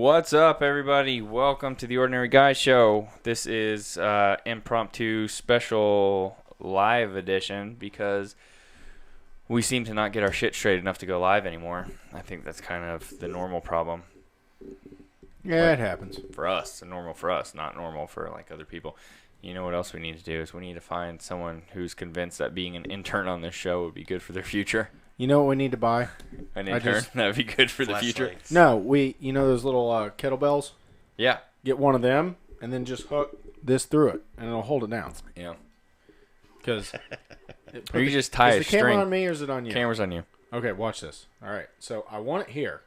What's up, everybody? Welcome to the Ordinary Guy Show. This is impromptu special live edition because we seem to not get our shit straight enough to go live anymore. I think that's kind of the normal problem. Yeah, it happens. For us, normal for us, not normal for like other people. You know what else we need to do is we need to find someone who's convinced that being an intern on this show would be good for their future. You know what we need to buy? An intern? That would be good for the future. Lights. No, you know those little kettlebells? Yeah. Get one of them and then just hook this through it and it'll hold it down. Yeah. Because Or you just tie a is the camera string. on me or is it on you? Camera's on you. Okay, watch this. All right, so I want it here.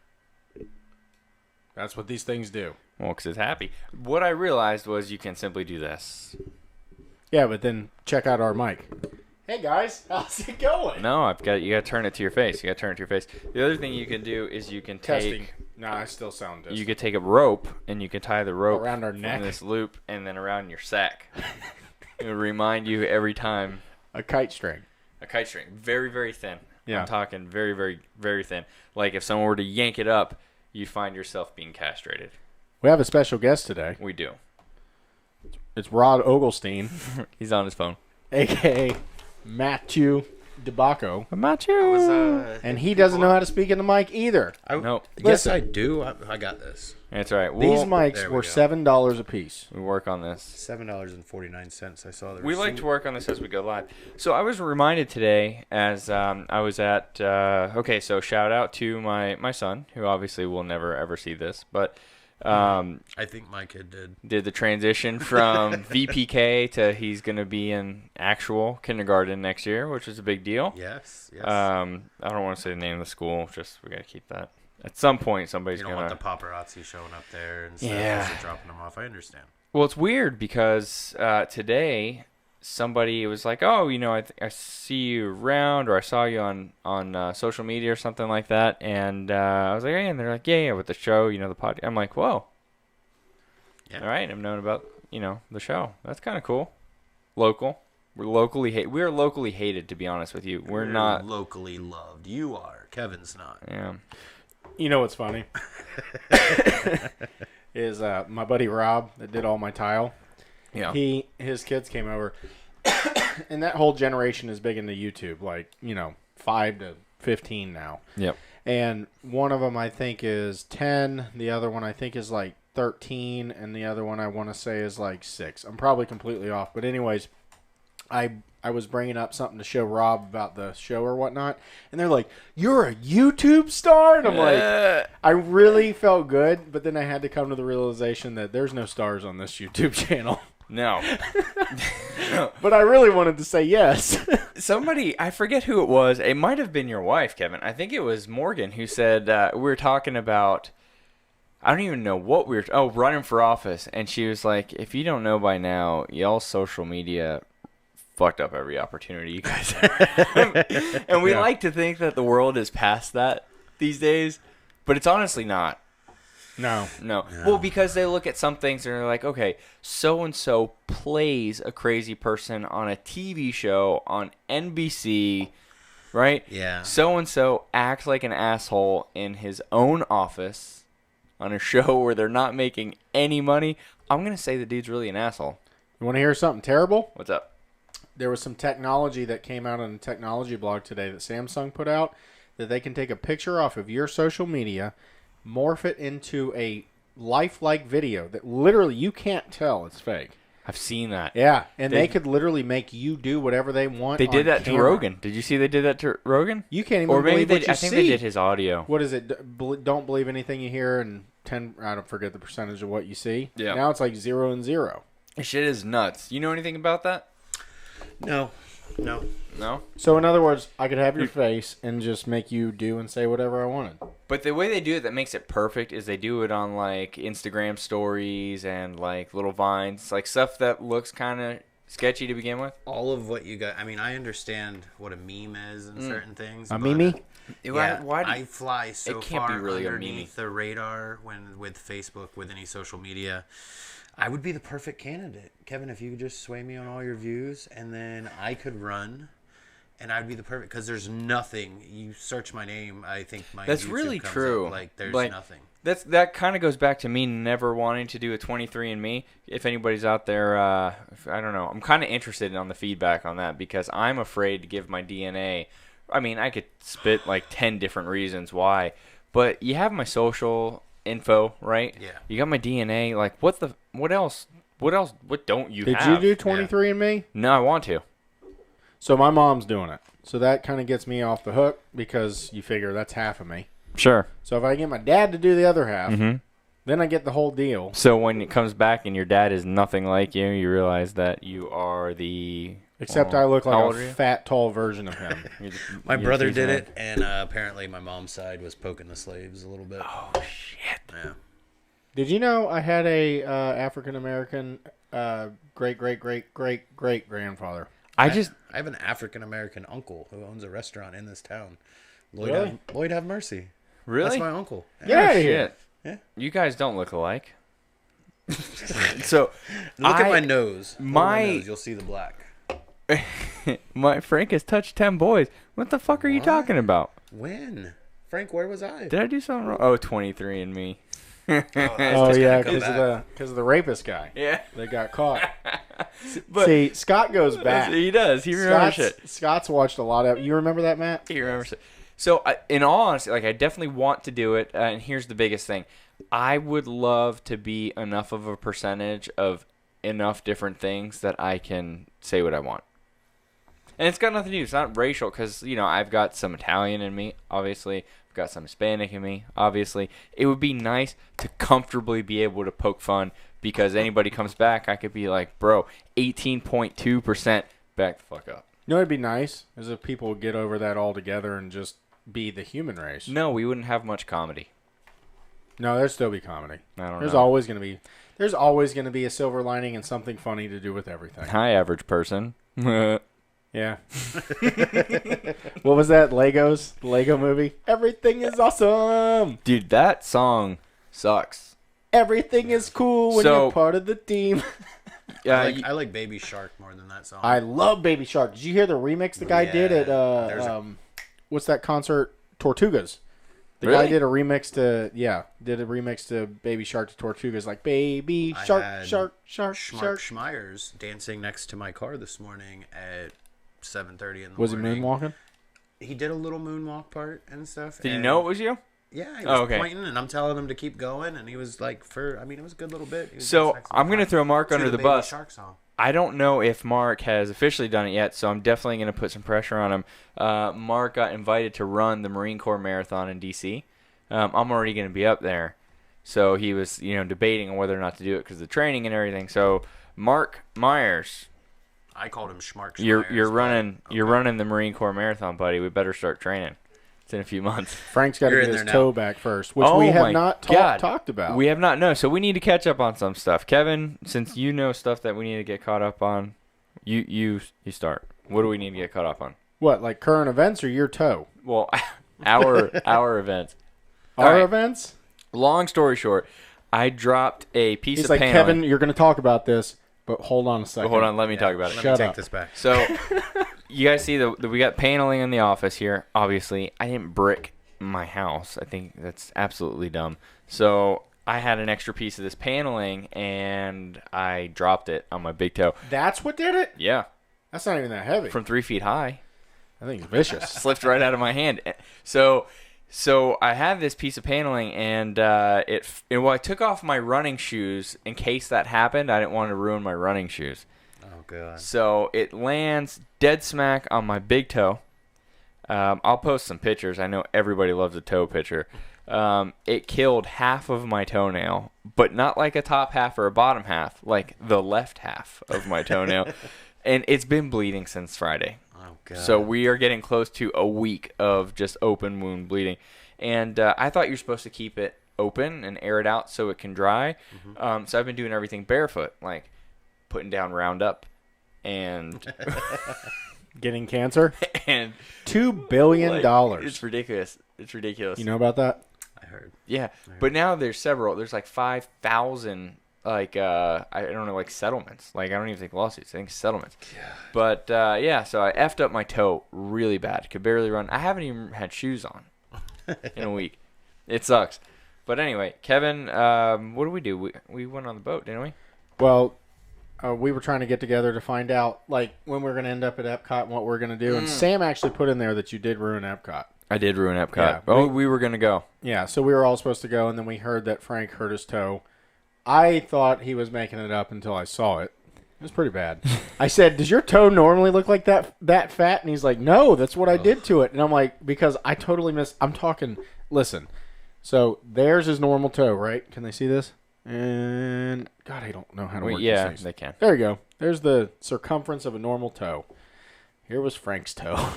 That's what these things do. Well, because it's happy. What I realized was you can simply do this. Yeah, but then check out our mic. Hey guys, how's it going? No, you got to turn it to your face. You got to turn it to your face. The other thing you can do is you can take. Testing. No, I still sound distant. You could take a rope and you can tie the rope around our from neck. this loop and then around your sack. It will remind you every time. A kite string. A kite string, very very thin. Yeah. I'm talking very very very thin. Like if someone were to yank it up, you'd find yourself being castrated. We have a special guest today. We do. It's Rod Oglestein, He's on his phone. a.k.a. Matthew DeBacco. Matthew. And he doesn't know how to speak in the mic either. Nope. Yes, Listen. I do. I got this. That's right. These mics there we were go. $7 a piece. We work on this. $7.49. I saw the We like receipt. to work on this as we go live. So I was reminded today as I was at, so shout out to my son, who obviously will never ever see this, but I think my kid did the transition from VPK to he's going to be in actual kindergarten next year, which is a big deal. Yes. I don't want to say the name of the school, just we got to keep that. At some point, somebody's You going don't to... want the paparazzi showing up there and stuff. Yeah. Just dropping them off. I understand. Well, it's weird because today somebody was like, "Oh, I see you around, or I saw you on social media or something like that," and I was like, "Hey," and they're like, "Yeah, with the show, the podcast." I'm like, "Whoa, Yeah. all right, I'm known about the show. That's kind of cool. Local, we are locally hated, to be honest with you. We're not locally loved. You are. Kevin's not. Yeah, You know what's funny? Is my buddy Rob that did all my tile. yeah, His kids came over, and that whole generation is big into YouTube, like 5 to 15 now. yep, And one of them I think is 10, the other one I think is like 13, and the other one I want to say is like 6. I'm probably completely off, but anyways, I was bringing up something to show Rob about the show or whatnot, and they're like, "You're a YouTube star?" And I'm like, I really felt good, but then I had to come to the realization that there's no stars on this YouTube channel. no. But I really wanted to say yes. Somebody, I forget who it was. It might have been your wife, Kevin. I think it was Morgan who said we were talking about. I don't even know what we were. Oh, running for office, and she was like, "If you don't know by now, y'all social media fucked up every opportunity you guys have." And we like to think that the world is past that these days, but it's honestly not. No. Well, because they look at some things and they're like, okay, so-and-so plays a crazy person on a TV show on NBC, right? Yeah. So-and-so acts like an asshole in his own office on a show where they're not making any money. I'm going to say the dude's really an asshole. You want to hear something terrible? What's up? There was some technology that came out on a technology blog today that Samsung put out that they can take a picture off of your social media, morph it into a lifelike video that literally you can't tell it's fake. I've seen that. Yeah, and they could literally make you do whatever they want. They did on that to camera. Rogan. Did you see they did that to Rogan? You can't even Or maybe believe what you I think see. they did his audio. What is it? Don't believe anything you hear, and 10. I don't forget the percentage of what you see. Yeah. Now it's like 0 and 0. This shit is nuts. You know anything about that? No. No? So in other words, I could have your face and just make you do and say whatever I wanted. But the way they do it that makes it perfect is they do it on like Instagram stories and like little vines, like stuff that looks kind of sketchy to begin with. All of what you got. I mean, I understand what a meme is and certain things. A but, meme? Yeah, Why do I fly so it can't be far really a underneath the radar with Facebook, with any social media. I would be the perfect candidate. Kevin, if you could just sway me on all your views, and then I could run and I'd be the perfect because there's nothing. You search my name, I think my That's YouTube really comes true. Up, like there's Like, nothing. That kind of goes back to me never wanting to do a 23andMe. If anybody's out there, I don't know. I'm kind of interested on the feedback on that because I'm afraid to give my DNA. I mean, I could spit like 10 different reasons why, but you have my social info, right? Yeah. You got my DNA. Like, what else? What don't you Did have? you do 23andMe? No, I want to. So my mom's doing it. So that kind of gets me off the hook because you figure that's half of me. Sure. So if I get my dad to do the other half, Mm-hmm. then I get the whole deal. So when it comes back and your dad is nothing like you, you realize that you are the... Except I look how like old a are you? fat, tall version of him. My brother did teasing it, and apparently my mom's side was poking the slaves a little bit. Oh, shit. Yeah. Did you know I had a African American great grandfather? I have an African American uncle who owns a restaurant in this town. Really? Lloyd have mercy. Really? That's my uncle. Get outta Oh, here. shit. Yeah. You guys don't look alike. So, Look at my nose. Look at my- nose. You'll see the black. my Frank has touched 10 boys. What the fuck are you What? talking about? When? Frank, where was I? Did I do something wrong? Oh, 23andMe. Oh just yeah, gonna come because of the rapist guy Yeah. that got caught. But See, Scott goes back. he does. He remembers Scott's, it. Scott's watched a lot of. You remember that, Matt? He remembers it. So, in all honesty, like I definitely want to do it. And here's the biggest thing: I would love to be enough of a percentage of enough different things that I can say what I want. And it's got nothing to do. It's not racial because I've got some Italian in me, obviously. I've got some Hispanic in me, obviously. It would be nice to comfortably be able to poke fun because anybody comes back, I could be like, bro, 18.2%, back the fuck up. You know, it'd be nice is if people would get over that altogether and just be the human race. No, we wouldn't have much comedy. No, there'd still be comedy. I don't There's know. always gonna be. There's always gonna be a silver lining and something funny to do with everything. Hi, average person. Yeah. What was that? Legos? The Lego movie? Everything is awesome. Dude, that song sucks. Everything is cool when So- you're part of the team. Yeah, I like Baby Shark more than that song. I love Baby Shark. Did you hear the remix the guy did at there's a- what's that concert? Tortugas. The Really? guy did a remix to Baby Shark to Tortugas, like Baby I Shark, had Shark, Shark, Schmark Shark. Schmeyers dancing next to my car this morning at 7:30 in the Was he morning. moonwalking? He did a little moonwalk part and stuff. did you and know it was you? Yeah, he was Oh, okay. pointing, and I'm telling him to keep going, and he was like, it was a good little bit. He was So, just next to I'm me going to throw Mark to under the Baby bus. Shark song. I don't know if Mark has officially done it yet, so I'm definitely going to put some pressure on him. Mark got invited to run the Marine Corps Marathon in D.C. I'm already going to be up there. So he was, debating on whether or not to do it because of the training and everything. So, Mark Myers, I called him Schmark. you're Schmeyers, running but- you're okay. running the Marine Corps Marathon, buddy. We better start training. It's in a few months. Frank's got to You're get in his there toe now. back first, which Oh we have my not God. talked about. We have not known, so we need to catch up on some stuff. Kevin, since you know stuff that we need to get caught up on, you start. What do we need to get caught up on? What, like current events or your toe? Well, our events. All Our right. events? Long story short, I dropped a piece He's of like, paneling. Kevin, you're going to talk about this, but hold on a second. But hold on, let me talk about it. Let Shut me take up. this back. So, you guys see that we got paneling in the office here. Obviously, I didn't brick my house. I think that's absolutely dumb. So, I had an extra piece of this paneling, and I dropped it on my big toe. That's what did it? Yeah, That's not even that heavy. from 3 feet high. I think it's vicious. Slipped right out of my hand. So I had this piece of paneling, and I took off my running shoes in case that happened. I didn't want to ruin my running shoes. Oh god. So it lands dead smack on my big toe. I'll post some pictures. I know everybody loves a toe picture. It killed half of my toenail, but not like a top half or a bottom half, like the left half of my toenail. And it's been bleeding since Friday. Oh god. So we are getting close to a week of just open wound bleeding. And I thought you're supposed to keep it open and air it out so it can dry. So I've been doing everything barefoot, like putting down Roundup and Getting cancer? and $2 billion. It's ridiculous. It's ridiculous. You know about that? I heard. Yeah, but now there's several. There's like 5,000 like I don't know, like settlements. Like I don't even think lawsuits. I think settlements. But yeah, so I effed up my toe really bad. Could barely run. I haven't even had shoes on in a week. It sucks. But anyway, Kevin, what did we do? We went on the boat, didn't we? Well, we were trying to get together to find out like when we are going to end up at Epcot and what we are going to do. And Sam actually put in there that you did ruin Epcot. I did ruin Epcot. Yeah, oh, we were gonna go. Yeah, so we were all supposed to go, and then we heard that Frank hurt his toe. I thought he was making it up until I saw it. It was pretty bad. I said, "Does your toe normally look like that fat?" And he's like, "No, that's what I did to it." And I'm like, because I totally missed. I'm talking. Listen, so there's his normal toe, right? Can they see this? And God, I don't know how to work yeah, these things. they can. There you go. There's the circumference of a normal toe. Here was Frank's toe.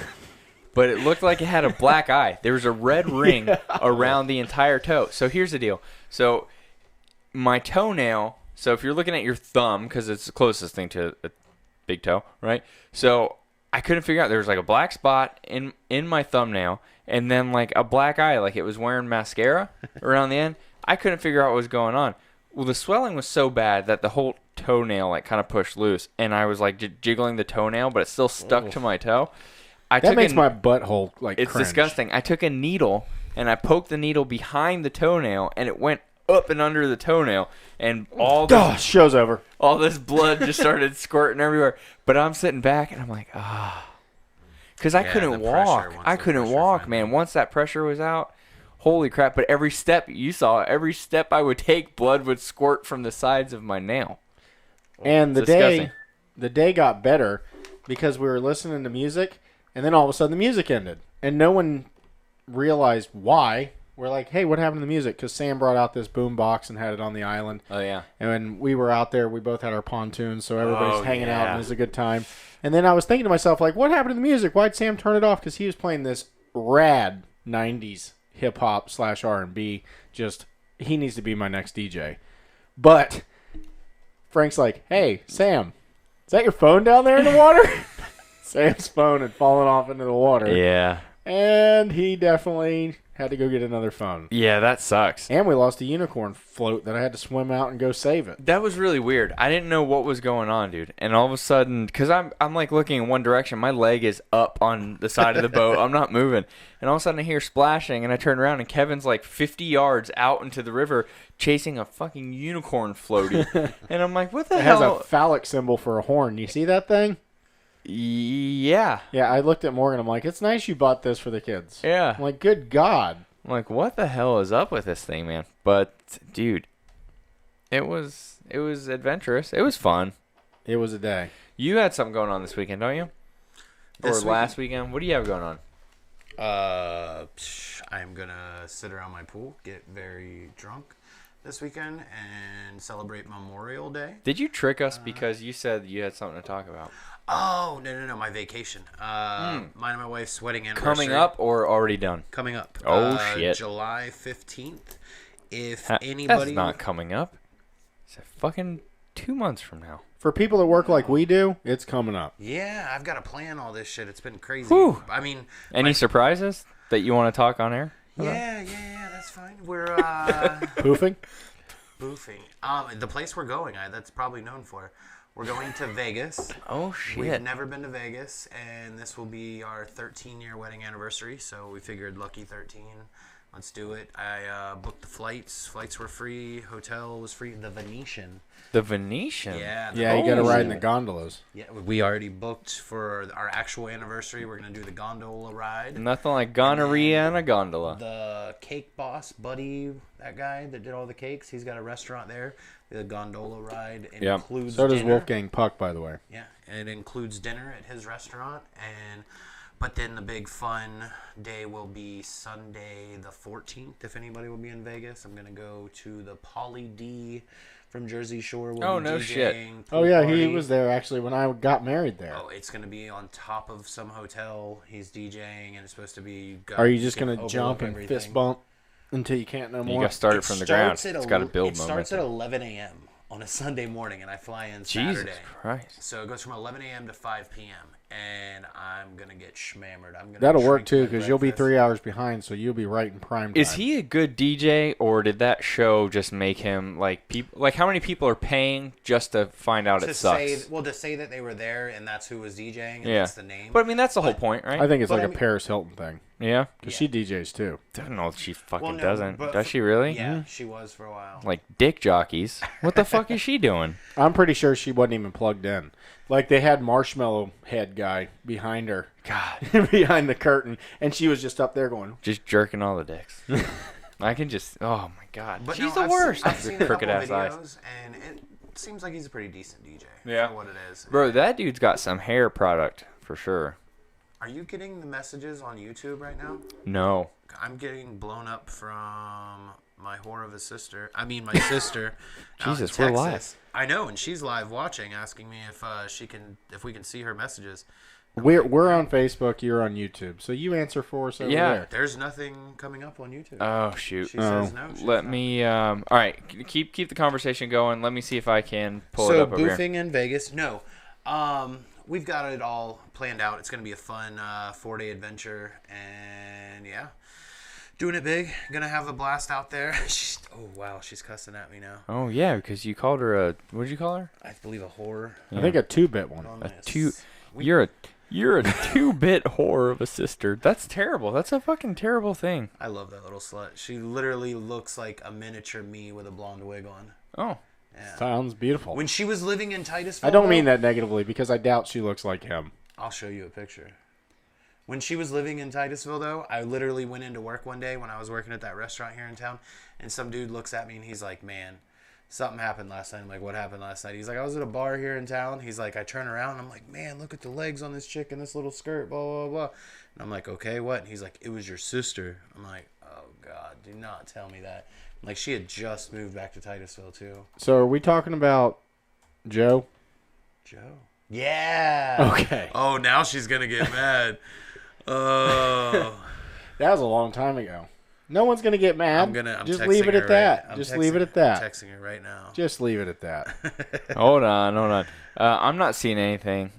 But it looked like it had a black eye. There was a red ring around the entire toe. So here's the deal. So my toenail, so if you're looking at your thumb, because it's the closest thing to a big toe, right? So I couldn't figure out. There was like a black spot in my thumbnail and then like a black eye, like it was wearing mascara around the end. I couldn't figure out what was going on. Well, the swelling was so bad that the whole toenail like kind of pushed loose. And I was like jiggling the toenail, but it still stuck to my toe. That makes my butthole like it's cringe. Disgusting. I took a needle and I poked the needle behind the toenail and it went up and under the toenail and show's over. All this blood just started squirting everywhere. But I'm sitting back and I'm like, because I couldn't walk. I couldn't walk, man. Once that pressure was out, holy crap! But every step every step I would take, blood would squirt from the sides of my nail. And the day got better because we were listening to music. And then all of a sudden the music ended. And no one realized why. We're like, hey, what happened to the music? Because Sam brought out this boom box and had it on the island. Oh, yeah. And when we were out there, we both had our pontoons. So everybody's hanging out and it was a good time. And then I was thinking to myself, like, what happened to the music? Why'd Sam turn it off? Because he was playing this rad 90s hip-hop / R&B. Just, he needs to be my next DJ. But Frank's like, hey, Sam, is that your phone down there in the water? Sam's phone had fallen off into the water. Yeah. And he definitely had to go get another phone. Yeah, that sucks. And we lost a unicorn float that I had to swim out and go save it. That was really weird. I didn't know what was going on, dude. And all of a sudden, because I'm like looking in one direction, my leg is up on the side of the boat. I'm not moving. And all of a sudden I hear splashing and I turn around and Kevin's like 50 yards out into the river chasing a fucking unicorn floaty. And I'm like, what the hell? It has a phallic symbol for a horn. You see that thing? Yeah. Yeah, I looked at Morgan. I'm like, it's nice you bought this for the kids. Yeah. I'm like, good God. I'm like, what the hell is up with this thing, man? But, dude, it was adventurous. It was fun. It was a day. You had something going on this weekend, don't you? Last weekend? What do you have going on? I'm going to sit around my pool, get very drunk this weekend, and celebrate Memorial Day. Did you trick us because you said you had something to talk about? Oh, no, my vacation. Mine and my wife's wedding anniversary. Coming up or already done? Coming up. Oh, shit. July 15th. If anybody... That's not coming up. It's fucking 2 months from now. For people that work like we do, it's coming up. Yeah, I've got to plan all this shit. It's been crazy. Whew. I mean... Any surprises that you want to talk on air? Yeah, that's fine. We're, Poofing? Boofing. The place we're going, that's probably known for. We're going to Vegas. Oh, shit. We've never been to Vegas, and this will be our 13-year wedding anniversary, so we figured lucky 13. Let's do it. I booked the flights. Flights were free. Hotel was free. The Venetian. The Venetian? Yeah. Yeah, you got to ride in the gondolas. Yeah, we already booked for our actual anniversary. We're going to do the gondola ride. Nothing like gonorrhea and a gondola. The cake boss, Buddy, that guy that did all the cakes, he's got a restaurant there. The gondola ride includes So does dinner. Wolfgang Puck, by the way. Yeah, and it includes dinner at his restaurant. But then the big fun day will be Sunday the 14th. If anybody will be in Vegas, I'm going to go to the Pauly D from Jersey Shore. Oh, no shit. Oh, yeah, he was there actually when I got married there. Oh, it's going to be on top of some hotel. He's DJing, and it's supposed to be... Are you just going to jump and fist bump until you can't no more? You got to start it from the ground. It's got to build It momentum. starts at 11 a.m. on a Sunday morning, and I fly in Jesus Saturday. Christ. So it goes from 11 a.m. to 5 p.m. and I'm gonna get schmammered. That'll work too, because you'll be 3 hours behind, so you'll be right in prime time. Is he a good DJ, or did that show just make him like people? Like, how many people are paying just to find out it sucks? To say that they were there and that's who was DJing and Yeah. that's the name. But I mean, that's the whole point, right? I think it's But like I a mean- Paris Hilton thing, Yeah. because she DJs too. I don't know if she fucking Well, no, doesn't. but Does she really? Yeah, she was for a while. Like dick jockeys. What the fuck is she doing? I'm pretty sure she wasn't even plugged in. Like, they had Marshmallow Head guy behind her, God. behind the curtain, and she was just up there going, Just jerking all the dicks. I can just. Oh my god. But She's no, the worst. I've seen a Crooked couple ass eyes. videos, and it seems like he's a pretty decent DJ. Yeah. For what it is. Bro, that dude's got some hair product for sure. Are you getting the messages on YouTube right now? No. I'm getting blown up from my whore of a sister. I mean, my sister. out in Jesus, we're live. Texas. I know, and she's live watching, asking me if we can see her messages. we're on Facebook, you're on YouTube, so you answer for us over Yeah. there. There's nothing coming up on YouTube. Oh shoot. She says no. she's Let not. me. All right. Keep the conversation going. Let me see if I can pull it up over here. boofing in Vegas. No, we've got it all planned out. It's gonna be a fun 4-day adventure, and yeah, doing it big. Gonna have a blast out there. Oh wow, she's cussing at me now. Oh yeah, because you called her a. What did you call her? I believe a whore. I think a 2-bit one. On A this. two. You're a 2-bit whore of a sister. That's terrible. That's a fucking terrible thing. I love that little slut. She literally looks like a miniature me with a blonde wig on. Oh. Yeah. Sounds beautiful. When she was living in Titusville, I don't though, mean that negatively, because I doubt she looks like him. I'll show you a picture. When she was living in Titusville, though, I literally went into work one day when I was working at that restaurant here in town, and some dude looks at me and he's like, "Man, something happened last night." I'm like, "What happened last night?" He's like, "I was at a bar here in town." He's like, I turn around and I'm like, "Man, look at the legs on this chick and this little skirt, blah, blah, blah." And I'm like, "Okay, what?" And he's like, "It was your sister." I'm like, "Oh, God, do not tell me that." Like, she had just moved back to Titusville, too. So are we talking about Joe? Joe? Yeah. Okay. Oh, now she's going to get mad. Oh. That was a long time ago. No one's going to get mad. I'm Just texting leave it her at that. right- I'm Just texting leave it her- at that. I'm texting her right now. Just leave it at that. Hold on. I'm not seeing anything.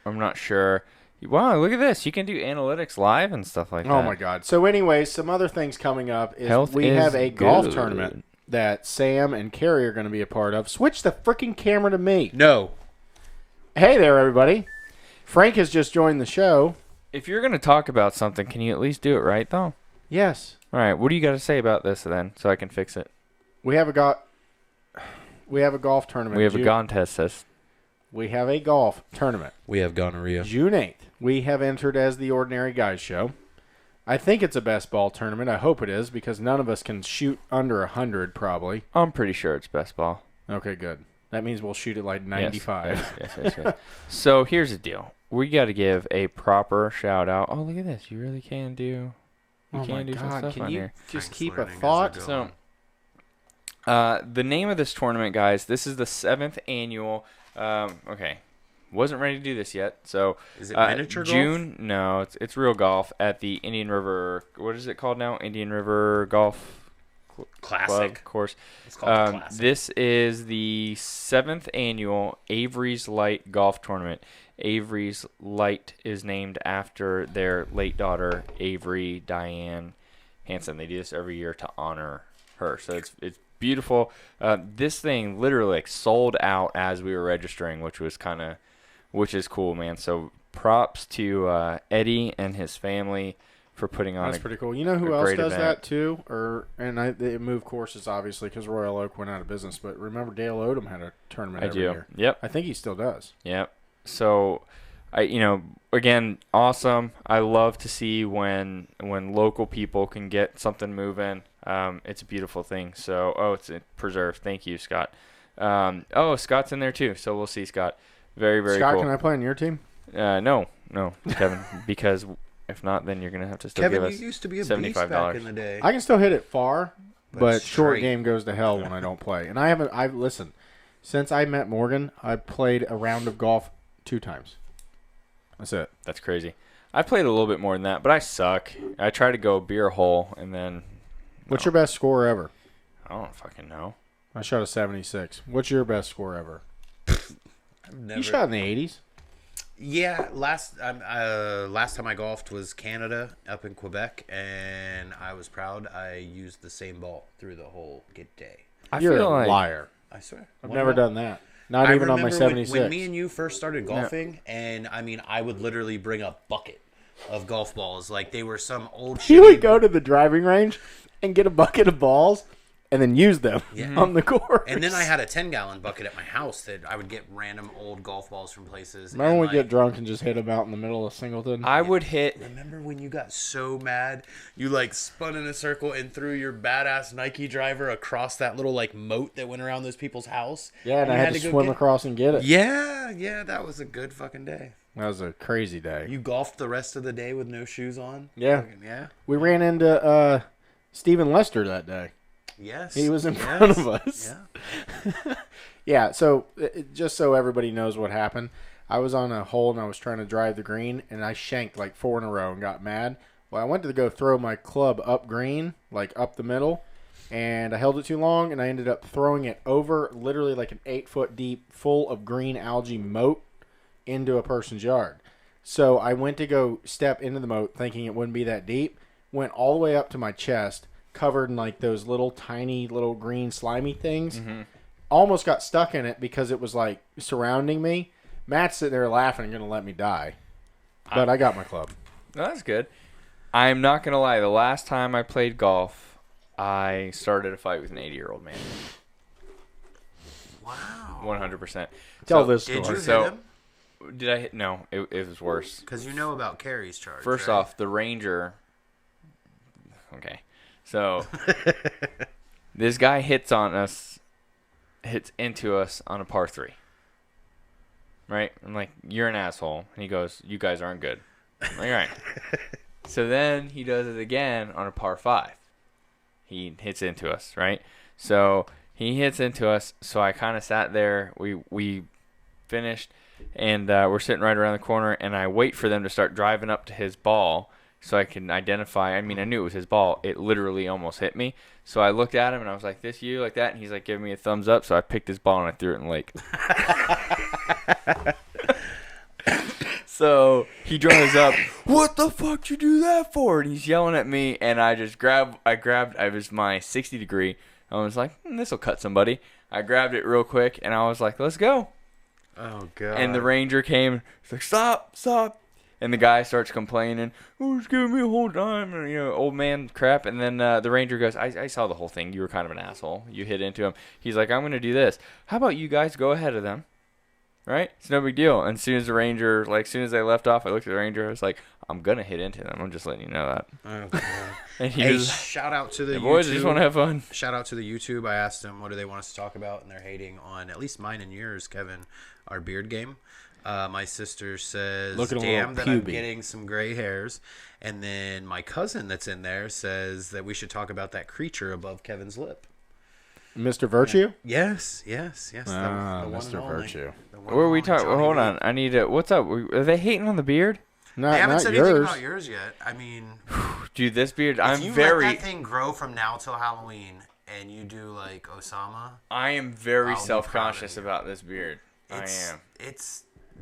I'm not sure. Wow, look at this. You can do analytics live and stuff like that. Oh my God. So anyways, some other things coming up is Health we is have a golf good. tournament that Sam and Carrie are going to be a part of. Switch the freaking camera to me. No. Hey there, everybody. Frank has just joined the show. If you're going to talk about something, can you at least do it right, though? Yes. All right, what do you got to say about this, then, so I can fix it? We have a golf tournament. We have a contest. We have a golf tournament. We have gonorrhea. June 8th. We have entered as the Ordinary Guys Show. I think it's a best ball tournament. I hope it is, because none of us can shoot under 100 probably. I'm pretty sure it's best ball. Okay, good. That means we'll shoot at like 95. Yes. So here's the deal. We got to give a proper shout out. Oh, look at this. You really can do. You Oh can my do some God, stuff can on you here. just Frank's keep a learning as thought? we go. So, the name of this tournament, guys, this is the 7th annual. Okay. Wasn't ready to do this yet. So, Is it miniature golf? June? No, it's real golf at the Indian River. What is it called now? Indian River Golf Classic. Club course. It's called Classic. This is the 7th annual Avery's Light Golf Tournament. Avery's Light is named after their late daughter, Avery Diane Hansen. They do this every year to honor her. So it's beautiful. This thing literally like sold out as we were registering, which is cool, man. So props to Eddie and his family for putting on. That's pretty cool. You know who a else great does event. that too? They moved courses obviously because Royal Oak went out of business. But remember, Dale Odom had a tournament I every do. year. Yep. I think he still does. Yep. So, again, awesome. I love to see when local people can get something moving. It's a beautiful thing. So, it's preserved. Thank you, Scott. Scott's in there too. So we'll see, Scott. Very, very Scott, cool. can I play on your team? No, Kevin, because if not, then you're gonna have to still Kevin, give you us used to be a beast $75. back in the day. I can still hit it far, but short straight. game goes to hell when I don't play. And I've listened. Since I met Morgan, I've played a round of golf 2 times. That's it. That's crazy. I played a little bit more than that, but I suck. I try to go beer hole, and then What's your best score ever? I don't fucking know. I shot a 76. What's your best score ever? I've never, You shot in the 80s. Yeah, last time I golfed was Canada up in Quebec, and I was proud. I used the same ball through the whole day. You're feel a like liar. I swear. I've One never ball. done that. Not I even on my remember 76. when me and you first started golfing, and I mean, I would literally bring a bucket of golf balls. Like they were some old You shitty would go to the driving range and get a bucket of balls and then use them on the course. And then I had a 10-gallon bucket at my house that I would get random old golf balls from places. Remember and when we get drunk and just hit them out in the middle of Singleton? I would hit. Remember when you got so mad, you like spun in a circle and threw your badass Nike driver across that little like moat that went around those people's house? Yeah, and I had to go swim get- across and get it. Yeah, that was a good fucking day. That was a crazy day. You golfed the rest of the day with no shoes on? Yeah. Fucking, yeah. We ran into Stephen Lester that day. Yes. He was in front of us. Yeah. Yeah, so just so everybody knows what happened, I was on a hole and I was trying to drive the green, and I shanked like 4 in a row and got mad. Well, I went to go throw my club up green, like up the middle, and I held it too long, and I ended up throwing it over literally like an 8-foot deep, full of green algae moat into a person's yard. So I went to go step into the moat thinking it wouldn't be that deep, went all the way up to my chest, covered in like those little tiny little green slimy things. Almost got stuck in it because it was like surrounding me. Matt's sitting there laughing and going to let me die. But I got my club. No, that's good. I'm not gonna lie. The last time I played golf, I started a fight with an 80-year-old man. Wow. 100%. Tell this Did story. you hit So- him? Did I hit? No, it was worse. Because you know about Carrie's charge. First right? off, the Ranger. Okay, so this guy hits into us on a par 3. Right? I'm like, you're an asshole. And he goes, you guys aren't good. I'm like, all right. So then he does it again on a par 5. He hits into us, right? So he hits into us. So I kind of sat there. We finished, and we're sitting right around the corner, and I wait for them to start driving up to his ball so I can identify. I mean, I knew it was his ball. It literally almost hit me. So I looked at him, and I was like, this you? Like that? And he's like giving me a thumbs up. So I picked his ball, and I threw it in the lake. So he drives up. What the fuck you do that for? And he's yelling at me, and I just grabbed. I was my 60 degree. I was like, this will cut somebody. I grabbed it real quick, and I was like, let's go. Oh, God. And the Ranger came. He's like, stop. And the guy starts complaining. Oh, he's giving me a whole time. And, old man crap. And then the Ranger goes, I saw the whole thing. You were kind of an asshole. You hit into him. He's like, I'm going to do this. How about you guys go ahead of them? Right? It's no big deal. And as soon as the Ranger, as soon as they left off, I looked at the Ranger. I was like, I'm going to hit into them. I'm just letting you know that. Oh, God. And he Hey, was, shout out to the YouTube. boys, I just want to have fun. Shout out to the YouTube. I asked them what do they want us to talk about, and they're hating on at least mine and yours, Kevin, our beard game. My sister says, Look at a damn, little that I'm pubie. getting some gray hairs. And then my cousin that's in there says that we should talk about that creature above Kevin's lip. Mr. Virtue? Yes. the Ah, one Mr. and only. Virtue. The one What are and we only talking? Johnny Hold V. on. I need to. What's up? Are they hating on the beard? They Not haven't said anything yours. about yours yet. I mean, Dude, this beard, if I'm you very. let that thing grow from now till Halloween, and you do like Osama, I am very I'll be self-conscious proud of you. about this beard. I am.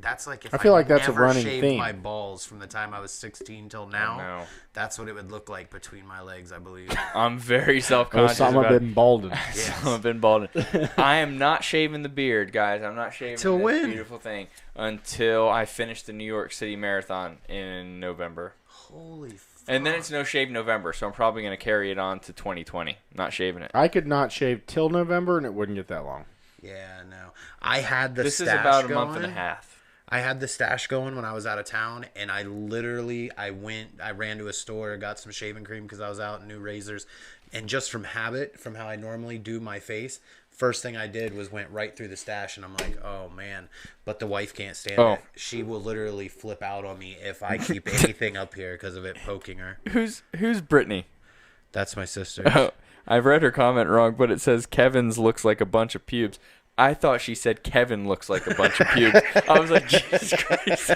That's like if I feel like that's a never running shaved theme. my balls from the time I was 16 till now. No. That's what it would look like between my legs, I believe. I'm very self-conscious Osama about bin Baldwin. Osama bin Baldwin. I am not shaving the beard, guys. I'm not shaving Till this when? beautiful thing until I finish the New York City Marathon in November. Holy fuck. And then it's no shave November, so I'm probably going to carry it on to 2020. Not shaving it. I could not shave till November, and it wouldn't get that long. Yeah, no. I had the This stash is about a going. month and a half. I had the stash going when I was out of town, and I ran to a store, got some shaving cream because I was out, new razors, and just from habit, from how I normally do my face, first thing I did was went right through the stash, and I'm like, oh man, but the wife can't stand it. She will literally flip out on me if I keep anything up here because of it poking her. Who's Brittany? That's my sister. Oh, I've read her comment wrong, but it says Kevin's looks like a bunch of pubes. I thought she said Kevin looks like a bunch of pubes. I was like, Jesus Christ.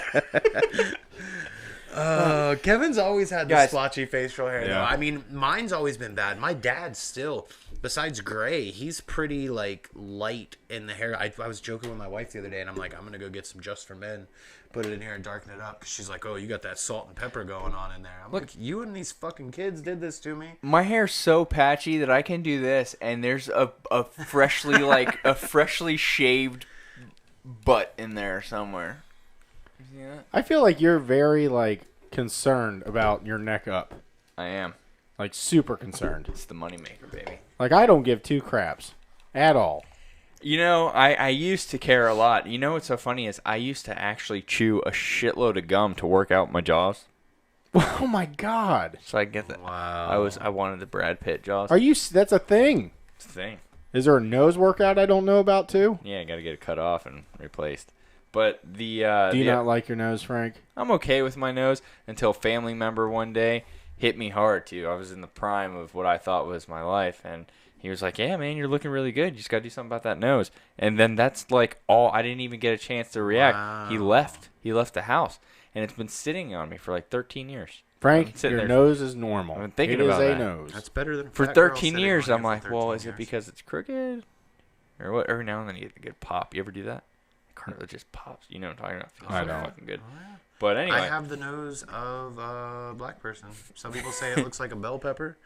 Kevin's always had the Guys. splotchy facial hair, though. Yeah. I mean, mine's always been bad. My dad's still, besides gray, he's pretty, like, light in the hair. I was joking with my wife the other day, and I'm like, I'm going to go get some Just for Men, put it in here and darken it up. 'Cause she's like, oh, you got that salt and pepper going on in there. I'm like, you and these fucking kids did this to me. My hair's so patchy that I can do this, and there's a freshly a freshly shaved butt in there somewhere. You see that? I feel like you're very like concerned about your neck up. I am. Like super concerned. It's the moneymaker, baby. Like I don't give two craps at all. You know, I used to care a lot. You know what's so funny is I used to actually chew a shitload of gum to work out my jaws. Oh my god. So I get that. Wow. I wanted the Brad Pitt jaws. Are you? That's a thing. It's the thing. Is there a nose workout I don't know about too? Yeah, I got to get it cut off and replaced. But the Do you not like your nose, Frank? I'm okay with my nose until a family member one day hit me hard too. I was in the prime of what I thought was my life, and he was like, "Yeah, man, you're looking really good. You just got to do something about that nose." And then that's like all. I didn't even get a chance to react. Wow. He left. He left the house, and it's been sitting on me for like 13 years. Frank, I'm sitting your there- nose is normal. I've been thinking It is about a that. nose. That's better than a For fat girl 13 sitting years, on I'm you for like, well, 13 is it years. because it's crooked, or what? Every now and then you get a good pop. You ever do that? Cartilage just pops. You know what I'm talking about? Feels I so don't. fucking good. But anyway, I have the nose of a black person. Some people say it looks like a bell pepper.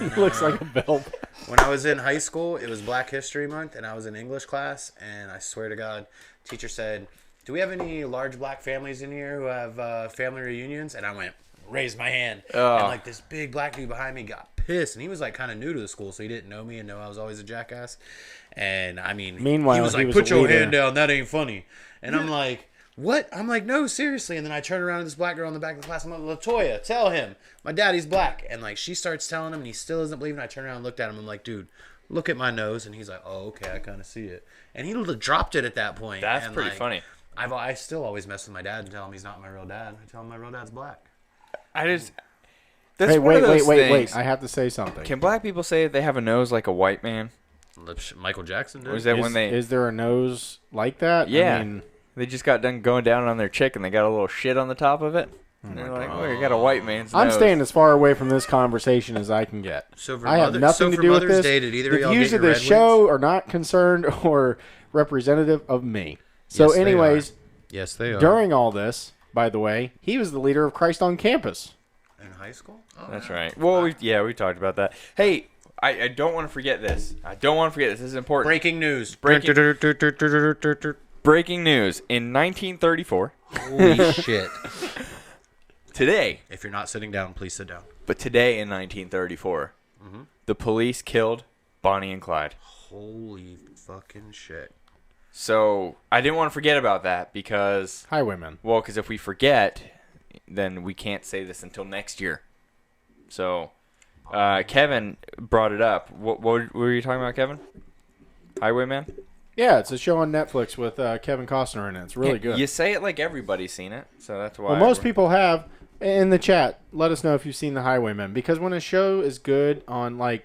And, It looks like a belt. When I was in high school, it was Black History Month, and I was in English class, and I swear to God, teacher said, "Do we have any large black families in here who have family reunions?" And I went, raised my hand, Oh. and like this big black dude behind me got pissed, and he was like kind of new to the school, so he didn't know me and know I was always a jackass. And I mean, Meanwhile, he was like, he was "Put a your leader." hand down, that ain't funny." And I'm like, "What?" I'm like, "No, seriously." And then I turn around to this black girl in the back of the class. I'm like, "Latoya, tell him my daddy's black." And like she starts telling him, and he still isn't believing. I turn around and looked at him. I'm like, "Dude, look at my nose." And he's like, "Oh, okay, I kind of see it." And he dropped it at that point. that's And, pretty like, funny. I still always mess with my dad and tell him he's not my real dad. I tell him my real dad's black. I just. That's Hey, one of those wait. things. I have to say something. Can black people say that they have a nose like a white man? Michael Jackson did. Or is that when they? Is there a nose like that? Yeah. I mean, They just got done going down on their chick and they got a little shit on the top of it. And they're like, "Oh, you got a white man's nose." I'm staying as far away from this conversation as I can get. So for I have nothing to do with Mother's this. Day, did either The of y'all views get of your this Red show Wings? are not concerned or representative of me. So, Yes, they anyways, Yes, they are. during all this, by the way, he was the leader of Christ on campus. In high school? Oh, That's yeah. right. Well, we talked about that. Hey, I don't want to forget this. This is important. Breaking news. Breaking news. In 1934, Holy shit. today, If you're not sitting down, please sit down. but today in 1934, the police killed Bonnie and Clyde. Holy fucking shit. So I didn't want to forget about that because, Highwaymen. well, because if we forget, then we can't say this until next year. So Kevin brought it up. What were you talking about, Kevin? Highwayman? Yeah, it's a show on Netflix with Kevin Costner in it. It's really good. You say it like everybody's seen it, so that's why. Well, most people have. In the chat, let us know if you've seen The Highwaymen. Because when a show is good on like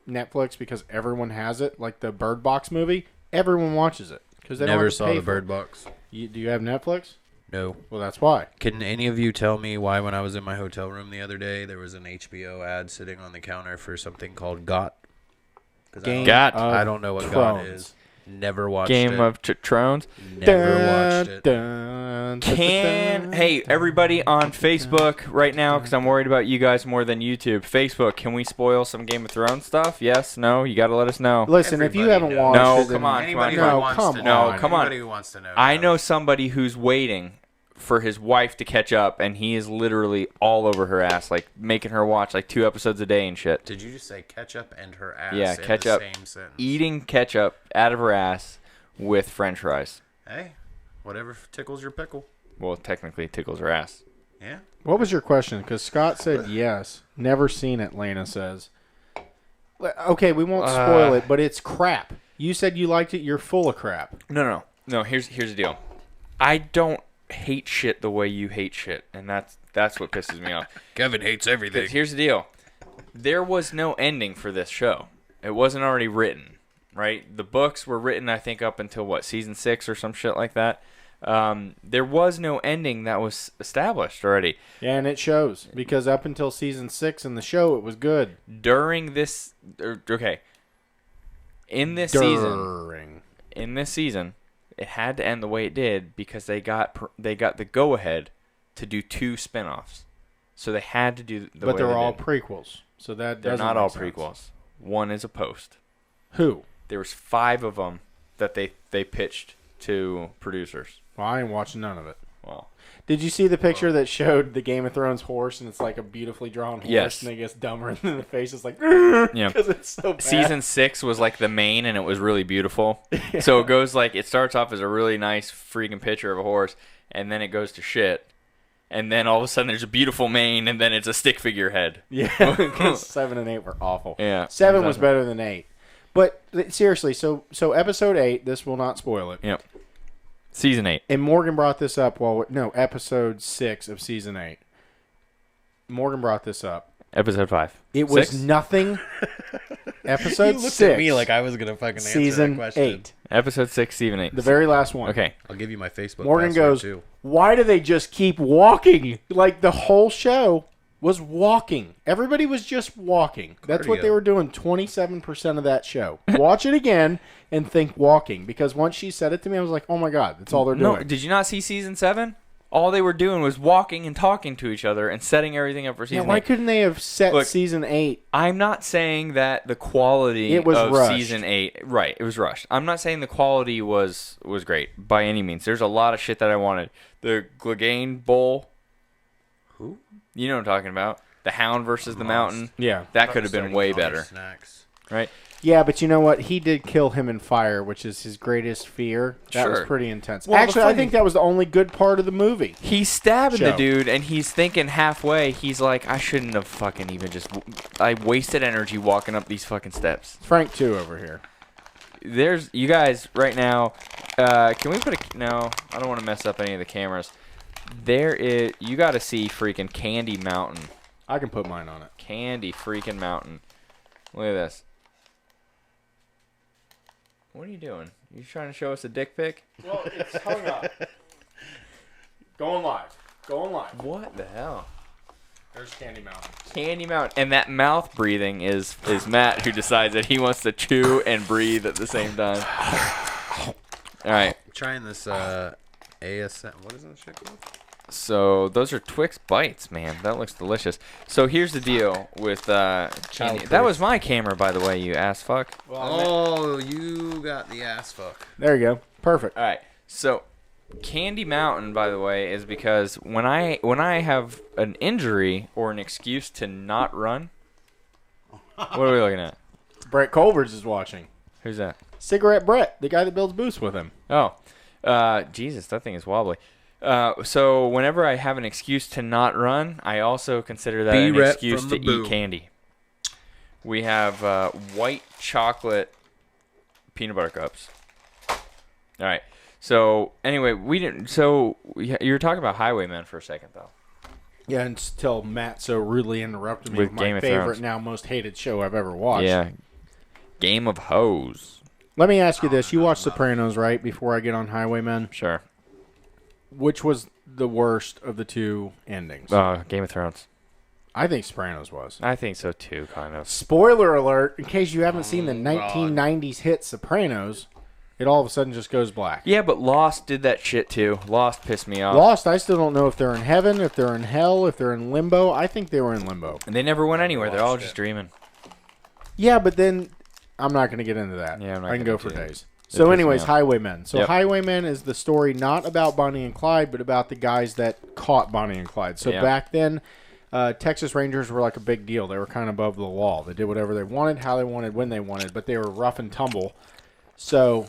Netflix, because everyone has it, like the Bird Box movie, everyone watches it. Because they don't Never have to saw pay the for it. Bird Box. Do you have Netflix? No. Well, that's why. Can any of you tell me why when I was in my hotel room the other day, there was an HBO ad sitting on the counter for something called GOT? 'Cause Game Got. of I don't know what GOT Thrones. is. Never watched Game it. of Thrones. Never watched it. Hey, everybody on Facebook right now, because I'm worried about you guys more than YouTube. Facebook, can we spoil some Game of Thrones stuff? Yes? No? You got to let us know. Listen, if you Everybody haven't knows. watched No, it, then- come on. Anybody No, who wants come to on. know. No, come on. Anybody who wants to know. I knows. know somebody who's waiting for his wife to catch up, and he is literally all over her ass, like making her watch like 2 episodes a day and shit. Did you just say ketchup and her ass Yeah, in ketchup. the same sentence? Eating ketchup out of her ass with French fries. Hey, whatever tickles your pickle. Well, technically it tickles her ass. Yeah. What was your question? Because Scott said yes. Never seen it, Lana says. Okay, we won't spoil it, but it's crap. You said you liked it. You're full of crap. No. Here's the deal. I don't hate shit the way you hate shit, and that's what pisses me off. Kevin hates everything. Here's the deal. There was no ending for this show. It wasn't already written, right? The books were written, I think, up until, season 6 or some shit like that. There was no ending that was established already. Yeah, and it shows because up until season 6 in the show, it was good. During this, in this season, it had to end the way it did because they got the go ahead to do 2 spinoffs. So they had to do the way But they're they all did. prequels, so that They're doesn't not make all sense. prequels. One is a post. Who? There was 5 of them that they pitched to producers. Well, I ain't watching none of it. Well, Did you see the picture that showed the Game of Thrones horse, and it's like a beautifully drawn horse, Yes. and it gets dumber, and then the face is like, yeah. because it's so bad. Season 6 was like the main, and it was really beautiful. So it goes like, it starts off as a really nice freaking picture of a horse, and then it goes to shit. And then all of a sudden there's a beautiful mane, and then it's a stick figure head. Yeah, because 7 and 8 were awful. Yeah. 7 was better than 8. But seriously, so episode 8, this will not spoil it. Yep. Season 8. And Morgan brought this up. Episode 6 of season 8. Morgan brought this up. Episode 5. It was 6? nothing. Episode You looked 6. at me like I was gonna fucking answer season that question. 8. Episode 6, season 8. The very last one. Okay. I'll give you my Facebook. Morgan password, goes, too. why do they just keep walking? Like the whole show was walking. Everybody was just walking. That's what Cardio. they were doing 27% of that show. Watch it again and think walking. Because once she said it to me, I was like, oh my God, that's all they're doing. No, did you not see season 7? All they were doing was walking and talking to each other and setting everything up for season 8. Why couldn't they have set Look, season 8? I'm not saying that the quality It was of rushed. season 8, right, it was rushed. I'm not saying the quality was great by any means. There's a lot of shit that I wanted. The Clegane Bowl. Who? You know what I'm talking about. The Hound versus the Mountain. Yeah. That could have been Starting way with all better, these snacks. right? Yeah, but you know what? He did kill him in fire, which is his greatest fear. That was Sure. pretty intense. Well, the Actually, I funny- think that was the only good part of the movie. He's stabbing the Show. dude, and he's thinking halfway. He's like, I shouldn't have fucking even I wasted energy walking up these fucking steps. Frank, too, over here. There's, you guys, right now, can we put no, I don't want to mess up any of the cameras. There is, you got to see freaking Candy Mountain. I can put mine on it. Candy freaking Mountain. Look at this. What are you doing? You trying to show us a dick pic? Well, it's hung up. Going live. Going live. What the hell? There's Candy Mountain. Candy Mountain. And that mouth breathing is Matt, who decides that he wants to chew and breathe at the same time. All right. Trying this ASM. What is that shit called? So those are Twix Bites, man. That looks delicious. So here's the deal with candy. That was my camera, by the way, you ass fuck. Oh, you got the ass fuck. There you go. Perfect. All right. So Candy Mountain, by the way, is because when I have an injury or an excuse to not run. What are we looking at? Brett Culver's is watching. Who's that? Cigarette Brett, the guy that builds booths with him. Oh, Jesus, that thing is wobbly. So whenever I have an excuse to not run, I also consider that an B-Rep excuse from to the boo. eat candy. We have white chocolate peanut butter cups. All right. So anyway, we didn't. So you were talking about Highwaymen for a second, though. Yeah, until Matt so rudely interrupted me With with Game my of favorite, Thrones. now most hated show I've ever watched. Yeah. Game of Hose. Let me ask you this. You watched Sopranos, right, before I get on Highwaymen? Sure. Which was the worst of the two endings? Game of Thrones. I think Sopranos was. I think so too, kind of. Spoiler alert, in case you haven't seen the 1990s hit Sopranos, it all of a sudden just goes black. Yeah, but Lost did that shit too. Lost pissed me off. Lost, I still don't know if they're in heaven, if they're in hell, if they're in limbo. I think they were in limbo. And they never went anywhere. They're all Watched just it. dreaming. Yeah, but then I'm not going to get into that. Yeah, I'm not I can gonna go for do that. days. It So pisses anyways, me off. Highwaymen. So Yep. Highwaymen is the story not about Bonnie and Clyde, but about the guys that caught Bonnie and Clyde. So Yeah. back then, Texas Rangers were like a big deal. They were kind of above the law. They did whatever they wanted, how they wanted, when they wanted, but they were rough and tumble. So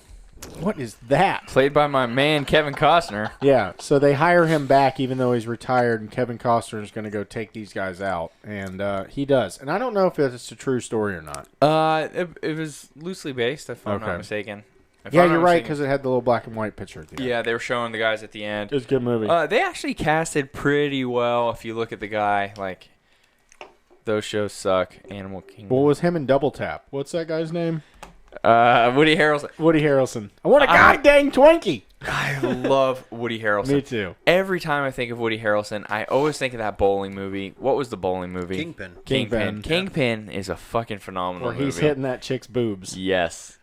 what is that? Played by my man Kevin Costner. Yeah, so they hire him back even though he's retired, and Kevin Costner is going to go take these guys out, and he does. And I don't know if it's a true story or not. It was loosely based, if I'm Okay. not mistaken. If Yeah, I'm not you're right, mistaken. because it had the little black and white picture at the end. Yeah, they were showing the guys at the end. It was a good movie. They actually casted pretty well. If you look at the guy, like those shows suck. Animal Kingdom. What was him in Double Tap? What's that guy's name? Woody Harrelson. Woody Harrelson. I want a I- goddamn Twinkie. I love Woody Harrelson. Me too. Every time I think of Woody Harrelson, I always think of that bowling movie. What was the bowling movie? Kingpin. Kingpin. Kingpin is a fucking phenomenal Where he's movie. hitting that chick's boobs. Yes.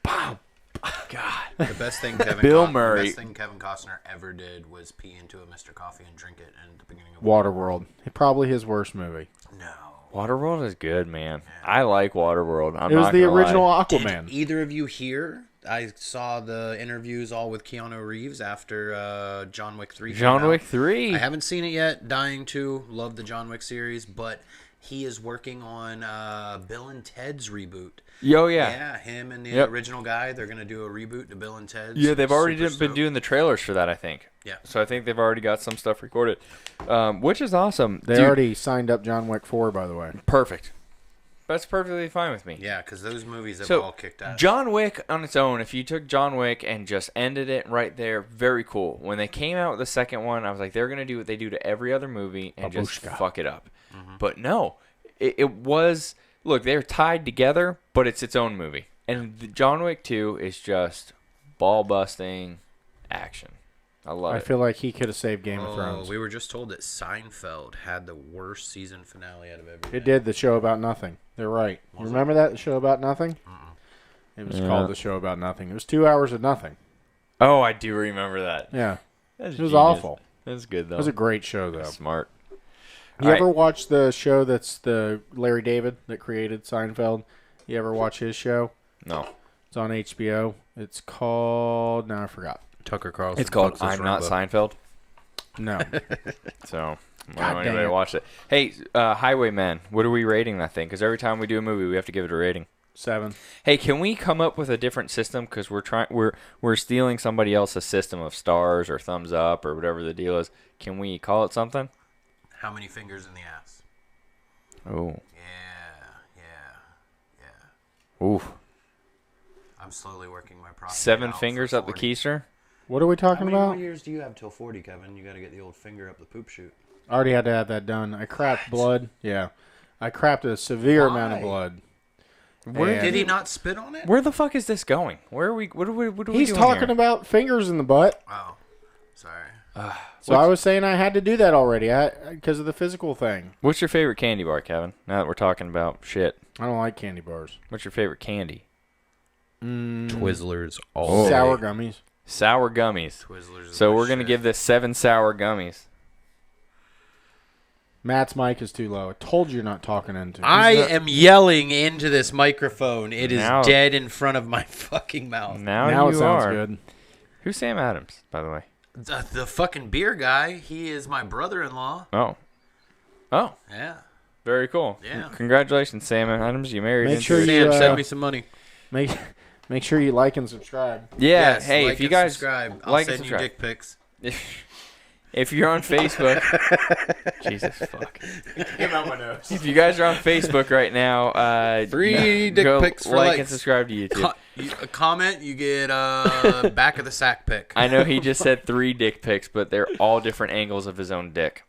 God. The best thing Kevin Bill The Murray. best thing Kevin Costner ever did was pee into a Mr. Coffee and drink it in the beginning of Waterworld. Probably his worst movie. No. Waterworld is good, man. I like Waterworld. It was the original Lie. Aquaman. Did either of you hear? I saw the interviews all with Keanu Reeves after John Wick 3 came John out. Wick 3. I haven't seen it yet. Dying to. Love the John Wick series, but he is working on Bill and Ted's reboot. Yo, yeah. Yeah, him and the original guy. They're going to do a reboot to Bill and Ted's. Yeah, they've already Super been stoked. doing the trailers for that, I think. Yeah. So I think they've already got some stuff recorded, which is awesome. They Dude, already signed up John Wick 4, by the way. perfect. That's perfectly fine with me. Yeah, because those movies have So, all kicked ass. John Wick on its own, if you took John Wick and just ended it right there, very cool. When they came out with the second one, I was like, they're going to do what they do to every other movie and just Babushka. fuck it up. But no, it was, look, they're tied together, but it's its own movie. And the John Wick 2 is just ball-busting action. I love I it. feel like he could have saved Game of Oh, Thrones. we were just told that Seinfeld had the worst season finale out of everything. It did, the show about nothing. They're right. You Was it? remember that, the show about nothing? It was Yeah. called The Show About Nothing. It was 2 hours of nothing. Oh, I do remember that. Yeah. That's It was genius. awful. That's good, though. It was a great show, though. Smart. You All ever right. watch the show that's the Larry David that created Seinfeld? You ever watch his show? No. It's on HBO. It's called... No, I forgot. Tucker Carlson. It's called fucks his I'm Not Rambo. Seinfeld. No. So, I God don't know dang anybody it. watched it. Hey, Highwayman, what are we rating that thing? Because every time we do a movie, we have to give it a rating. 7. Hey, can we come up with a different system? Because we're stealing somebody else's system of stars or thumbs up or whatever the deal is. Can we call it something? How many fingers in the ass? Oh, Yeah. oof. I'm slowly working my process. 7 fingers up the keister. What are we How talking many more about? years do you have till 40, Kevin? You got to get the old finger up the poop chute. I already had to have that done. I crapped blood. Yeah. I crapped a severe amount of Why? blood. Where And Did he not spit on it? Where the fuck is this going? Where are we? What are we He's doing talking here? about fingers in the butt. Oh, sorry. So I was saying I had to do that already because of the physical thing. What's your favorite candy bar, Kevin? Now that we're talking about shit, I don't like candy bars. what's your favorite candy? Twizzlers Oh. Sour gummies. Sour gummies. Twizzlers. So we're gonna give this 7 sour gummies. Matt's mic is too low. I told you you're not talking into. I am yelling into this microphone. It is Now- dead in front of my fucking mouth. Now now you it sounds are. good. Who's Sam Adams, by the way? The fucking beer guy. He is my brother-in-law. Oh, Yeah. very cool. Yeah. Congratulations, Sam Adams. You married Make into sure it. you, Sam, uh, send me some money. Make sure you like and subscribe. Yeah. Yes, Hey, like if you and guys subscribe, I'll like send and you subscribe. dick pics. If you're on Facebook, Jesus fuck. Came out my nose. If you guys are on Facebook right now, Free dick go pics for like likes. and subscribe to YouTube. A comment, you get back of the sack pic. I know he just said 3 dick pics, but they're all different angles of his own dick.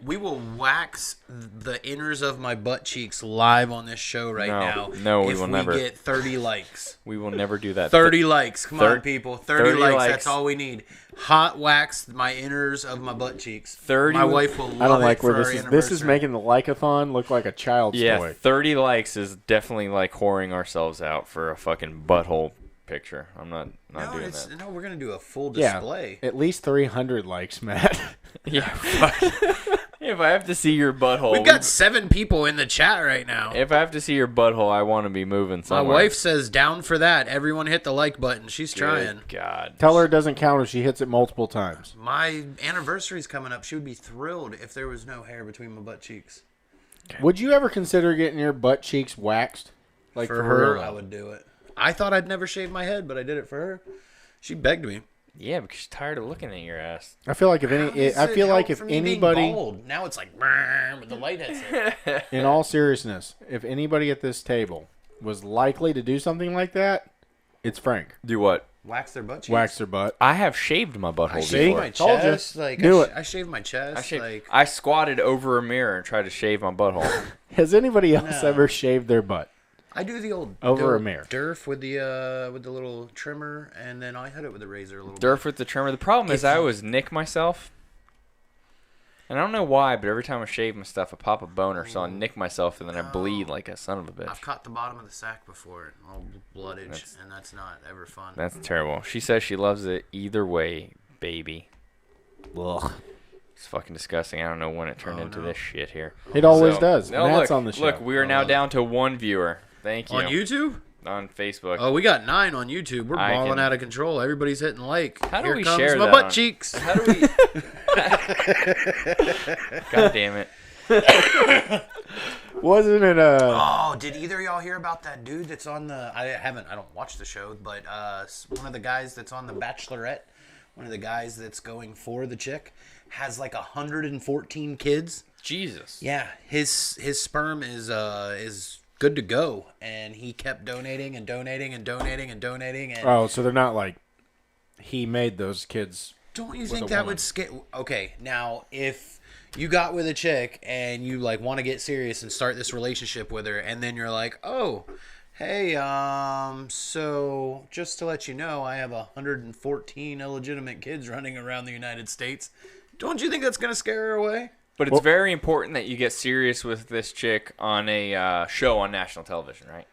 We will wax the inners of my butt cheeks live on this show right now. No, we if will we never. get 30 likes. We will never do that. 30 likes. Come on, Thir- people. 30 likes. likes. That's all we need. Hot wax my inners of my butt cheeks. 30 My wife will love I don't it like for where our this is. This is anniversary. making the like-a-thon look like a child's Yeah, toy. 30 likes is definitely like whoring ourselves out for a fucking butthole picture. I'm not doing that. No, we're going to do a full Yeah, display. at least 300 likes, Matt. Yeah, fuck. If I have to see your butthole, We've got 7 people in the chat right now. if I have to see your butthole, I want to be moving My somewhere. wife says down for that. Everyone hit the like button. She's trying. Good God. Tell her it doesn't count if she hits it multiple times. My anniversary's coming up. She would be thrilled if there was no hair between my butt cheeks. Would you ever consider getting your butt cheeks waxed? Like For her, real? I would do it. I thought I'd never shave my head, but I did it for her. She begged me. Yeah, because she's tired of looking at your ass. I feel like if anybody, bald? Now it's like "Brrr," with the light hits it. in all seriousness, if anybody at this table was likely to do something like that, it's Frank. Do what? Wax their butt cheeks. Wax their butt. I have shaved my butthole I before. shaved my Told ya. chest. Like Knew it. I shaved my chest. I squatted over a mirror and tried to shave my butthole. Has anybody else No. ever shaved their butt? I do the old Over a mirror. Durf with the little trimmer, and then I hit it with a razor a little Durf bit. with the trimmer. The problem is I always nick myself. And I don't know why, but every time I shave my stuff, I pop a boner, so I nick myself, and then I bleed like a son of a bitch. I've caught the bottom of the sack before, all bloodage, and that's not ever fun. That's terrible. She says she loves it either way, baby. Ugh. It's fucking disgusting. I don't know when it turned into this shit here. It always does. No, Matt's look, on the show. look, we are now down to 1 viewer. Thank you. On YouTube? On Facebook. Oh, we got 9 on YouTube. We're balling out of control. Everybody's hitting like. How do Here we comes share my that butt on- cheeks. How do we... God damn it. Wasn't it Oh, did either of y'all hear about that dude that's on the... I don't watch the show, but one of the guys that's on The Bachelorette, one of the guys that's going for the chick, has like 114 kids. Jesus. Yeah, his sperm is good to go, and he kept donating and donating and donating and donating. And Oh, so they're not like he made those kids. don't you with think a that woman. would scare? Okay, now if you got with a chick and you like want to get serious and start this relationship with her, and then you're like, oh, hey, so just to let you know, I have 114 illegitimate kids running around the United States. Don't you think that's gonna scare her away? But it's very important that you get serious with this chick on a show on national television, right?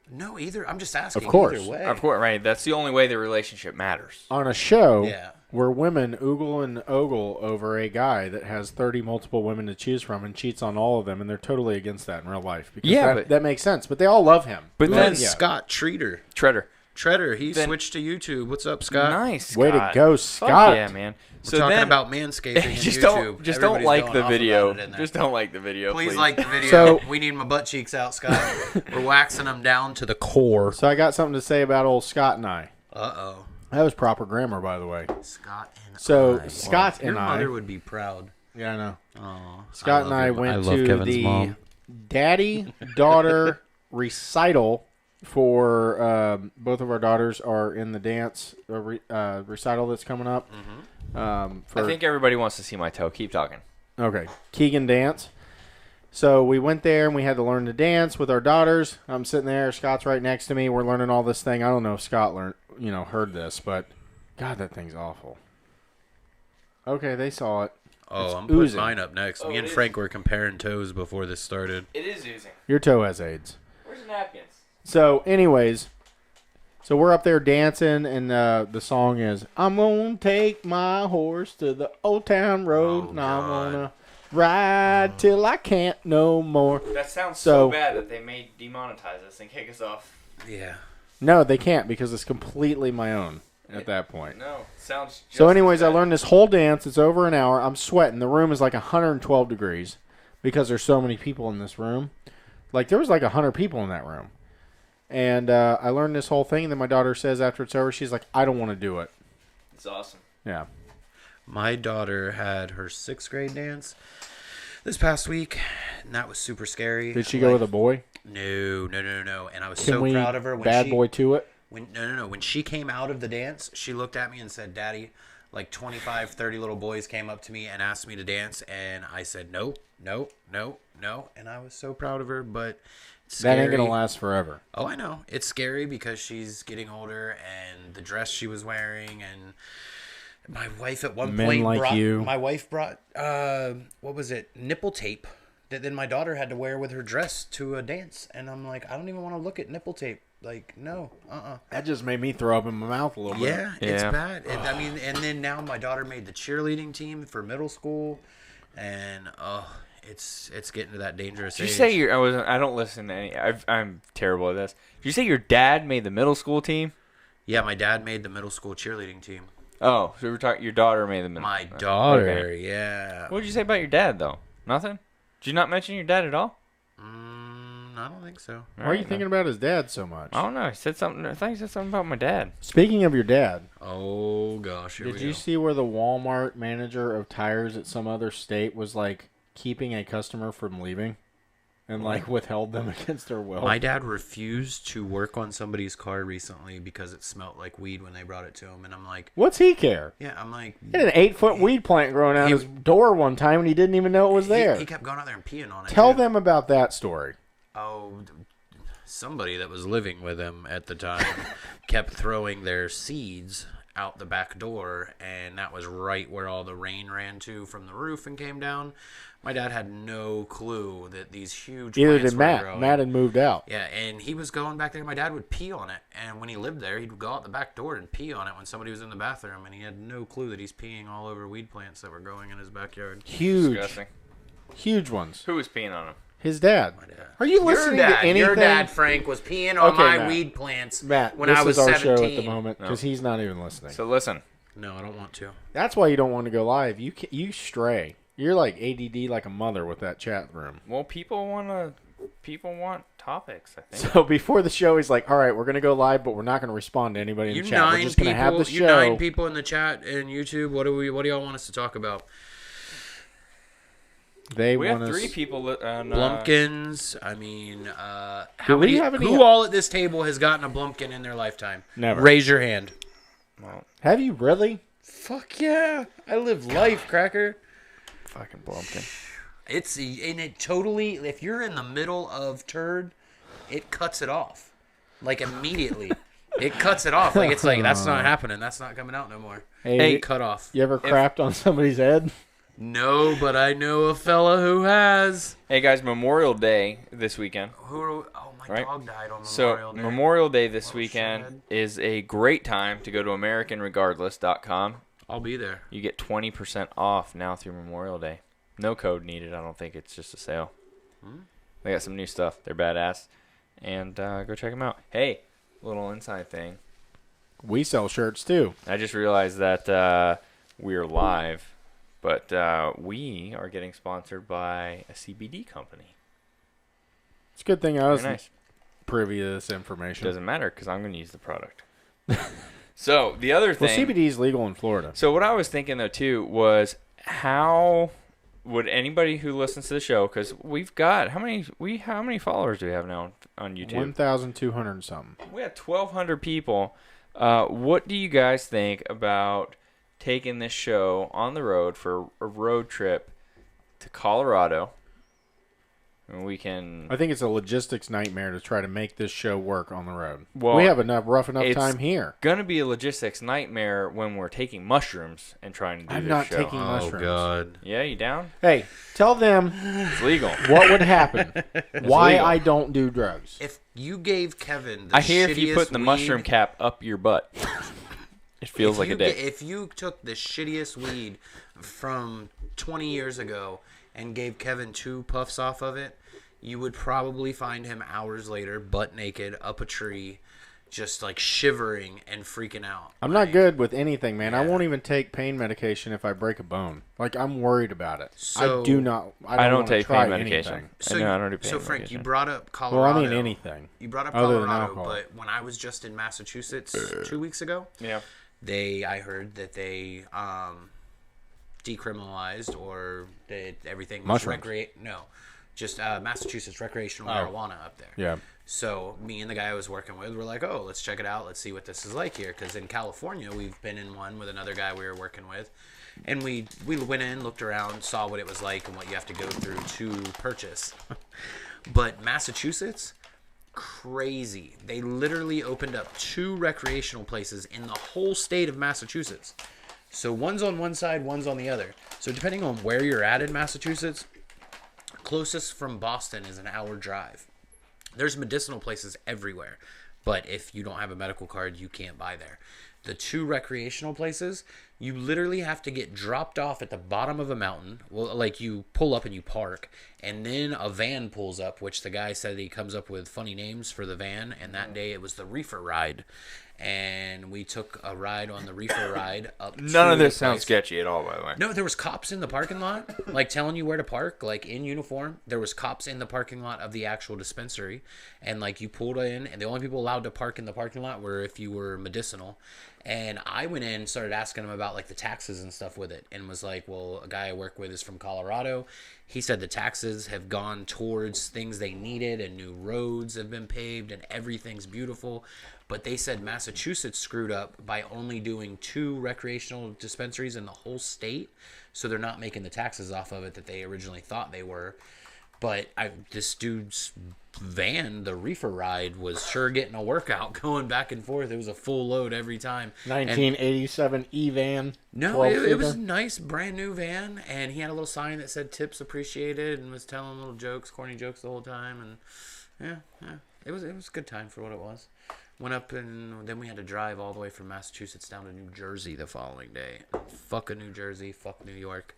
No, either. I'm just asking. Of course. Either way. Of course, right. That's the only way the relationship matters. On a show Yeah. where women oogle and ogle over a guy that has 30 multiple women to choose from and cheats on all of them, and they're totally against that in real life. Because Yeah, that, but- that makes sense. But they all love him. But Then then, Scott Treader, he Then- switched to YouTube. What's up, Scott? nice. Way to Scott. go, Fuck Scott. yeah, man. We're talking about manscaping and just YouTube. don't Everybody's like going the off video. about it in there. Just don't like the video, Please please. like the video. So- We need my butt cheeks out, Scott. We're waxing them down to the core. So I got something to say about old Scott and I. Uh-oh. That was proper grammar, by the way. Scott and So I. Scott Your and I. mother would be proud. Yeah, I know. Aw, Scott love and I your- went love to Kevin's the mom. daddy-daughter recital for both of our daughters are in the dance recital that's coming up. I think everybody wants to see my toe. Keep talking. Okay, Keegan dance. So we went there and we had to learn to dance with our daughters. I'm sitting there. Scott's right next to me. We're learning all this thing. I don't know if Scott heard this, but God, that thing's awful. Okay, they saw it. Oh, It's I'm putting oozing. mine up next. Me it and is. Frank were comparing toes before this started. It is oozing. Your toe has AIDS. Where's the napkins? So, anyways, so we're up there dancing, and the song is "I'm gonna take my horse to the old town road, Oh, and I'm God. gonna ride till I can't no more." That sounds So- so bad that they may demonetize us and kick us off. Yeah. No, they can't because it's completely my own at that point. No, sounds. Just So, anyways, I as bad. learned this whole dance. It's over an hour. I'm sweating. The room is like 112 degrees because there's so many people in this room. Like, there was like 100 people in that room. And I learned this whole thing, and then my daughter says after it's over, she's like, I don't want to do it. It's awesome. Yeah. My daughter had her 6th grade dance this past week, and that was super scary. Did she go with a boy? No. And I was Can so we proud of her when bad she boy to it? No. When she came out of the dance, she looked at me and said, "Daddy," like 25, 30 little boys came up to me and asked me to dance, and I said, "No." And I was so proud of her, but it's That scary. ain't gonna last forever. Oh, I know. It's scary because she's getting older, and the dress she was wearing, and my wife at one Men point like brought. you. My wife brought what was it? Nipple tape that then my daughter had to wear with her dress to a dance, and I'm like, I don't even want to look at nipple tape. Like, no, That just made me throw up in my mouth a little bit. Yeah, it's Yeah. bad. I mean, and then now my daughter made the cheerleading team for middle school, and it's getting to that dangerous Did you age. say I don't listen to any. I'm terrible at this. Did you say your dad made the middle school team? Yeah, my dad made the middle school cheerleading team. Oh, so we're talking. Your daughter made the middle. My daughter, Okay. yeah. What did you say about your dad though? Nothing. Did you not mention your dad at all? I don't think so. Why are you thinking about his dad so much? I don't know. He said something. I think he said something about my dad. Speaking of your dad, Oh gosh, here did we you go. see where the Walmart manager of tires at some other state was like keeping a customer from leaving and like withheld them against their will? My dad refused to work on somebody's car recently because it smelled like weed when they brought it to him, and I'm like, What's he care? yeah, I'm like, He had an 8-foot weed plant growing out his door one time and he didn't even know it was there. He kept going out there and peeing on it. Tell too. them about that story. Oh, somebody that was living with him at the time kept throwing their seeds out the back door, and that was right where all the rain ran to from the roof and came down. My dad had no clue that these huge Either plants did were Matt. growing. Matt had moved out. Yeah, and he was going back there. My dad would pee on it, and when he lived there, he'd go out the back door and pee on it when somebody was in the bathroom, and he had no clue that he's peeing all over weed plants that were growing in his backyard. Huge. Disgusting. Huge ones. Who was peeing on him? His dad. My dad. Are you listening to anything? Your dad, Frank, was peeing on Okay, my Matt. weed plants Matt, when this I was is our 17. show at the moment because he's not even listening. So listen. No, I don't want to. That's why you don't want to go live. You stray. You're like ADD like a mother with that chat room. Well, people want topics, I think. So before the show, he's like, all right, we're going to go live, but we're not going to respond to anybody in You the chat. We're nine just going to have the people. You show. 9 people in the chat and YouTube. What do y'all want us to talk about? They We want have us. 3 people on Blumpkins. I mean, how Do we many? have any- Who all at this table has gotten a Blumpkin in their lifetime? Never. Raise your hand. well, Have you really? Fuck yeah! I live life, cracker. Fucking Blumpkin. It totally. If you're in the middle of turd, it cuts it off, like immediately. It cuts it off. Like it's like that's not happening. That's not coming out no more. Hey, Cut off. you ever crapped on somebody's head? No, but I know a fella who has. hey guys, Memorial Day this weekend. Oh, my Right. dog died on So Memorial Day. Memorial Day this Oh, weekend shit. is a great time to go to AmericanRegardless.com. I'll be there. You get 20% off now through Memorial Day. No code needed. I don't think it's just a sale. They got some new stuff. They're badass. And go check them out. Hey, little inside thing. We sell shirts too. I just realized that we're live, but we are getting sponsored by a CBD company. It's a good thing I was Very nice. privy to this information. Doesn't matter because I'm going to use the product. So the other Well, thing. CBD is legal in Florida. So what I was thinking though too was how would anybody who listens to the show, because we've got how many followers do we have now on YouTube? 1,200 and something. We have 1,200 people. What do you guys think about taking this show on the road for a road trip to Colorado? And we can. I think it's a logistics nightmare to try to make this show work on the road. Well, we have rough enough it's time here. Gonna be a logistics nightmare when we're taking mushrooms and trying to do I'm this not show. taking mushrooms. Oh God. Yeah, you down? Hey, tell them It's legal. what would happen. Why legal. I don't do drugs. If you gave Kevin the I hear if you shittiest put the weed- mushroom cap up your butt, it feels if like you a dick. If you took the shittiest weed from 20 years ago and gave Kevin 2 puffs off of it, you would probably find him hours later, butt naked, up a tree, just like shivering and freaking out. I'm not good with anything, man. I Yeah. won't even take pain medication if I break a bone. Like, I'm worried about it. So- I do not. I I don't wanna take try pain medication. anything. So, I don't do pain so Frank, medication. you brought up Well, Colorado. I mean anything. You brought up other than Colorado, alcohol. but when I was just in Massachusetts 2 weeks ago, Yeah. I heard that they decriminalized or that everything was Mushrooms. just Massachusetts recreational marijuana up there. Yeah. So me and the guy I was working with were like, oh, let's check it out. Let's see what this is like here. Because in California, we've been in one with another guy we were working with. And we went in, looked around, saw what it was like and what you have to go through to purchase. But Massachusetts, crazy. They literally opened up 2 recreational places in the whole state of Massachusetts. So one's on one side, one's on the other. So depending on where you're at in Massachusetts, closest from Boston is an hour drive. There's medicinal places everywhere, but if you don't have a medical card, you can't buy there. The 2 recreational places, you literally have to get dropped off at the bottom of a mountain. Well, like you pull up and you park, and then a van pulls up, which the guy said he comes up with funny names for the van, and that day it was the reefer ride. And we took a ride on the reefer ride up to None of the this sounds place. sketchy at all, by the way. No, there was cops in the parking lot, like telling you where to park, like in uniform. There was cops in the parking lot of the actual dispensary, and like you pulled in, and the only people allowed to park in the parking lot were if you were medicinal. And I went in and started asking him about like the taxes and stuff with it, and was like, well, a guy I work with is from Colorado. He said the taxes have gone towards things they needed, and new roads have been paved, and everything's beautiful. But they said Massachusetts screwed up by only doing 2 recreational dispensaries in the whole state, so they're not making the taxes off of it that they originally thought they were. But this dude's van, the reefer ride, was sure getting a workout going back and forth. It was a full load every time. 1987 E-Van. No, it was a nice brand new van, and he had a little sign that said tips appreciated and was telling little jokes, corny jokes the whole time. And yeah. It was a good time for what it was. Went up, and then we had to drive all the way from Massachusetts down to New Jersey the following day. Fuck New Jersey, fuck New York.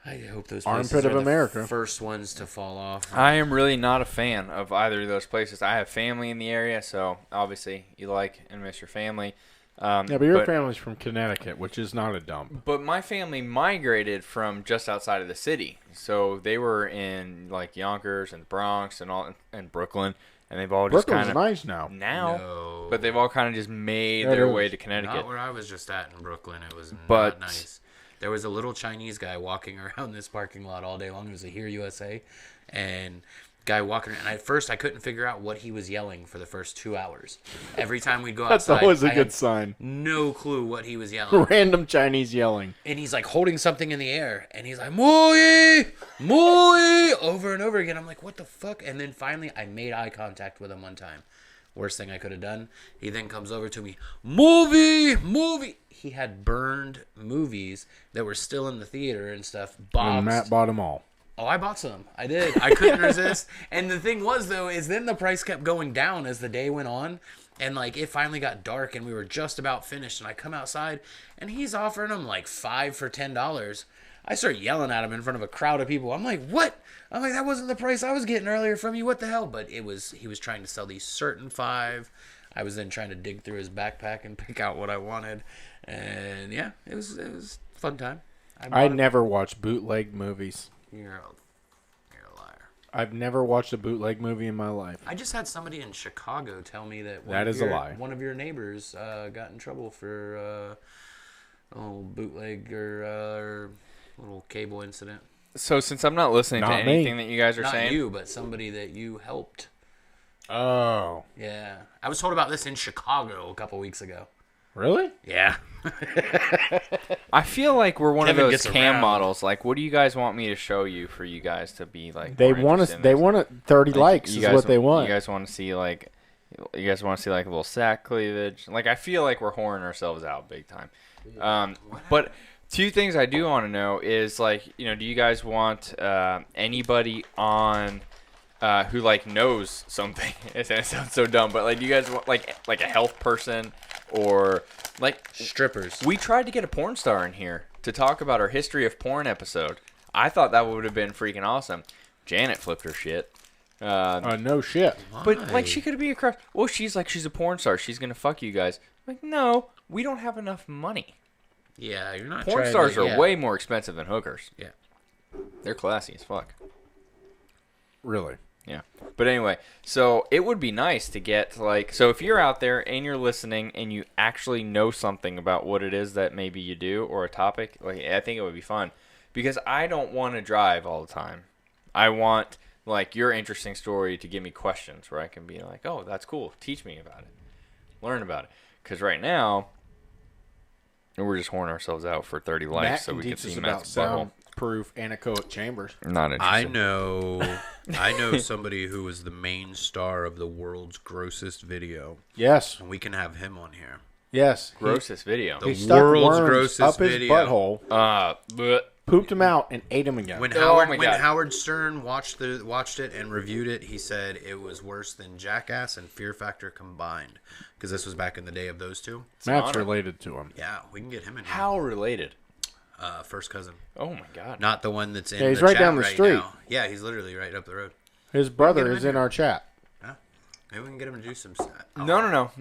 I hope those places Armpit of are America. the first ones to fall off. I am really not a fan of either of those places. I have family in the area, so obviously you like and miss your family. Yeah, but your family's from Connecticut, which is not a dump. But my family migrated from just outside of the city, so they were in like Yonkers and the Bronx and Brooklyn, and they've all just Brooklyn's kind of nice now. No. but they've all kind of just made It their is. way to Connecticut. Not where I was just at in Brooklyn. It was But- not nice. There was a little Chinese guy walking around this parking lot all day long. It was a Here USA, and guy walking. And at first, I couldn't figure out what he was yelling for the first 2 hours. Every time we'd go That's outside, always a I good had sign. no clue what he was yelling. Random Chinese yelling. And he's like holding something in the air, and he's like "Moi, moi," over and over again. I'm like, what the fuck? And then finally, I made eye contact with him one time. Worst thing I could have done. He then comes over to me, movie. He had burned movies that were still in the theater and stuff. And Boxed. Matt bought them all. Oh, I bought some. I did. I couldn't resist. And the thing was, though, is then the price kept going down as the day went on. And, like, it finally got dark, and we were just about finished. And I come outside, and he's offering them, like, 5 for $10. I start yelling at him in front of a crowd of people. I'm like, what? I'm like, that wasn't the price I was getting earlier from you. What the hell? But he was trying to sell these certain 5. I was then trying to dig through his backpack and pick out what I wanted. And, yeah, it was a fun time. I never watch bootleg movies. You're a liar. I've never watched a bootleg movie in my life. I just had somebody in Chicago tell me that That is a lie. One of your neighbors got in trouble for bootleg or little cable incident. So since I'm not listening to Not me. anything that you guys are Not saying, you, but somebody that you helped. Oh. Yeah. I was told about this in Chicago a couple weeks ago. Really? Yeah. I feel like we're one Kevin of those gets cam around. models. Like, what do you guys want me to show you for you guys to be like? They more want interested us. in They this? want 30 Like, likes you is guys- what they want. You guys want to see like a little sack cleavage. Like, I feel like we're whoring ourselves out big time. But two things I do want to know is like, do you guys want anybody on who like knows something? It sounds so dumb, but like, do you guys want like a health person or like Strippers. We tried to get a porn star in here to talk about our history of porn episode. I thought that would have been freaking awesome. Janet flipped her shit. No shit. But like, she could be a crush. Well, she's a porn star. She's gonna fuck you guys. Like, no, we don't have enough money. Yeah, you're not Porn trying stars to, are yeah. way more expensive than hookers. Yeah. They're classy as fuck. Really? Yeah. But anyway, so it would be nice to get so if you're out there and you're listening and you actually know something about what it is that maybe you do or a topic, like, I think it would be fun because I don't want to drive all the time. I want like your interesting story to give me questions where I can be like, "Oh, that's cool. Teach me about it. Learn about it." Cuz right now we're just whoring ourselves out for 30 likes Matt so can we can teach see us about Matt's butthole. soundproof anechoic chambers. Not I interested. know somebody who was the main star of the world's grossest video, Yes. and we can have him on here. Yes. Grossest video. The He stuck world's worms grossest up his video. butthole, But pooped him out, and ate him again. When Oh my God. Howard Stern watched it and reviewed it, he said it was worse than Jackass and Fear Factor combined, because this was back in the day of those two. Matt's honor. related to him. Yeah, we can get him in. how related? Here. First cousin, Oh my god. not the one that's in. Yeah, he's the right chat down the right street. now. Yeah, he's literally right up the road. His brother Get him is in in here. our chat. Yeah, maybe we can get him to do some. No.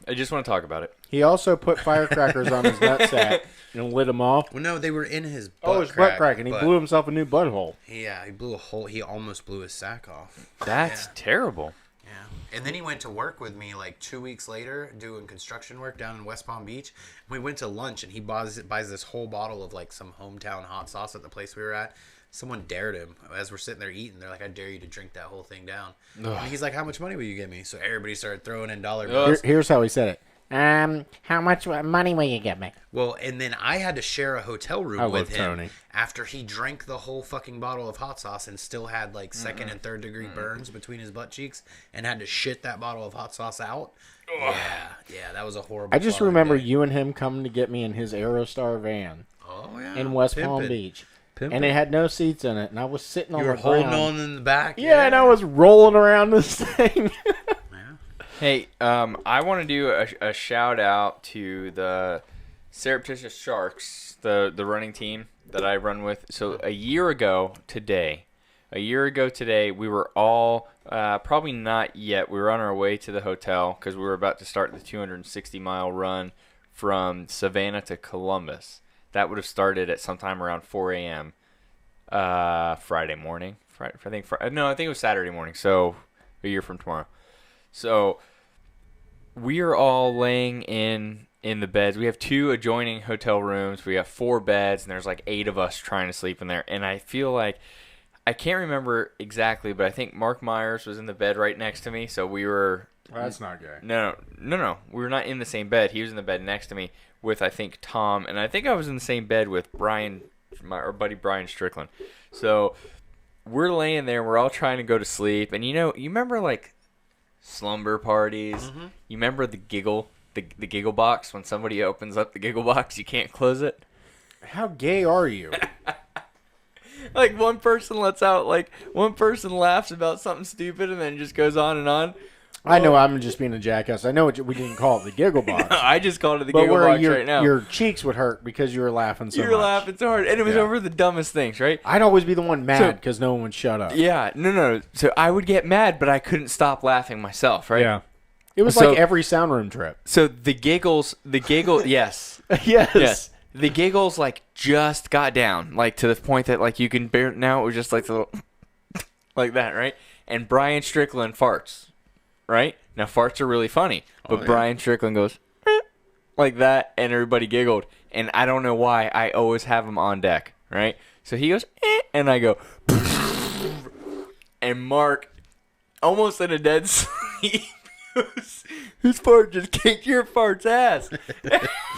I just want to talk about it. He also put firecrackers on his nutsack and lit him off. Well, no, they were in his butt. Oh, his butt crack, and he blew himself a new butthole. Yeah, he blew a hole. He almost blew his sack off. That's Yeah. terrible. Yeah. And then he went to work with me like 2 weeks later doing construction work down in West Palm Beach. We went to lunch and he buys this whole bottle of like some hometown hot sauce at the place we were at. Someone dared him as we're sitting there eating. They're like, I dare you to drink that whole thing down. And he's like, how much money will you give me? So everybody started throwing in dollar bills. Here's how he said it. How much money will you give me? Well, and then I had to share a hotel room I with love him Tony. after he drank the whole fucking bottle of hot sauce and still had like second and third degree burns between his butt cheeks and had to shit that bottle of hot sauce out. Yeah, that was a horrible. I just following remember day. you and him coming to get me in his Aerostar van Oh yeah, in West Palm Pimpin'. Beach. Pimpin'. And it had no seats in it, and I was sitting on You the were holding ground. on in the back. Yeah, and I was rolling around this thing. Hey, I want to do a shout out to the Surreptitious Sharks, the running team that I run with. So a year ago today, we were all, probably not yet, we were on our way to the hotel because we were about to start the 260-mile run from Savannah to Columbus. That would have started at sometime around 4 a.m. Friday morning. I think it was Saturday morning, so a year from tomorrow. So we are all laying in the beds. We have 2 adjoining hotel rooms. We have 4 beds, and there's like 8 of us trying to sleep in there. And I feel like, I can't remember exactly, but I think Mark Myers was in the bed right next to me. So we were... That's not gay. No. We were not in the same bed. He was in the bed next to me with, I think, Tom. And I think I was in the same bed with Brian, our buddy Brian Strickland. So we're laying there. We're all trying to go to sleep. And, you remember, like, slumber parties? Mm-hmm. You remember the giggle box? When somebody opens up the giggle box, you can't close it? How gay are you? Like, one person laughs about something stupid and then just goes on and on. I know I'm just being a jackass. I know we didn't call it the giggle box. I just called it the but giggle where box right now. your cheeks would hurt because you were laughing so much. You were laughing so hard, and it was over the dumbest things, right? I'd always be the one mad because no one would shut up. Yeah, no. So I would get mad, but I couldn't stop laughing myself, right? Yeah. It was So- like every sound room trip. So the giggle, yes. Yes. The giggles, like, just got down, like, to the point that, like, you can bear, now it was just, like, the little, like that, right? And Brian Strickland farts, right? Now, farts are really funny, but Brian Strickland goes, like that, and everybody giggled. And I don't know why, I always have him on deck, right? So he goes, and I go, and Mark, almost in a dead sleep, whose fart just kicked your fart's ass.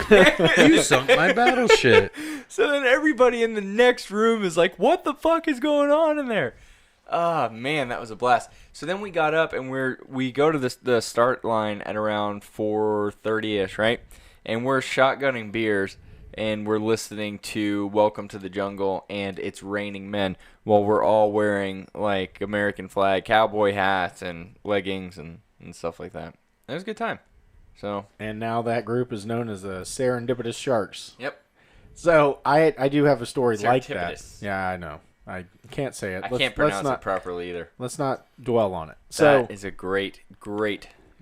You sunk my battleship. So then everybody in the next room is like, what the fuck is going on in there? Ah, man, that was a blast. So then we got up and we go to the start line at around 4:30ish, right? And we're shotgunning beers and we're listening to Welcome to the Jungle and It's Raining Men while we're all wearing, like, American flag cowboy hats and leggings and stuff like that. It was a good time. So, And now that group is known as the Serendipitous Sharks. yep. So I do have a story like that. Serendipitous. Yeah, I know. I can't say it. I can't pronounce it properly either. Let's not dwell on it. So That is a great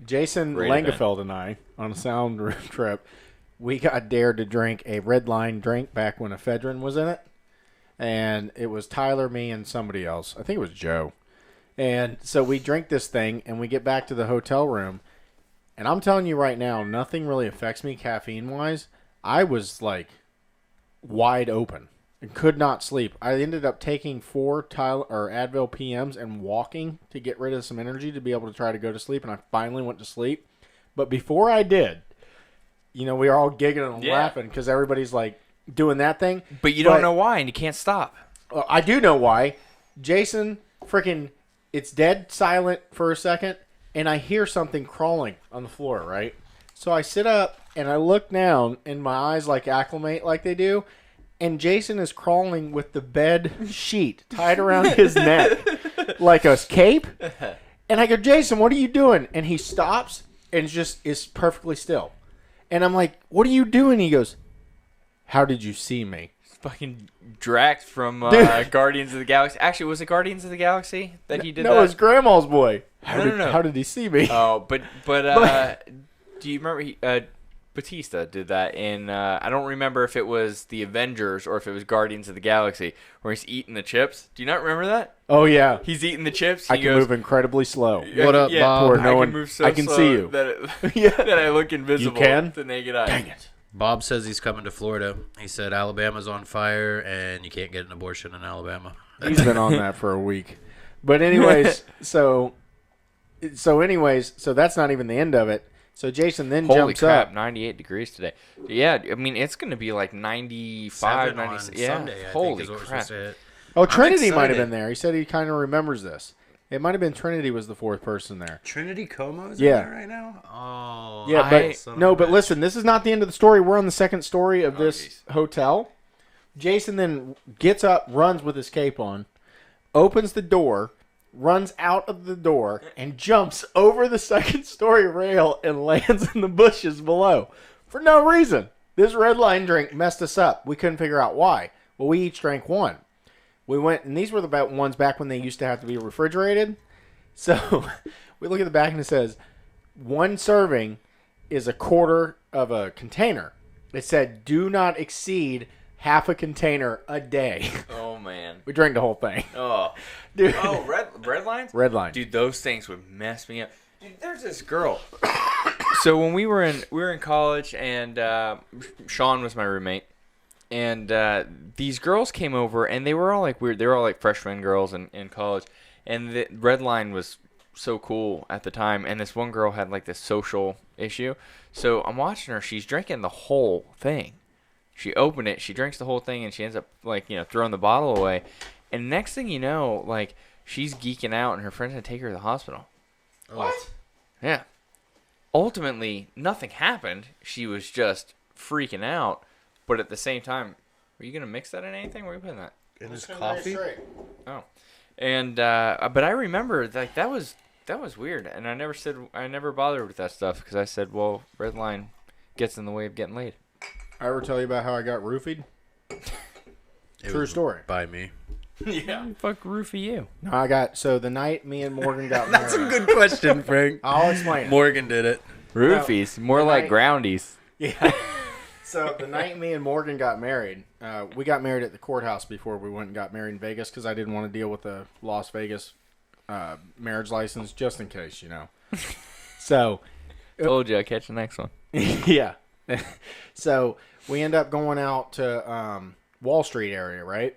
Jason great Langefeld and I, on a sound room trip, we got dared to drink a red line drink back when ephedrine was in it. And it was Tyler, me, and somebody else. I think it was Joe. And so we drink this thing, and we get back to the hotel room. And I'm telling you right now, nothing really affects me caffeine-wise. I was, like, wide open and could not sleep. I ended up taking 4 Advil PMs and walking to get rid of some energy to be able to try to go to sleep, and I finally went to sleep. But before I did, we were all giggling and laughing because everybody's, like, doing that thing. But you don't know why, and you can't stop. I do know why. Jason, freaking, it's dead silent for a second, and I hear something crawling on the floor, right? So I sit up, and I look down, and my eyes, like, acclimate like they do, and Jason is crawling with the bed sheet tied around his neck like a cape. And I go, Jason, what are you doing? And he stops and is perfectly still. And I'm like, what are you doing? He goes, how did you see me? Fucking Drax from Guardians of the Galaxy. Actually, was it Guardians of the Galaxy that he did that? No, it's Grandma's boy. No. How did he see me? Oh, but do you remember Batista did that in, I don't remember if it was the Avengers or if it was Guardians of the Galaxy, where he's eating the chips. Do you not remember that? Oh, yeah. He's eating the chips. I can move incredibly slow. What up, Bob? Poor no I one- can move so I can slow see you. that I look invisible You can? to the naked eye. Dang it. Bob says he's coming to Florida. He said Alabama's on fire and you can't get an abortion in Alabama. He's been on that for a week. But anyways, so that's not even the end of it. So Jason then Holy jumps crap, up. 98 degrees today. Yeah, I mean, it's going to be like 95, 7 on 96. Yeah, Sunday, I holy think is what we're crap. supposed to hit. Oh, I'm Trinity might have excited. been there. He said he kind of remembers this. It might have been Trinity was the fourth person there. Trinity Como is Yeah. in there right now? Oh. Yeah, but son of no, a but bitch. listen, this is not the end of the story. We're on the second story of this geez. hotel. Jason then gets up, runs with his cape on, opens the door, runs out of the door, and jumps over the second story rail and lands in the bushes below for no reason. This red line drink messed us up. We couldn't figure out why. Well, we each drank one. We went, and these were the ones back when they used to have to be refrigerated. So we look at the back and it says, one serving is a quarter of a container. It said, do not exceed half a container a day. Oh, man. We drank the whole thing. Oh. Dude. Oh, red lines? Red line. Dude, those things would mess me up. Dude, there's this girl. So when we were in college, and Sean was my roommate, and these girls came over, and they were all like weird. They were all like freshman girls in college, and the red line was so cool at the time. And this one girl had like this social issue. So I'm watching her. She's drinking the whole thing. She opened it, she drinks the whole thing, and she ends up like throwing the bottle away. And next thing you know, like she's geeking out, and her friends had to take her to the hospital. What? Yeah. Ultimately, nothing happened. She was just freaking out. But at the same time, are you gonna mix that in anything? Where are you putting that? In his coffee? Oh, and but I remember like that was weird, and I never bothered with that stuff because I said, well, red line gets in the way of getting laid. I ever tell you about how I got roofied? True story. By me. Yeah. Fuck roofie you. No, so the night me and Morgan got married. That's a good question, Frank. I'll explain it. Morgan did it. Roofies, more like night- groundies. Yeah. So the night me and Morgan got married, we got married at the courthouse before we went and got married in Vegas because I didn't want to deal with the Las Vegas marriage license just in case, So, Told you I'd catch the next one. yeah. So we end up going out to Wall Street area, right?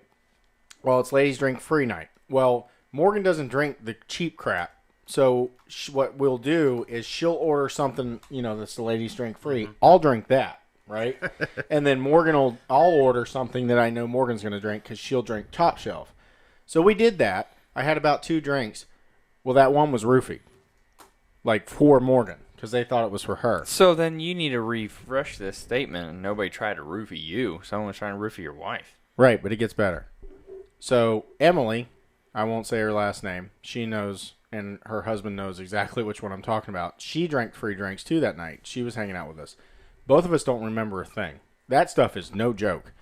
Well, it's ladies drink free night. Well, Morgan doesn't drink the cheap crap. So what we'll do is she'll order something, that's the ladies drink free. Mm-hmm. I'll drink that, right? And then I'll order something that I know Morgan's going to drink because she'll drink top shelf. So we did that. I had about 2 drinks. Well, that one was roofied. Like for Morgan because they thought it was for her. So then you need to refresh this statement, and nobody tried to roofie you. Someone was trying to roofie your wife. Right, but it gets better. So Emily, I won't say her last name. She knows, and her husband knows exactly which one I'm talking about. She drank free drinks too that night. She was hanging out with us. Both of us don't remember a thing. That stuff is no joke.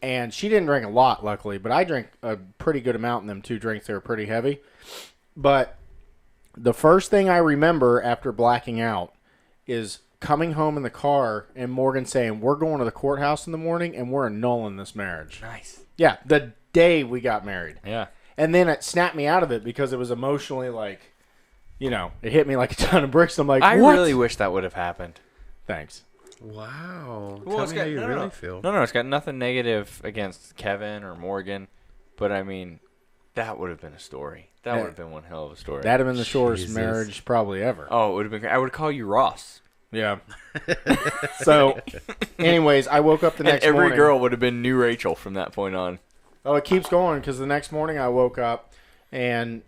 And she didn't drink a lot, luckily, but I drank a pretty good amount in them 2 drinks. They were pretty heavy. But the first thing I remember after blacking out is coming home in the car and Morgan saying, we're going to the courthouse in the morning and we're annulling this marriage. Nice. Yeah, the day we got married. Yeah. And then it snapped me out of it because it was emotionally like, it hit me like a ton of bricks. I'm like, I what? really wish that would have happened. Thanks. Wow. Well, Tell it's me got- how you no, really no. feel. No, it's got nothing negative against Kevin or Morgan, but I mean, that would have been a story. That would have been one hell of a story. That'd have been the shortest Jesus. marriage probably ever. Oh, it would have been great. I would call you Ross. Yeah. So, anyways, I woke up the And next every morning. girl would have been new Rachel from that point on. Oh, it keeps going because the next morning I woke up and,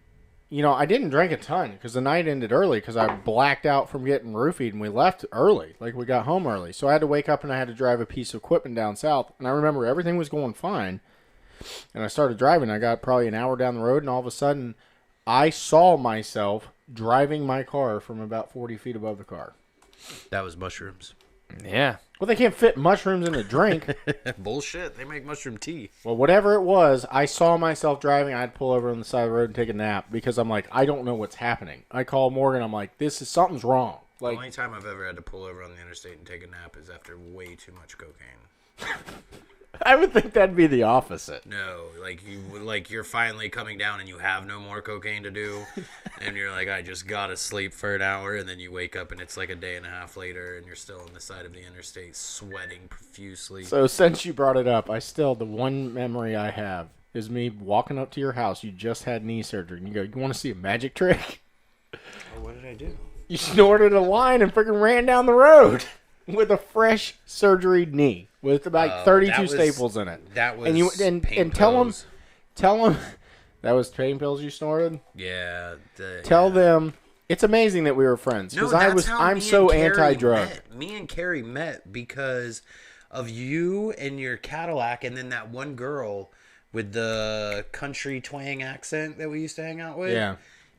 I didn't drink a ton because the night ended early because I blacked out from getting roofied and we left early. Like we got home early. So I had to wake up and I had to drive a piece of equipment down south. And I remember everything was going fine. And I started driving. I got probably an hour down the road and all of a sudden I saw myself driving my car from about 40 feet above the car. That was mushrooms. Yeah. Well, they can't fit mushrooms in a drink. Bullshit. They make mushroom tea. Well, whatever it was, I saw myself driving. I'd pull over on the side of the road and take a nap because I'm like, I don't know what's happening. I call Morgan. I'm like, something's wrong. The Like, only time I've ever had to pull over on the interstate and take a nap is after way too much cocaine. I would think that'd be the opposite. No, you're finally coming down and you have no more cocaine to do, and you're like, I just gotta sleep for an hour, and then you wake up and it's like a day and a half later, and you're still on the side of the interstate sweating profusely. So since you brought it up, the one memory I have is me walking up to your house. You just had knee surgery, and you go, "You want to see a magic trick?" Oh, what did I do? You snorted a line and freaking ran down the road with a fresh surgery knee with about 32 staples in it. That was and tell them that was pain pills you snorted. Yeah. Tell them it's amazing that we were friends because I'm so anti-drug. Me and Carrie met because of you and your Cadillac, and then that one girl with the country twang accent that we used to hang out with. Yeah.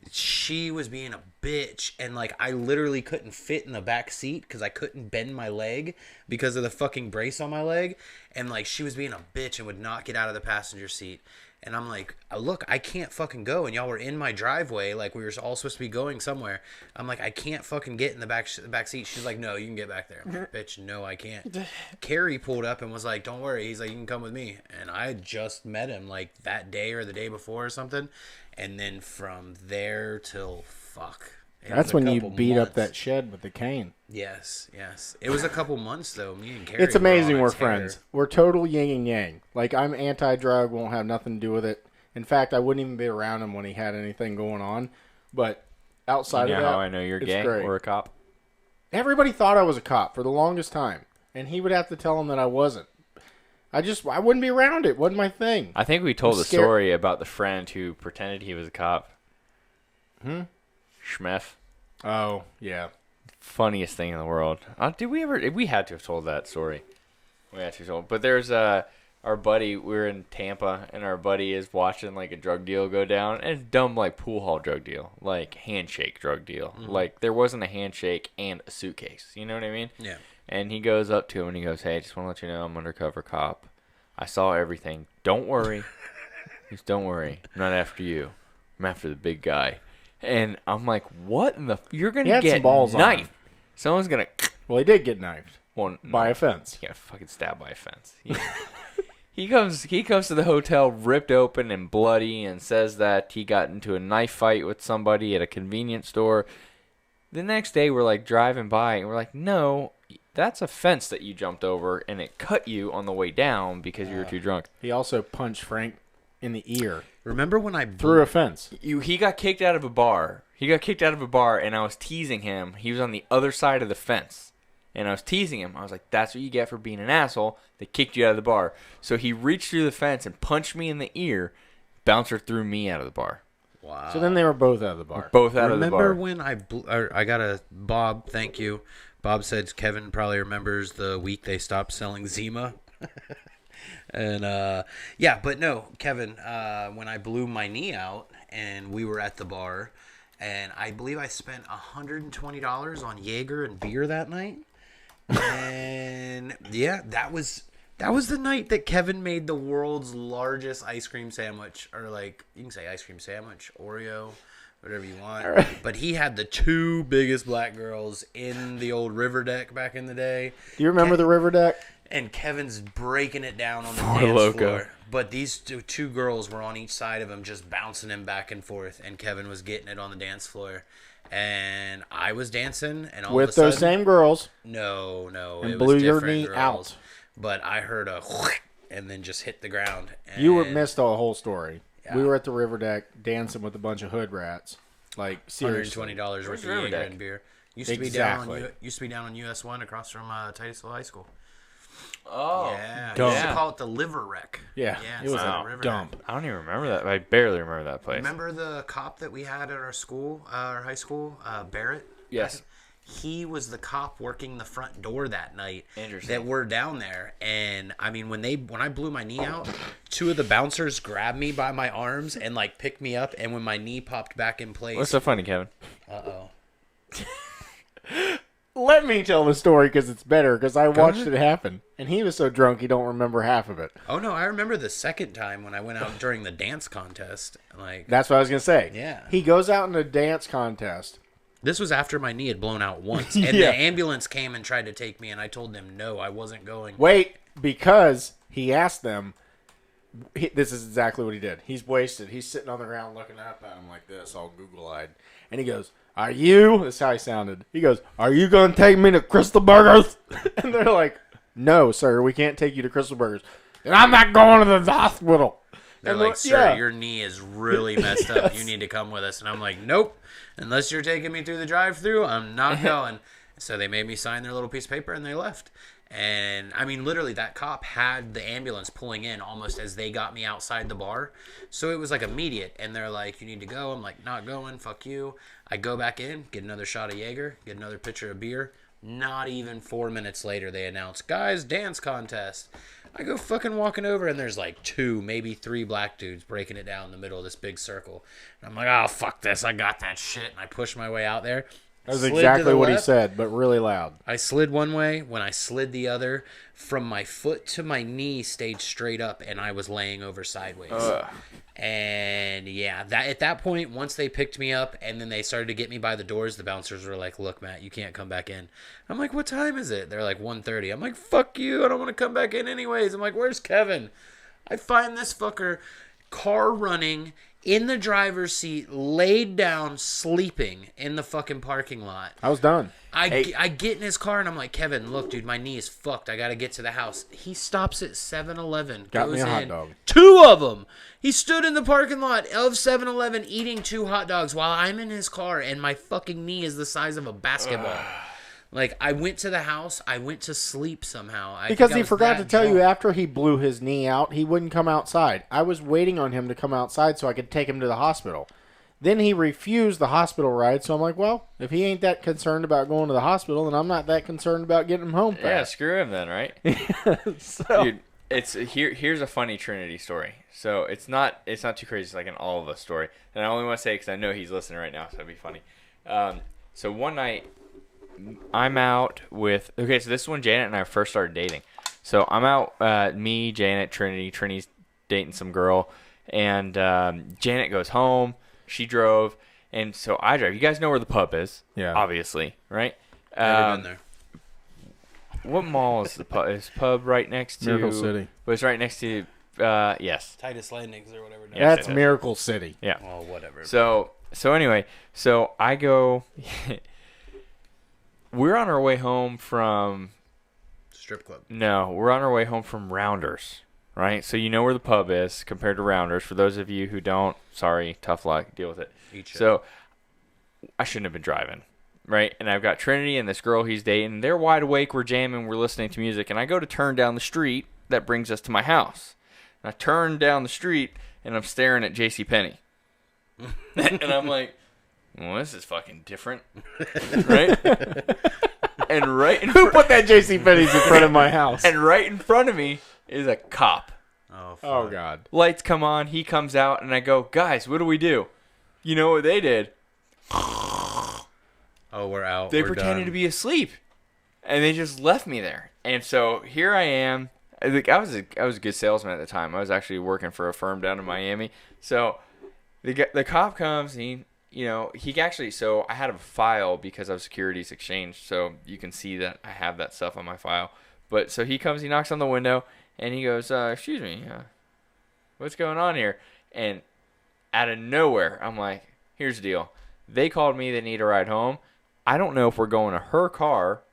She was being a bitch, and like I literally couldn't fit in the back seat because I couldn't bend my leg because of the fucking brace on my leg, and like she was being a bitch and would not get out of the passenger seat. And I'm like, look, I can't fucking go. And y'all were in my driveway, like we were all supposed to be going somewhere. I'm like, I can't fucking get in the back seat. She's like, no, you can get back there. I'm like, bitch, no, I can't. Carrie pulled up and was like, don't worry. He's like, you can come with me. And I just met him like that day or the day before or something. And then from there till fuck. That's when you beat up that shed with the cane. Yes. It was a couple months though. Me and Carrie. It's amazing we're friends. We're total yin and yang. Like I'm anti-drug, won't have nothing to do with it. In fact, I wouldn't even be around him when he had anything going on. But outside of that, how I know you're gay great. or a cop? Everybody thought I was a cop for the longest time, and he would have to tell them that I wasn't. I wouldn't be around it. Wasn't my thing. I think we told the story about the friend who pretended he was a cop. Schmef. Oh, yeah. Funniest thing in the world. We had to have told that story. We had to have told. But there's our buddy, we were in Tampa, and our buddy is watching like a drug deal go down. And it's dumb like pool hall drug deal. Like handshake drug deal. Mm-hmm. Like there wasn't a handshake and a suitcase. You know what I mean? Yeah. And he goes up to him and he goes, hey, I just want to let you know I'm undercover cop. I saw everything. Don't worry. Just don't worry. I'm not after you. I'm after the big guy. And I'm like, what in the... You're going to get knifed. Someone's going to... Well, he did get knifed. Well, by a fence. He got fucking stabbed by a fence. He comes to the hotel ripped open and bloody and says that he got into a knife fight with somebody at a convenience store. The next day, we're like driving by and we're like, no, that's a fence that you jumped over and it cut you on the way down because you were too drunk. He also punched Frank in the ear. Remember when I through a fence? He got kicked out of a bar. And I was teasing him. He was on the other side of the fence. And I was teasing him. I was like, that's what you get for being an asshole. They kicked you out of the bar. So he reached through the fence and punched me in the ear. Bouncer threw me out of the bar. Wow. So then they were both out of the bar. Both out of the bar. Remember when I got a Bob, thank you. Bob said Kevin probably remembers the week they stopped selling Zima. And yeah, but no, Kevin, when I blew my knee out and we were at the bar, and I believe I spent $120 on Jaeger and beer that night. And yeah, that was the night that Kevin made the world's largest ice cream sandwich, or like you can say ice cream sandwich, Oreo, whatever you want. Right. But he had the two biggest black girls in the old river deck back in the day. Do you remember the river deck? And Kevin's breaking it down on the dance floor. But these two girls were on each side of him just bouncing him back and forth. And Kevin was getting it on the dance floor. And I was dancing. And all with of a sudden, those same girls. No. And it blew was your different knee girls. out. But I heard a and then just hit the ground. And you missed the whole story. Yeah. We were at the river deck dancing with a bunch of hood rats. Like seriously. $120 worth of Jaeger and beer. Used to be down on US 1 across from Titusville High School. Oh, yeah. You used to call it the liver wreck. Yeah, it was a river dump. wreck. I don't even remember that. I barely remember that place. Remember the cop that we had at our school, our high school, Barrett? Yes. He was the cop working the front door that night. Interesting. That we're down there, and I mean when I blew my knee out, two of the bouncers grabbed me by my arms and like picked me up, and when my knee popped back in place. What's so funny, Kevin? Let me tell the story because it's better because I watched it happen. And he was so drunk he don't remember half of it. Oh, no. I remember the second time when I went out during the dance contest. Like that's what I was going to say. Yeah. He goes out in a dance contest. This was after my knee had blown out once. And the ambulance came and tried to take me. And I told them, no, I wasn't going. Wait, because he asked them. This is exactly what he did. He's wasted. He's sitting on the ground looking up at him like this, all Google-eyed. And he goes, are you? That's how he sounded. He goes, are you going to take me to Crystal Burgers? And they're like, no, sir, we can't take you to Crystal Burgers. And I'm not going to the hospital. They're like, sir, your knee is really messed up. You need to come with us. And I'm like, nope. Unless you're taking me through the drive-thru, I'm not going. So they made me sign their little piece of paper, and they left. And, I mean, literally, that cop had the ambulance pulling in almost as they got me outside the bar. So it was, like, immediate. And they're like, you need to go. I'm like, not going. Fuck you. I go back in, get another shot of Jaeger, get another pitcher of beer. Not even 4 minutes later, they announce, guys, dance contest. I go fucking walking over, and there's like 2, maybe 3 black dudes breaking it down in the middle of this big circle. And I'm like, oh, fuck this. I got that shit. And I push my way out there. That was exactly what he said, but really loud. I slid one way. When I slid the other, from my foot to my knee stayed straight up, and I was laying over sideways. And yeah, at that point, once they picked me up and then they started to get me by the doors, the bouncers were like, look, Matt, you can't come back in. I'm like, what time is it? They're like 1:30. I'm like, fuck you. I don't want to come back in anyways. I'm like, where's Kevin? I find this fucker car running in the driver's seat, laid down, sleeping in the fucking parking lot. I was done. I get in his car, and I'm like, Kevin, look, dude, my knee is fucked. I got to get to the house. He stops at 7-Eleven. Got goes me a hot in, dog. 2 of them. He stood in the parking lot of 7-Eleven eating 2 hot dogs while I'm in his car, and my fucking knee is the size of a basketball. Like, I went to the house. I went to sleep somehow. Because he forgot to tell you after he blew his knee out, he wouldn't come outside. I was waiting on him to come outside so I could take him to the hospital. Then he refused the hospital ride, so I'm like, well, if he ain't that concerned about going to the hospital, then I'm not that concerned about getting him home fast. Yeah, screw him then, right? Dude, here's a funny Trinity story. So it's not too crazy. It's like an all of us story. And I only want to say because I know he's listening right now, so it'd be funny. So one night, I'm out with... Okay, so this is when Janet and I first started dating. So I'm out, me, Janet, Trinity's dating some girl, and Janet goes home. She drove, and so I drive. You guys know where the pub is, obviously, right? I've been there. What mall is the pub? Is the pub right next to... Miracle City. But it's right next to... yes. Titus Landings or whatever. That's Miracle City. Yeah. Oh, whatever. So anyway, so I go... We're on our way home from... Strip club. No, we're on our way home from Rounders, right? So you know where the pub is compared to Rounders. For those of you who don't, sorry, tough luck, deal with it. So I shouldn't have been driving, right? And I've got Trinity and this girl he's dating. They're wide awake. We're jamming. We're listening to music. And I go to turn down the street that brings us to my house. And I turn down the street, and I'm staring at JCPenney. And I'm like... Well, this is fucking different, right? And who put that JCPenney's in front of my house? And right in front of me is a cop. Oh God! Lights come on. He comes out, and I go, guys, what do we do? You know what they did? Oh, we're out. They pretended to be asleep, and they just left me there. And so here I am. I was a good salesman at the time. I was actually working for a firm down in Miami. So the cop comes, and so I had a file because of securities exchange, so you can see that I have that stuff on my file. But so he comes, he knocks on the window, and he goes, excuse me, what's going on here? And out of nowhere, I'm like, here's the deal. They called me, they need a ride home. I don't know if we're going to her car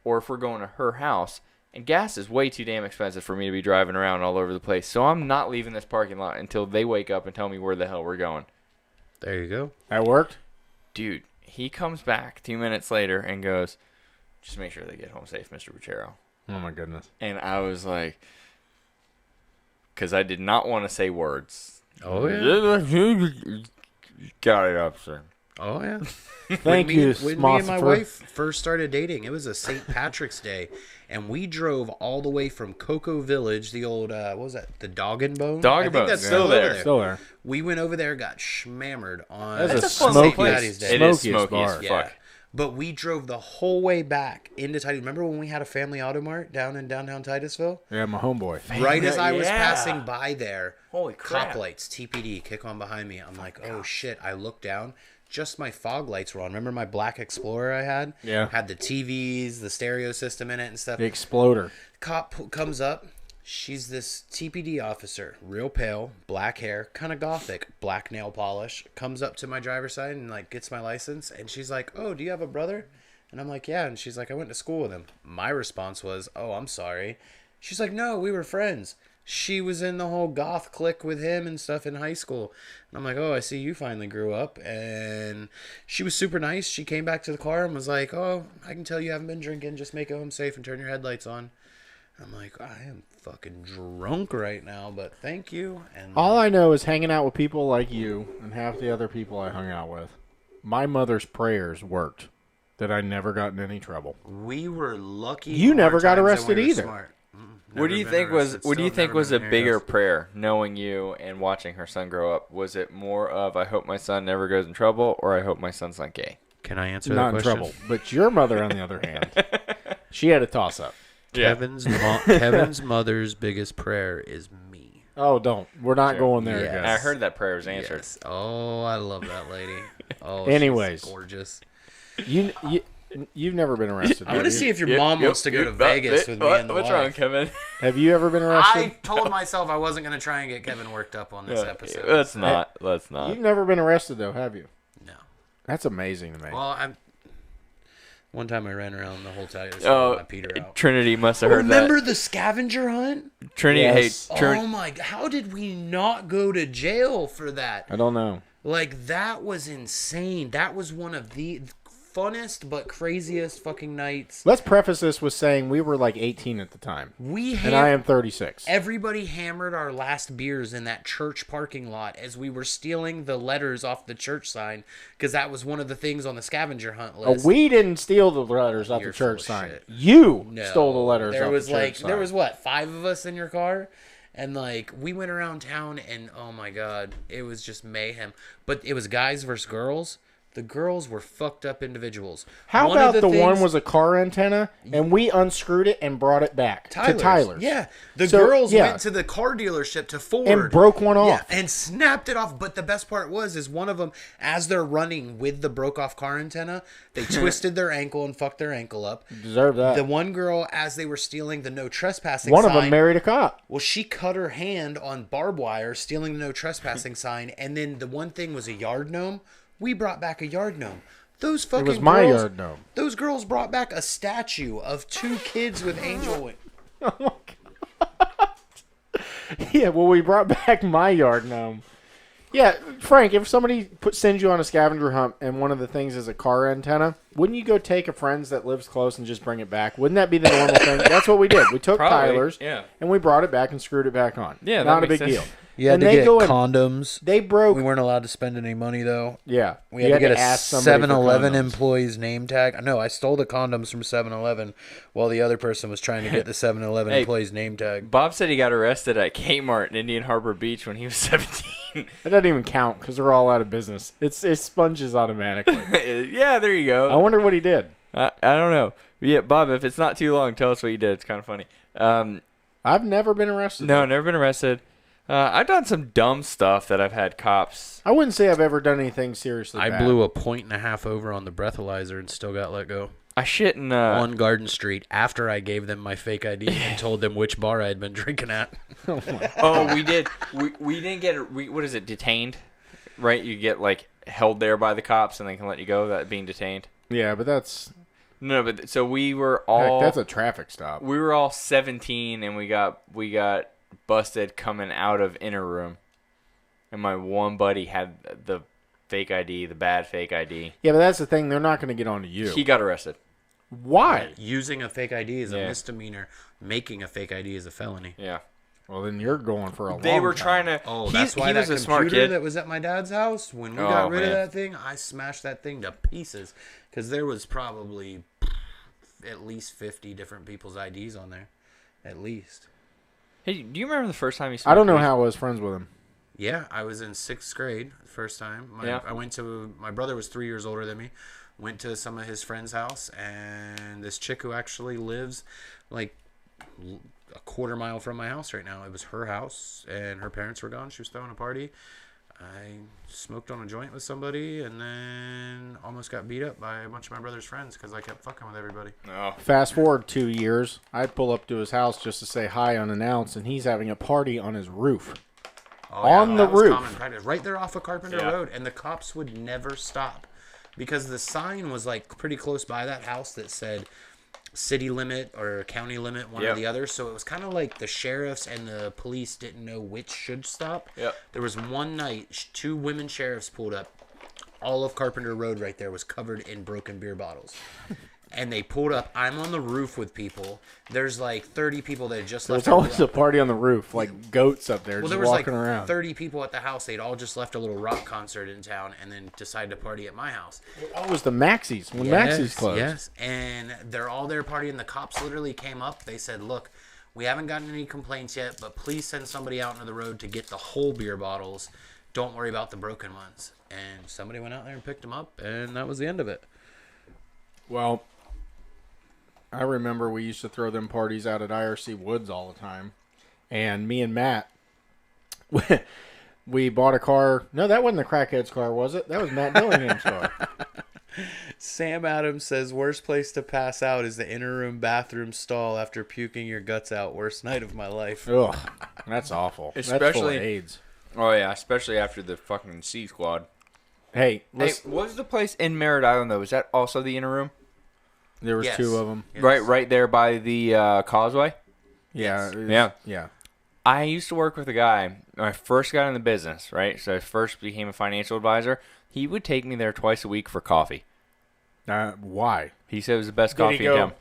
or if we're going to her house, and gas is way too damn expensive for me to be driving around all over the place. So I'm not leaving this parking lot until they wake up and tell me where the hell we're going. There you go. That worked? Dude, he comes back 2 minutes later and goes, just make sure they get home safe, Mr. Buchero. Oh, my goodness. And I was like, because I did not want to say words. Oh, yeah. Got it up, sir. Oh, yeah. Thank you, When me and my wife first started dating, it was a St. Patrick's Day, and we drove all the way from Cocoa Village, the old, what was that, the Dog and Bone? Dog and Bone, that's still there. Still there. We went over there, got schmammered on That's a St. Patty's Day. It is smoky smoky as bar. fuck. But we drove the whole way back into Titus. Remember when we had a family auto mart down in downtown Titusville? Yeah, my homeboy. Right as I was passing by there, holy crap, cop lights, TPD, kick on behind me. I'm like, oh shit. I look down. Just my fog lights were on. Remember my black Explorer I had? Yeah. Had the TVs, the stereo system in it and stuff. The exploder. Cop comes up. She's this TPD officer, real pale, black hair, kind of gothic, black nail polish. Comes up to my driver's side and like gets my license. And she's like, oh, do you have a brother? And I'm like, yeah. And she's like, I went to school with him. My response was, oh, I'm sorry. She's like, no, we were friends. she was in the whole goth clique with him and stuff in high school. And I'm like, oh, I see you finally grew up. And she was super nice. She came back to the car and was like, oh, I can tell you haven't been drinking. Just make it home safe and turn your headlights on. I'm like, I am fucking drunk right now, but thank you. And All I know is hanging out with people like you and half the other people I hung out with. My mother's prayers worked. That I never got in any trouble. we were lucky. You never hard got times and arrested we were either. smart. What do you Never think been was arrested, What do you still think never was a been bigger arrested. prayer, knowing you and watching her son grow up? Was it more of I hope my son never goes in trouble, or I hope my son's not gay? Can I answer Not that in question? trouble. But your mother, on the other hand, she had a toss-up. Kevin's mother's biggest prayer is me. Oh, don't. We're not going there Yes. again. I heard that prayer was answered. Yes. Oh, I love that lady. Oh, Anyways. she's gorgeous. You've never been arrested. I want have to you? see if your mom wants to go to Vegas with me and the What's wife. wrong, Kevin? Have you ever been arrested? I told myself I wasn't going to try and get Kevin worked up on this episode. Let's not. Let's not. You've never been arrested, though, have you? No. That's amazing to me. Well, one time I ran around the whole time. Oh, Peter out. Trinity must have heard Remember the scavenger hunt? that. Trinity, Yes. Oh my! How did we not go to jail for that? I don't know. Like, that was insane. That was one of the funnest but craziest fucking nights. Let's preface this with saying we were like 18 at the time. And I am 36. Everybody hammered our last beers in that church parking lot as we were stealing the letters off the church sign, because that was one of the things on the scavenger hunt list. We didn't steal the letters off You're the church full of sign. shit. You No. stole the letters There off was the church like sign. there was what, 5 of us in your car, and like we went around town, and oh my god, it was just mayhem. But it was guys versus girls. The girls were fucked up individuals. How One of about the one things- was a car antenna, and we unscrewed it and brought it back to Tyler's? Yeah, the So, girls yeah. went to the car dealership to Ford And broke one Yeah, off. and snapped it off. But the best part is one of them, as they're running with the broke off car antenna, they twisted their ankle and fucked their ankle up. Deserve that. The one girl, as they were stealing the no trespassing One sign, of them married a cop. well, she cut her hand on barbed wire, stealing the no trespassing sign, and then the one thing was a yard gnome. We brought back a yard gnome. Those fucking was my girls, yard gnome. Those girls brought back a statue of 2 kids with angel wings. Yeah, well, we brought back my yard gnome. Yeah, Frank, if somebody sends you on a scavenger hunt and one of the things is a car antenna, wouldn't you go take a friend's that lives close and just bring it back? Wouldn't that be the normal thing? That's what we did. We took Probably, Tyler's yeah. and we brought it back and screwed it back on. Yeah, that not a makes big sense. deal. You had And to they get go in- condoms. They broke. We weren't allowed to spend any money, though. Yeah, We you had to get a ask somebody for 7-Eleven condoms. employee's name tag. No, I stole the condoms from 7-Eleven while the other person was trying to get the 7-Eleven Hey. employee's name tag. Bob said he got arrested at Kmart in Indian Harbor Beach when he was 17. That doesn't even count because they're all out of business. It sponges automatically. Yeah, there you I go. wonder what he did. I don't know. Yeah, Bob, if it's not too long, tell us what you did. It's kind of funny. I've never been arrested. No, never been arrested. I've done some dumb stuff that I've had cops. I wouldn't say I've ever done anything seriously I bad. blew a 1.5 over on the breathalyzer and still got let go. I shit in On Garden Street after I gave them my fake ID and told them which bar I had been drinking at. Oh, we did. We didn't get what is it? Detained, right? You get like held there by the cops and they can let you go. That being detained. Yeah, but that's No, but so we were heck, all that's a traffic stop. we were all 17 and we got busted coming out of inner room, and my one buddy had the fake ID, the bad fake ID. Yeah, but that's the thing. They're not going to get onto you. He got arrested. Why? Using a fake ID is a Yeah. misdemeanor. Making a fake ID is a felony. Yeah. Well, then you're going for a long They were time. trying to. Oh, he that's why he that was a computer smart kid. that was at my dad's house, when we Oh, got rid of man. that thing, I smashed that thing to pieces. Because there was probably at least 50 different people's IDs on there. At least. Hey, do you remember the first time you? I don't know smoked weed? how I was friends with him. Yeah, I was in 6th grade the first time. Yeah. I went to, my brother was 3 years older than me. Went to some of his friends' house, and this chick who actually lives like a quarter mile from my house right now. It was her house, and her parents were gone. She was throwing a party. I smoked on a joint with somebody, and then almost got beat up by a bunch of my brother's friends because I kept fucking with everybody. No. Fast forward 2 years, I'd pull up to his house just to say hi unannounced, and he's having a party on his roof. Oh, On the that was roof. common practice. Right there off of Carpenter Yeah. Road, and the cops would never stop because the sign was like pretty close by that house that said city limit or county limit, one or Yep. the other. So it was kind of like the sheriffs and the police didn't know which should stop. Yep. There was one night, 2 women sheriffs pulled up. All of Carpenter Road right there was covered in broken beer bottles. And they pulled up. I'm on the roof with people. There's like 30 people that had just left. There's always a party on the roof, like goats up there, Well, just there was like walking around. 30 people at the house. They'd all just left a little rock concert in town and then decided to party at my house. Oh, it was the Maxis when Maxis closed. Yes, and they're all there partying. The cops literally came up. They said, look, we haven't gotten any complaints yet, but please send somebody out into the road to get the whole beer bottles. Don't worry about the broken ones. And somebody went out there and picked them up, and that was the end of it. Well, I remember we used to throw them parties out at IRC Woods all the time. And me and Matt, we bought a car. No, that wasn't the crackhead's car, was it? That was Matt Dillingham's car. Sam Adams says, worst place to pass out is the inner room bathroom stall after puking your guts out. Worst night of my life. Ugh, that's awful. That's full Especially- of AIDS. Oh yeah, especially after the fucking C Squad. Hey, Hey, what was the place in Merritt Island though? Was that also the inner room? there was Yes. 2 of them. Yes. Right there by the causeway. Yeah, Yes. it was- Yeah. yeah. I used to work with a guy when I first got in the business, right? So I first became a financial advisor. He would take me there twice a week for coffee. Why? He said it was the best Did he coffee in go,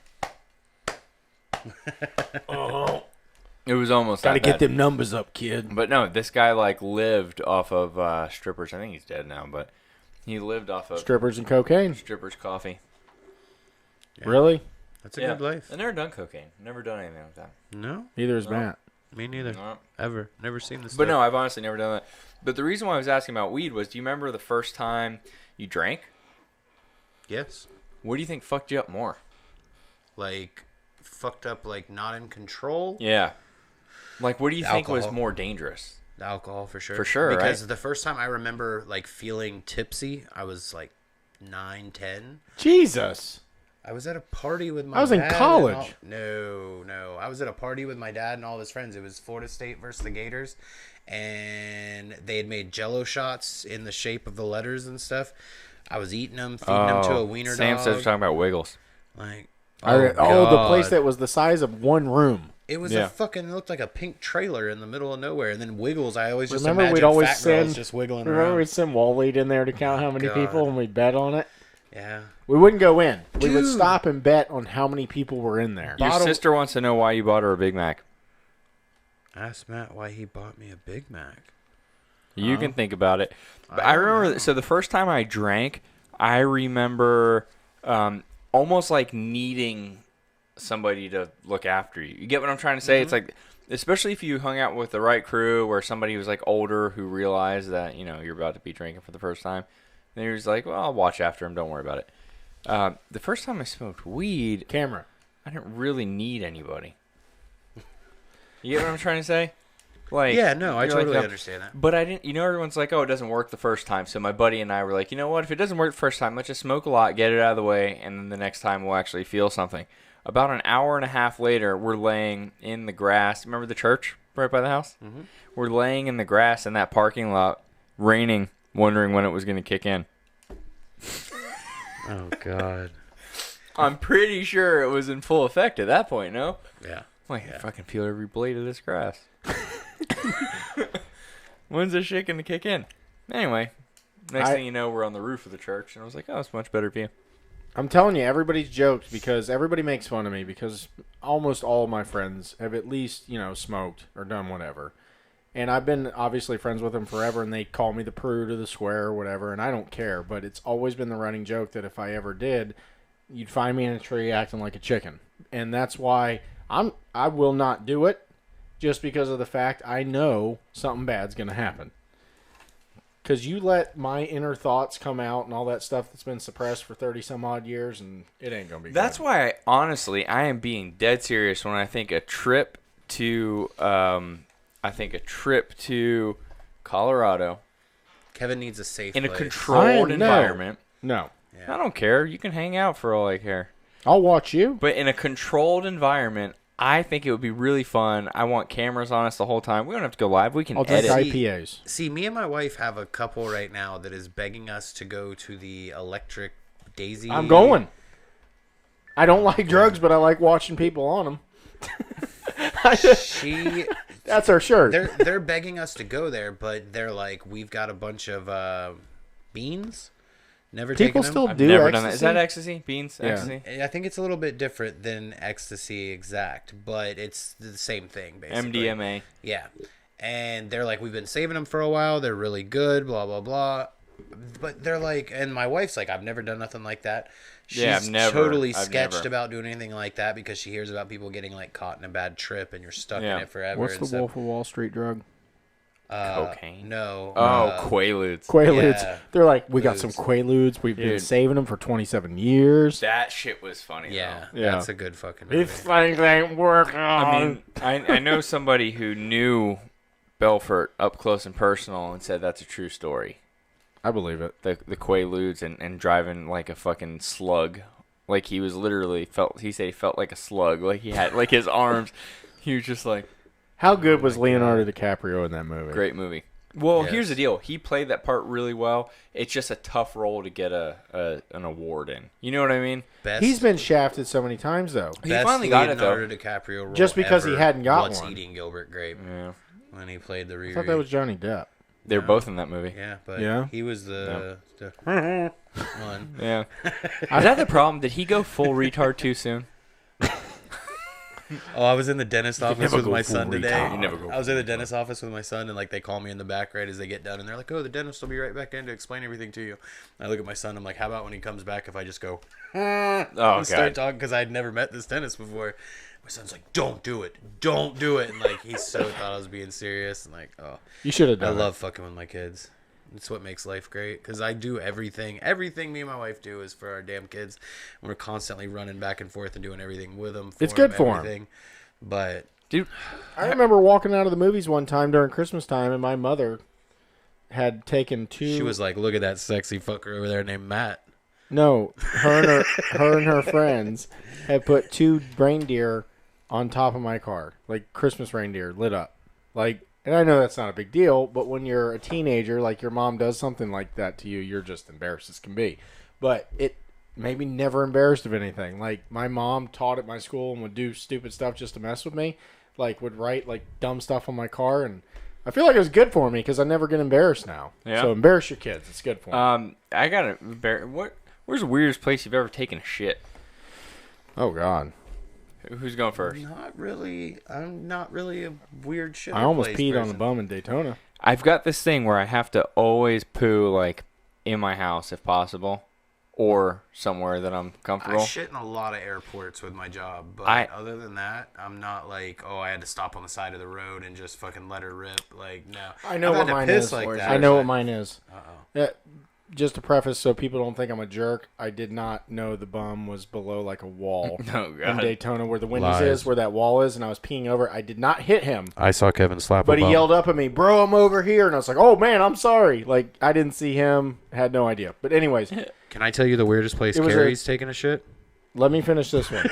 town. It was almost Got to that get bad. them numbers up, kid. But no, this guy like lived off of strippers. I think he's dead now, but he lived off of Strippers and cocaine. strippers' coffee. Yeah. Really? That's a good life. I've never done cocaine. Never done anything like that. No, Neither is No. Matt. me neither. No. Ever. Never seen this. But no, I've honestly never done that. But the reason why I was asking about weed was, do you remember the first time you drank? Yes. What do you think fucked you up more? Like, fucked up, like, not in control. Yeah. Like, what do you think was Alcohol. more dangerous? Alcohol, for sure. For sure, Because right? the first time I remember, like, feeling tipsy, I was, like, 9, 10. Jesus. I was at a party with my I was in dad and college. all- No. I was at a party with my dad and all his friends. It was Florida State versus the Gators. And they had made Jell-O shots in the shape of the letters and stuff. I was eating them, feeding them to a wiener Sam dog. says we're talking about Wiggles. Like, The God. place that was the size of one room. It was Yeah. it looked like a pink trailer in the middle of nowhere. And then Wiggles, I always just Remember imagine we'd always fat girls send just wiggling Remember around. we'd send Wall-Lead in there to count how many God. people and we'd bet on it? Yeah. We wouldn't go in. We would Dude. stop and bet on how many people were in there. Your Bottle- sister wants to know why you bought her a Big Mac. Ask Matt why he bought me a Big Mac. You can think about it. But I I don't remember, know. so the first time I drank, I remember almost like needing somebody to look after you. You get what I'm trying to say? It's like, especially if you hung out with the right crew where somebody was like older who realized that, you know, you're about to be drinking for the first time. And he was like, well, I'll watch after him. Don't worry about it. The first time I smoked weed, Camera. I didn't really need anybody. You get what I'm trying to say? Like, Yeah, no, I you're like, totally no. understand that. But I didn't, you know, everyone's like, oh, it doesn't work the first time. So my buddy and I were like, you know what? If it doesn't work the first time, let's just smoke a lot, get it out of the way, and then the next time we'll actually feel something. About an hour and a half later, we're laying in the grass. Remember the church right by the house? Mm-hmm. We're laying in the grass in that parking lot, raining, wondering when it was going to kick in. Oh, God. I'm pretty sure it was in full effect at that point, no? Yeah. Like, I fucking feel every blade of this grass. When's this shit gonna kick in? Anyway, next thing you know, we're on the roof of the church, and I was like, oh, it's a much better view. I'm telling you, everybody's joked because everybody makes fun of me because almost all of my friends have at least, smoked or done whatever. And I've been obviously friends with them forever, and they call me the prude or the square or whatever, and I don't care. But it's always been the running joke that if I ever did, you'd find me in a tree acting like a chicken. And that's why I will not do it, just because of the fact I know something bad's going to happen. Because you let my inner thoughts come out and all that stuff that's been suppressed for 30-some-odd years, and it ain't going to be That's good. why, I am being dead serious when I think a trip to, Colorado Kevin needs a safe in a place. controlled environment. No. Yeah. I don't care. You can hang out for all I care. I'll watch you. But in a controlled environment, I think it would be really fun. I want cameras on us the whole time. We don't have to go live. We can I'll drink edit. IPAs. See, me and my wife have a couple right now that is begging us to go to the Electric Daisy. I'm going. I don't like drugs, but I like watching people on them. That's our shirt. They're begging us to go there, but they're like, we've got a bunch of beans. Never People taken them. still I've do never ecstasy. done that. Is that ecstasy? Beans? Yeah. Ecstasy? I think it's a little bit different than ecstasy exact, but it's the same thing basically. MDMA. Yeah. And they're like, we've been saving them for a while. They're really good, blah, blah, blah. But they're like, and my wife's like, I've never done nothing like that. She's totally sketched about doing anything like that because she hears about people getting like caught in a bad trip and you're stuck in it forever. What's the Wolf of Wall Street drug? Cocaine? No. Quaaludes. Quaaludes. Yeah. They're like, we got some Quaaludes. We've been saving them for 27 years. That shit was funny, Yeah, though. that's a good fucking movie. These things ain't working. I mean, I know somebody who knew Belfort up close and personal and said that's a true story. I believe it. The Quaaludes and driving like a fucking slug. Like he was literally he said he felt like a slug. Like he had like his arms. He was just like. How good was Leonardo DiCaprio in that movie? Great movie. Well, Yes. here's the deal. He played that part really well. It's just a tough role to get an award in. You know what I mean? Best, He's been shafted so many times, though. He best finally got it, though. Leonardo DiCaprio role Just because he ever, hadn't got What's one. Eating Gilbert Grape Yeah. when he played the Riri. I thought that was Johnny Depp. They were both in that movie. Yeah, but Yeah? he was the one. Yeah. Is that the problem? Did he go full retard too soon? Oh, I was in the dentist office never with go my full son today. retard. You never go I was in the dentist office with my son, and like they call me in the back right as they get done, and they're like, "Oh, the dentist will be right back in to explain everything to you." And I look at my son. I'm like, "How about when he comes back, if I just go and start talking?" Because I'd never met this dentist before. My son's like, "Don't do it, don't do it," and like he so thought I was being serious, and like, oh, You should have I done it. love fucking with my kids. It's what makes life great because I do everything. Everything me and my wife do is for our damn kids. And we're constantly running back and forth and doing everything with them. It's good for 'em. everything. But Dude, I remember walking out of the movies one time during Christmas time, and my mother had taken two. she was like, "Look at that sexy fucker over there named Matt." No, her and her friends had put two reindeer on top of my car, like Christmas reindeer lit up. Like, and I know that's not a big deal, but when you're a teenager, like your mom does something like that to you, you're just embarrassed as can be. But it made me never embarrassed of anything. Like my mom taught at my school and would do stupid stuff just to mess with me. Like would write like dumb stuff on my car, and I feel like it was good for me because I never get embarrassed now. Yeah. So embarrass your kids. It's good for them. I gotta. Where's the weirdest place you've ever taken a shit? Oh God. Who's going first? Not really. I'm not really a weird shit. I almost peed on the bum in Daytona. I've got this thing where I have to always poo like in my house if possible, or somewhere that I'm comfortable. I shit in a lot of airports with my job, but other than that, I'm not like, oh, I had to stop on the side of the road and just fucking let her rip. Like, no. I know I've what had to mine piss is. like that, I know but- what mine is. Uh-oh. Just to preface, so people don't think I'm a jerk, I did not know the bum was below like a wall Oh in God. Daytona where the Wendy's Lies. is, where that wall is, and I was peeing over. I did not hit him, I saw Kevin slap but he yelled up at me, "Bro, I'm over here," and I was like, "Oh man, I'm sorry." Like I didn't see him, had no idea. But anyways, Can I tell you the weirdest place It was Carrie's taking a shit? let me finish this one.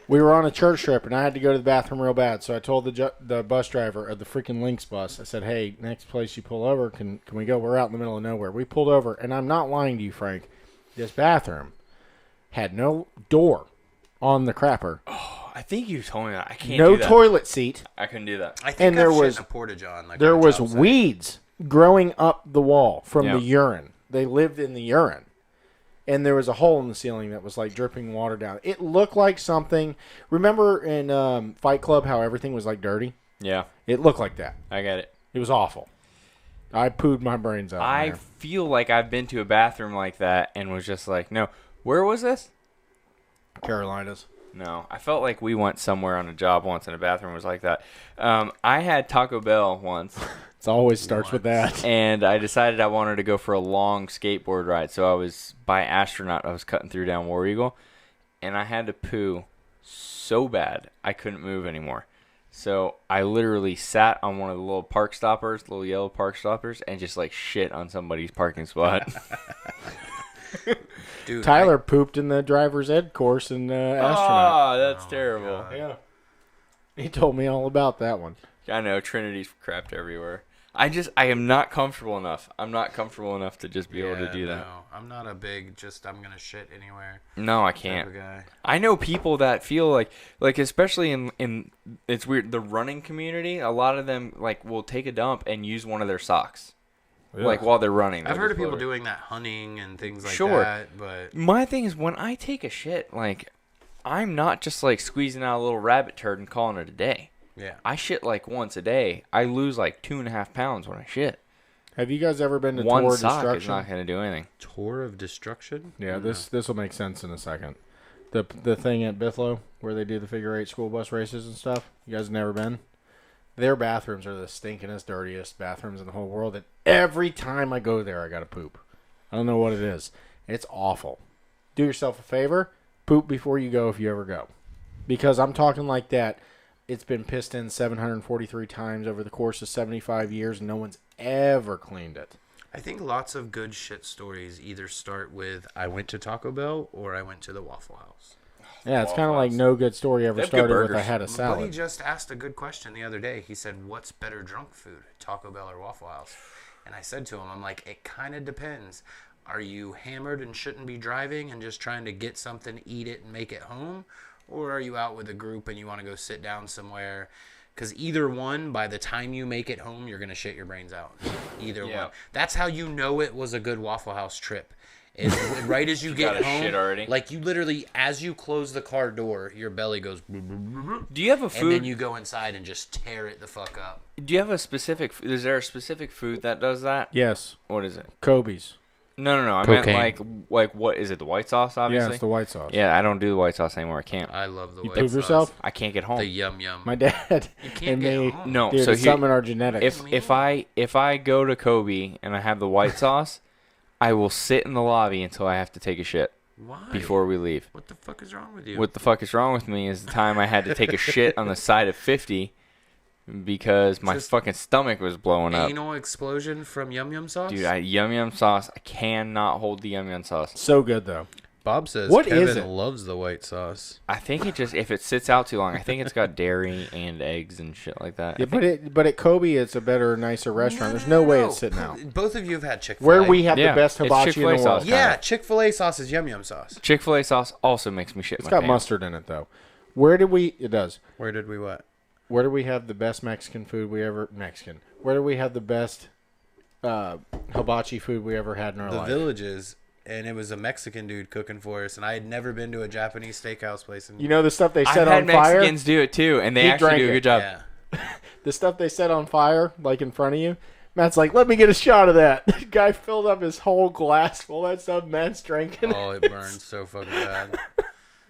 We were on a church trip, and I had to go to the bathroom real bad. So I told the bus driver of the freaking Lynx bus, I said, "Hey, next place you pull over, can we go? We're out in the middle of nowhere." We pulled over, and I'm not lying to you, Frank. This bathroom had no door on the crapper, I think you told me that. I can't no do that. toilet seat. I couldn't do that. I think And there I've shit was- in a porta-john. Like There on a was job site. weeds growing up the wall from Yeah. the urine. They lived in the urine. And there was a hole in the ceiling that was like dripping water down. It looked like something. Remember in Fight Club how everything was like dirty? Yeah, It looked like that. I get it. It was awful. I pooed my brains out. I in there. feel like I've been to a bathroom like that and was just like, no. Where was this? Carolinas. No, I felt like we went somewhere on a job once and a bathroom was like that. I had Taco Bell once, It always starts with that. and I decided I wanted to go for a long skateboard ride. So I was by Astronaut. I was cutting through down War Eagle, and I had to poo so bad I couldn't move anymore. So I literally sat on one of the little park stoppers, little yellow park stoppers, and just like shit on somebody's parking spot. Dude, Tyler pooped in the driver's ed course in Astronaut. Oh, that's terrible. Yeah. He told me all about that one. I know, Trinity's crapped everywhere. I am not comfortable enough. I'm not comfortable enough to just be able to do that. No, I'm not a big I'm gonna shit anywhere No, I type can't. of guy. I know people that feel like especially in it's weird, the running community, a lot of them like will take a dump and use one of their socks. Yeah. Like while they're running. I've They'll heard of just people load it. doing that hunting and things like Sure. that, but My thing is when I take a shit, like I'm not just like squeezing out a little rabbit turd and calling it a day. yeah. I shit like once a day. I lose like 2.5 pounds when I shit. Have you guys ever been to One Tour of sock is Destruction? not going to do anything. Tour of Destruction? Yeah, this will make sense in a second. The thing at Bithlow where they do the figure 8 school bus races and stuff. You guys never been? Their bathrooms are the stinkingest, dirtiest bathrooms in the whole world. And every time I go there, I got to poop. I don't know what it is. It's awful. Do yourself a favor. Poop before you go if you ever go. Because I'm talking like that. It's been pissed in 743 times over the course of 75 years, and no one's ever cleaned it. I think lots of good shit stories either start with I went to Taco Bell or I went to the Waffle House. Yeah, it's kind of like no good story ever They have good started with burgers. I had a Buddy salad. just asked a good question the other day. He said, "What's better drunk food, Taco Bell or Waffle House?" And I said to him, "I'm like, it kind of depends. Are you hammered and shouldn't be driving and just trying to get something, eat it, and make it home, or are you out with a group and you want to go sit down somewhere?" Because either one, by the time you make it home, you're gonna shit your brains out. Either Yeah. one. That's how you know it was a good Waffle House trip. Is right as you get gotta home, shit already? like you literally, as you close the car door, your belly goes. Do you have a And food? then you go inside and just tear it the fuck up. Do you have a specific? Is there a specific food that does that? Yes, What is it? Kobe's. No. I Cocaine. meant like what is it? The white sauce, Yeah, obviously. it's the white sauce. Yeah, I don't do the white sauce anymore. I can't. I love the You white poop sauce. yourself? I can't get home. The yum yum. My dad You can't and get me. home. No, Dude, so it's here, something in our genetics. if I go to Kobe and I have the white sauce, I will sit in the lobby until I have to take a shit Why? before we leave. What the fuck is wrong with you? What the fuck is wrong with me is the time I had to take a shit on the side of 50 because my Just fucking stomach was blowing up. Anal explosion from yum yum sauce? Dude, yum yum sauce. I cannot hold the yum yum sauce. So good though. Bob says What Kevin is it? loves the white sauce. I think it just if it sits out too long, I think it's got dairy and eggs and shit like that. Yeah, but at Kobe, it's a better, nicer restaurant. There's no way it's sitting out. Both of you have had Chick-fil-A. Where we have Yeah, the best it's hibachi in Chick-fil-A the world. sauce. Yeah, Chick-fil-A sauce is yum yum sauce. Chick-fil-A sauce also makes me shit It's my got pants. mustard in it though. Where did we? It does. Where did we what? Where do we have the best Mexican food we ever Mexican? Where do we have the best hibachi food we ever had in our The life? Villages. And it was a Mexican dude cooking for us. And I had never been to a Japanese steakhouse place. You know the stuff they I've set had on fire. Mexicans do it too, and they He actually drank do a it. good job. Yeah. The stuff they set on fire, like in front of you. Matt's like, let me get a shot of that. The guy filled up his whole glass full of that stuff. Matt's drinking. Oh, it burns so fucking bad.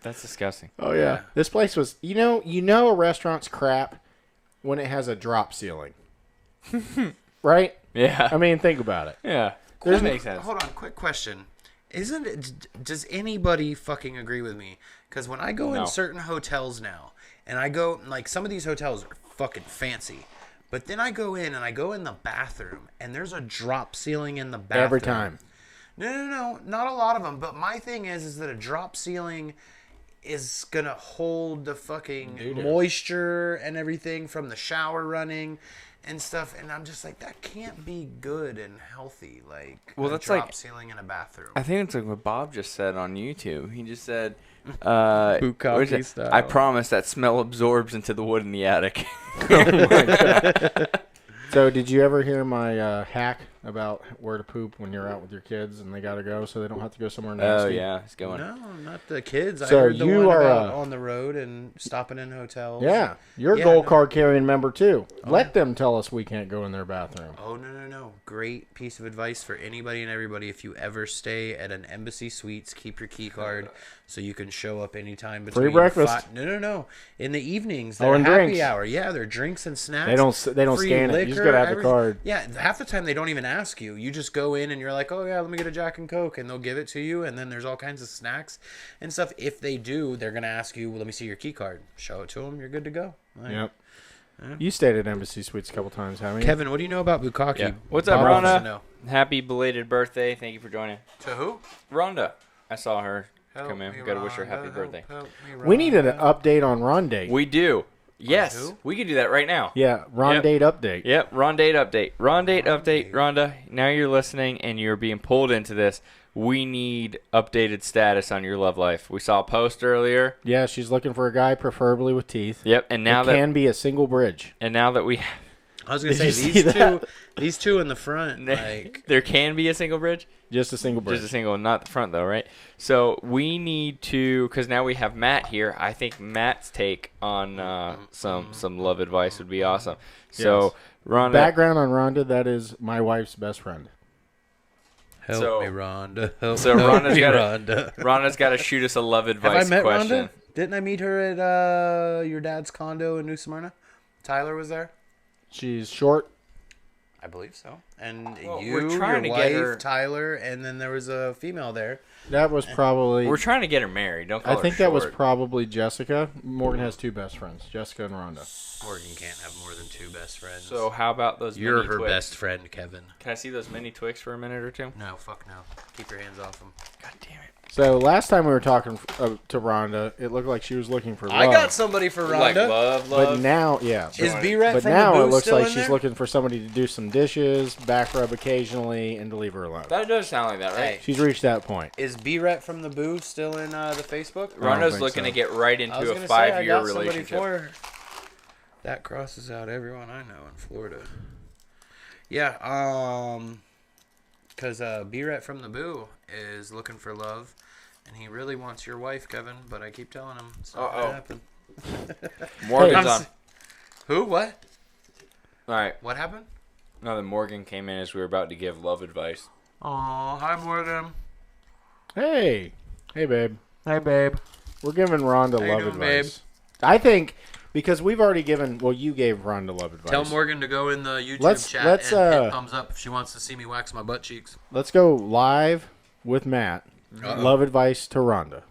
That's disgusting. Oh yeah. Yeah. This place was. You know a restaurant's crap when it has a drop ceiling. Right? Yeah. I mean, think about it. Yeah. There's That makes sense. Hold on, quick question. Isn't it? Does anybody fucking agree with me? Because when I go No. in certain hotels now, and I go like some of these hotels are fucking fancy, but then I go in and I go in the bathroom, and there's a drop ceiling in the bathroom Every time. No, not a lot of them. But my thing is that a drop ceiling is gonna hold the fucking moisture and everything from the shower running and stuff, and I'm just like, that can't be good and healthy. Like, Well, a that's drop like- ceiling in a bathroom. I think it's like what Bob just said on YouTube. He just said, Bukkake what is it? style. I promise that smell absorbs into the wood in the attic. So, did you ever hear my hack about where to poop when you're out with your kids and they gotta go, so they don't have to go somewhere nasty? Oh, yeah. It's going. No, not the kids. I So heard the you one are, about on the road and stopping in hotels. Yeah, you're a Yeah, gold no. card carrying member too. Let them tell us we can't go in their bathroom. Oh, no. Great piece of advice for anybody and everybody. If you ever stay at an Embassy Suites, keep your key card so you can show up anytime between Free breakfast. No. In the evenings, Oh, they're and happy drinks. hour. Yeah, they're drinks and snacks. They don't free scan it. You just liquor, gotta have the everything. card. Yeah, half the time they don't even ask you. You just go in and you're like, oh, yeah, let me get a Jack and Coke, and they'll give it to you, and then there's all kinds of snacks and stuff. If they do, they're going to ask you, well, let me see your key card. Show it to them. You're good to go. Like, Yep. You stayed at Embassy Suites a couple times, haven't you? Kevin, what do you know about Bukkake? Yeah. What's up, Bob wants to Rhonda? know. Happy belated birthday. Thank you for joining. To who? Rhonda. I saw her Help come in. me, Gotta wish her Rhonda, happy help, birthday. help me, We need an Rhonda. update on Rondé. We do. Yes, Who? we could do that right now. Yeah, Ron Yep. date update. Yep, Ron date update. Ron date update. Rhonda, now you're listening and you're being pulled into this. We need updated status on your love life. We saw a post earlier. Yeah, she's looking for a guy, preferably with teeth. Yep, and now It can be a single bridge. we I was gonna Did say you see that? these two in the front, like there can be a single bridge. Just a single bridge. Just a single, not the front though, right? So we need to, because now we have Matt here. I think Matt's take on some love advice would be awesome. So, Yes. Rhonda, Background on Rhonda, that is my wife's best friend. help So- me, Rhonda. Help so me, Rhonda's Rhonda's got to shoot us a love Have advice I met question. Rhonda? Didn't I meet her at your dad's condo in New Smyrna? Tyler was there. She's short. I believe so. And Well, you, we're trying your to get wife, her- Tyler, and then there was a female there. That was probably. We're trying to get her married. Don't call I her think that was short. probably Jessica. Morgan has two best friends, Jessica and Rhonda. Morgan can't have more than two best friends. So how about those you're mini her Twix? best friend, Kevin. Can I see those mini Twix for a minute or two? No, fuck no. Keep your hands off them. God damn it. So last time we were talking to Rhonda, it looked like she was looking for love. I got somebody for Rhonda. Like love. But now, yeah. Is B-Rat But from now the it booth looks still like in she's there? looking for somebody to do some dishes, back rub occasionally, and to leave her alone. That does sound like that, right? Hey. She's reached that point. Is B-Rat from the booth still in the Facebook? I don't Rhonda's think looking so. to get right I was into a gonna say, I 5-year got somebody relationship. for her. That crosses out everyone I know in Florida. Yeah, because B-Rat from the Boo is looking for love, and he really wants your wife, Kevin, but I keep telling him it's not Uh-oh. going to happen. Morgan's I'm on. s- Who? What? All right. What happened? Now that Morgan came in as we were about to give love advice. Oh, hi, Morgan. Hey. Hey, babe. Hey, babe. We're giving Rhonda How you love doing, advice. I think because we've already given, well, you gave Rhonda love advice. Tell Morgan to go in the YouTube Let's- chat let's, and hit thumbs up if she wants to see me wax my butt cheeks. Let's go live with Matt. Uh-oh. Love advice to Rhonda.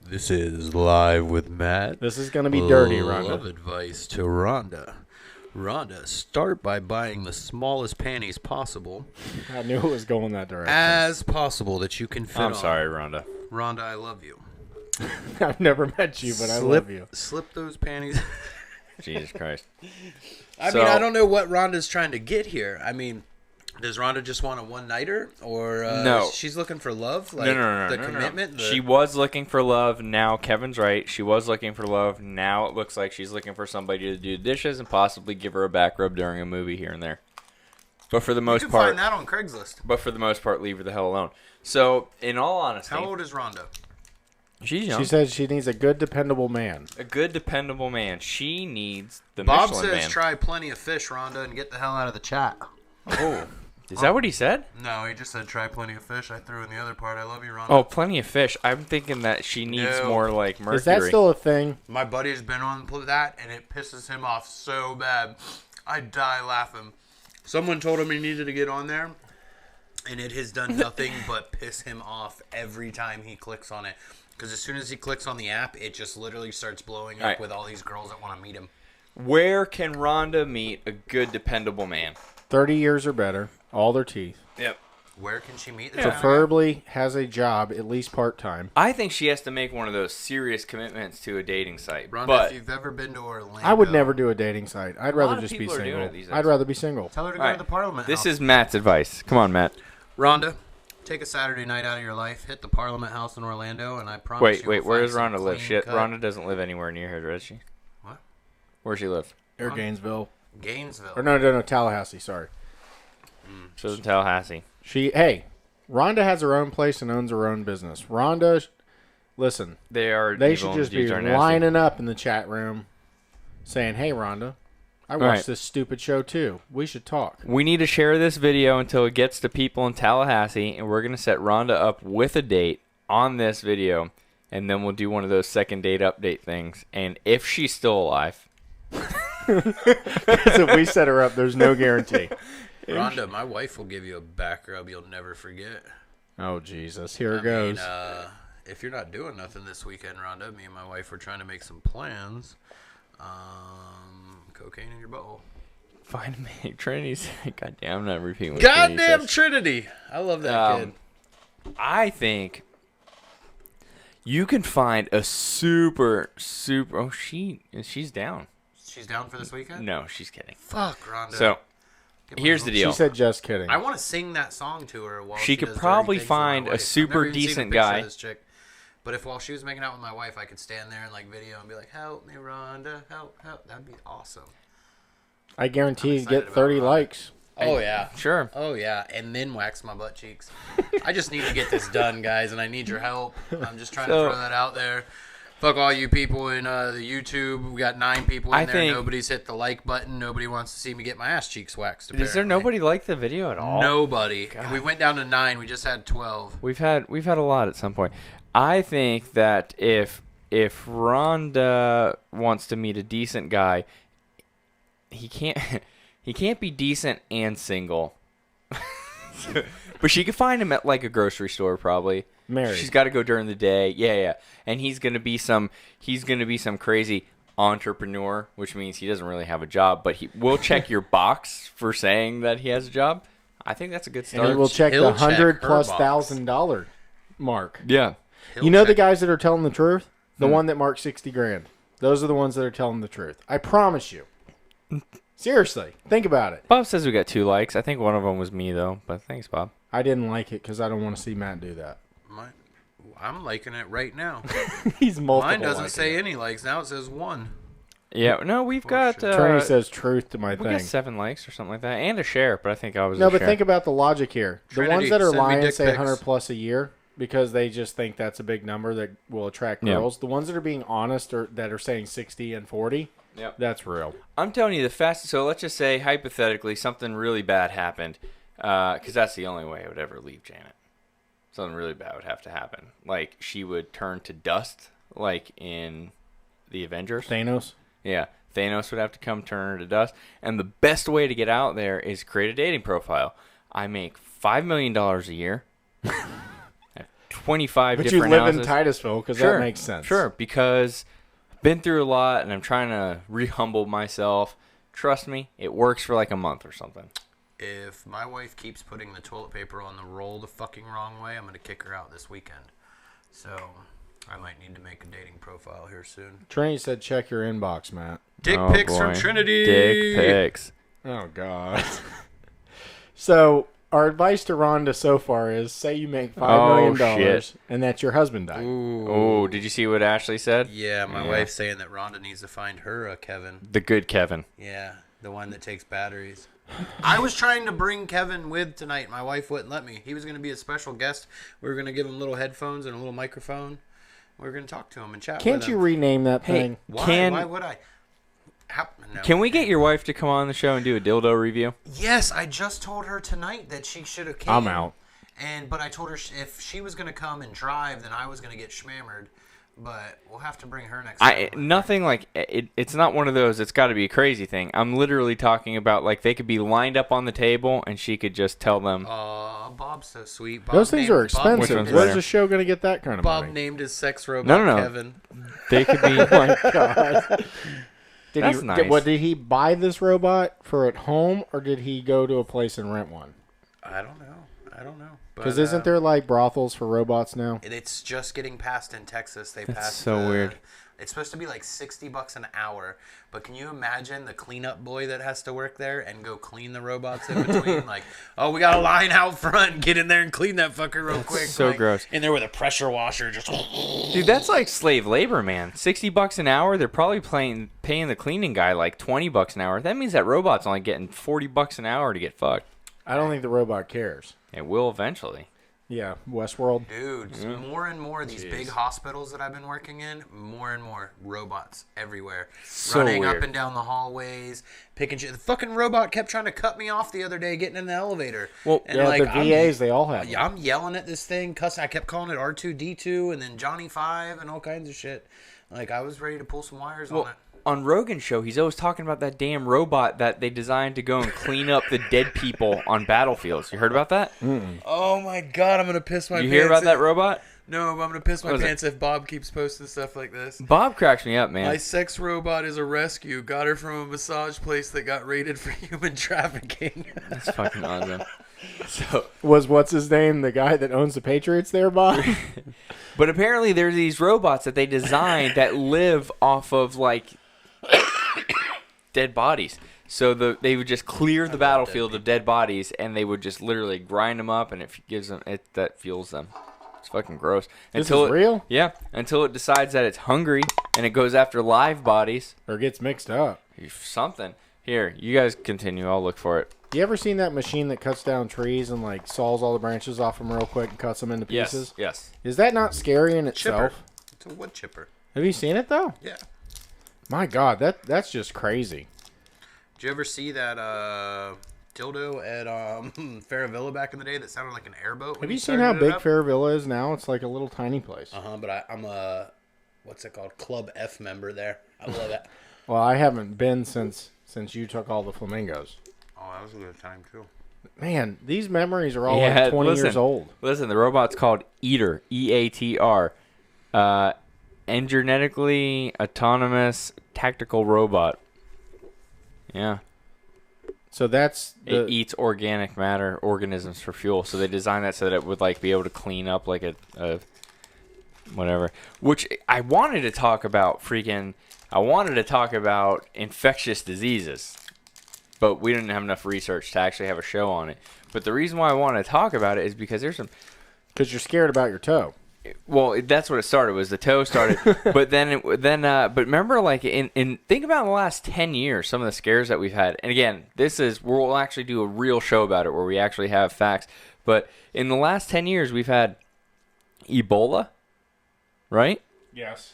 This is Live with Matt. This is going to be dirty, Love Rhonda. advice to Rhonda. Rhonda, start by buying the smallest panties possible, I knew it was going that direction. as possible that you can fit on. I'm sorry, Rhonda. Rhonda, I love you. I've never met you, but I love you. Slip those panties. Jesus Christ. I So- mean, I don't know what Rhonda's trying to get here. I mean, does Rhonda just want a one-nighter? Or No. she's looking for love? Like No. the commitment? She was looking for love. Now Kevin's right. She was looking for love. Now it looks like she's looking for somebody to do dishes and possibly give her a back rub during a movie here and there. But for the You most can part, find that on Craigslist. leave her the hell alone. So, in all honesty, How old is Rhonda? she's young. She said she needs a good, dependable man. A good, dependable man. She needs the Bob Michelin says man. try plenty of fish, Rhonda, and get the hell out of the chat. Oh, is that what he said? No, he just said try plenty of fish. I threw in the other part. I love you, Rhonda. Oh, plenty of fish. I'm thinking that she needs No. more like mercury. Is that still a thing? My buddy's been on that, and it pisses him off so bad. I die laughing. Someone told him he needed to get on there, and it has done nothing but piss him off every time he clicks on it. Because as soon as he clicks on the app, it just literally starts blowing up Right. with all these girls that want to meet him. Where can Rhonda meet a good, dependable man? 30 years or better, all their teeth. Yep. Where can she meet this Yeah. guy? Preferably has a job, at least part-time. I think she has to make one of those serious commitments to a dating site. Rhonda, but if you've ever been to Orlando, I would never do a dating site. I'd A lot rather of just be people are doing single. it these days. I'd rather be single. tell her to go All to right. the Parliament This House. is Matt's advice. Come on, Matt. Rhonda, take a Saturday night out of your life, hit the Parliament House in Orlando, and I promise you Wait. will Where find does some Rhonda live? clean Shit, cut- Rhonda doesn't live anywhere near here, does she? What? Where's she live? Or Gainesville. Gainesville. Or no, Tallahassee, sorry. She lives in Tallahassee. Hey, Rhonda has her own place and owns her own business. Rhonda, listen, They are. they evil should and just be dudes are nasty. lining up in the chat room saying, hey, Rhonda, I watched right. this stupid show too. We should talk. We need to share this video until it gets to people in Tallahassee, and we're going to set Rhonda up with a date on this video, and then we'll do one of those second date update things. And if she's still alive, Because if we set her up, there's no guarantee. Rhonda, my wife will give you a back rub you'll never forget. Oh, Jesus. Here it I goes. mean, if you're not doing nothing this weekend, Rhonda, me and my wife were trying to make some plans. Cocaine in your butthole. find me. Trinity's. Goddamn, I'm not repeating what Goddamn Trinity says. Trinity! I love that kid. I think you can find a super. Oh, she's down. She's down for this weekend? No, she's kidding. Fuck, Rhonda. So, Get my here's the hopes deal. She said just kidding. I want to sing that song to her while She could does dirty probably things with my find a wife. super I've never even seen a decent picture guy. of this chick. But if while she was making out with my wife, I could stand there and like video and be like, "Help me, Rhonda, help, help." That'd be awesome. I guarantee you excited get 30 about Rhonda. likes. Oh yeah, Sure. oh yeah, and then wax my butt cheeks. I just need to get this done, guys, and I need your help. I'm just trying to throw that out there. Fuck all you people in the YouTube. We got 9 people in I there. think- Nobody's hit the like button. Nobody wants to see me get my ass cheeks waxed. Is there apparently. nobody like the video at all? Nobody. God. And we went down to 9. We just had 12. We've had a lot at some point. I think that if Rhonda wants to meet a decent guy, he can't be decent and single. But she could find him at like a grocery store probably. Married. She's got to go during the day. Yeah. And he's gonna be some crazy entrepreneur, which means he doesn't really have a job, but he will check your box for saying that he has a job. I think that's a good start. And he will check He'll the check $100+ her box. $1,000 mark. Yeah. You know the guys that are telling the truth? The one that marked 60 grand. Those are the ones that are telling the truth. I promise you. Seriously. Think about it. Bob says we got 2 likes. I think one of them was me though, but thanks, Bob. I didn't like it because I don't want to see Matt do that. I'm liking it right now. He's multiple. Mine doesn't liking say it. any likes. Now it says 1. Yeah, no, we've got Trinity says truth to my we got thing. 7 likes or something like that, and a share. But I think I was No, a but share. think about the logic here. The Trinity, ones that are send me lying dick say pics. 100 plus a year because they just think that's a big number that will attract Yeah. girls. The ones that are being honest or that are saying 60 and 40, Yep. that's real. I'm telling you the fastest. So let's just say hypothetically something really bad happened, because that's the only way I would ever leave Janet. Something really bad would have to happen. Like she would turn to dust, like in the Avengers. Thanos. Yeah, Thanos would have to come turn her to dust. And the best way to get out there is create a dating profile. I make $5 million a year. I have 25 But you different live houses. in Titusville because Sure, that makes sense. Sure, because I've been through a lot and I'm trying to re-humble myself. Trust me, it works for like a month or something. If my wife keeps putting the toilet paper on the roll the fucking wrong way, I'm going to kick her out this weekend. So I might need to make a dating profile here soon. Trinity said check your inbox, Matt. Dick Oh, pics boy. from Trinity. Dick pics. Oh, God. So our advice to Rhonda so far is say you make $5 million shit. and that your husband died. Ooh. Oh, did you see what Ashley said? Yeah, my Yeah. wife's saying that Rhonda needs to find her a Kevin. The good Kevin. Yeah, the one that takes batteries. I was trying to bring Kevin with tonight. My wife wouldn't let me. He was going to be a special guest. We were going to give him little headphones and a little microphone. We were going to talk to him and chat Can't with you him. rename that thing? Why? Why would I? No. Can we get your wife to come on the show and do a dildo review? Yes, I just told her tonight that she should have came. I'm out. But I told her if she was going to come and drive, then I was going to get schmammered. But we'll have to bring her next time. Nothing like it's not one of those. It's got to be a crazy thing. I'm literally talking about like they could be lined up on the table and she could just tell them. Bob's so sweet. Bob Those things are Which expensive. one's Where's better? the show going to get that kind of Bob money? named his sex robot No. Kevin. They could be. Oh my God. That's nice. Did he buy this robot for at home or did he go to a place and rent one? I don't know. Because isn't there like brothels for robots now? It's just getting passed in Texas. They That's passed. so weird. It's supposed to be like $60 an hour, but can you imagine the cleanup boy that has to work there and go clean the robots in between? Like, oh, we got a line out front. Get in there and clean that fucker real quick. so like, gross. In there with a pressure washer, just. Dude, that's like slave labor, man. $60 an hour. They're probably paying the cleaning guy like $20 an hour. That means that robot's only getting $40 an hour to get fucked. I don't think the robot cares. It will eventually. Yeah, Westworld. Dude, more and more these big hospitals that I've been working in, more and more robots everywhere. So running weird. up and down the hallways, picking shit. The fucking robot kept trying to cut me off the other day getting in the elevator. Well, and Yeah, like, the VAs, they all have. Yeah, I'm yelling at this thing, cussing. I kept calling it R2D2 and then Johnny 5 and all kinds of shit. Like, I was ready to pull some wires on it. On Rogan's show, he's always talking about that damn robot that they designed to go and clean up the dead people on battlefields. You heard about that? Oh my god, I'm going to piss my You pants. hear about that robot? No, but I'm going to piss my What was pants if Bob keeps posting stuff like this. Bob cracks me up, man. My sex robot is a rescue. Got her from a massage place that got raided for human trafficking. That's fucking awesome. So, What's his name? The guy that owns the Patriots there, Bob? but apparently there's these robots that they designed that live off of like dead bodies. So they would just clear the battlefield of dead bodies, and they would just literally grind them up, and it gives them that fuels them. It's fucking gross. This is real? Yeah, until it decides that it's hungry and it goes after live bodies Or gets mixed up. something. Here, you guys continue. I'll look for it. You ever seen that machine that cuts down trees and like saws all the branches off them real quick and cuts them into pieces? Yes. Is that not scary in itself? Chipper. It's a wood chipper. Have you seen it though? Yeah. My God, that's just crazy. Did you ever see that dildo at Fairvilla back in the day that sounded like an airboat? Have you seen how big Fairvilla is now? It's like a little tiny place. But I'm a, what's it called? Club F member there. I love that. Well, I haven't been since you took all the flamingos. Oh, that was a good time too. Man, these memories are all like 20 years old. Listen, the robot's called Eater, EATR. Genetically autonomous tactical robot. Yeah. So it eats organic matter, organisms for fuel. So they designed that so that it would like be able to clean up like a whatever. Which I wanted to talk about infectious diseases. But we didn't have enough research to actually have a show on it. But the reason why I want to talk about it is because because you're scared about your toe. Well, that's what it started. Was the toe started, but but remember, like in think about in the last 10 years, some of the scares that we've had. And again, we'll actually do a real show about it where we actually have facts. But in the last 10 years, we've had Ebola, right? Yes.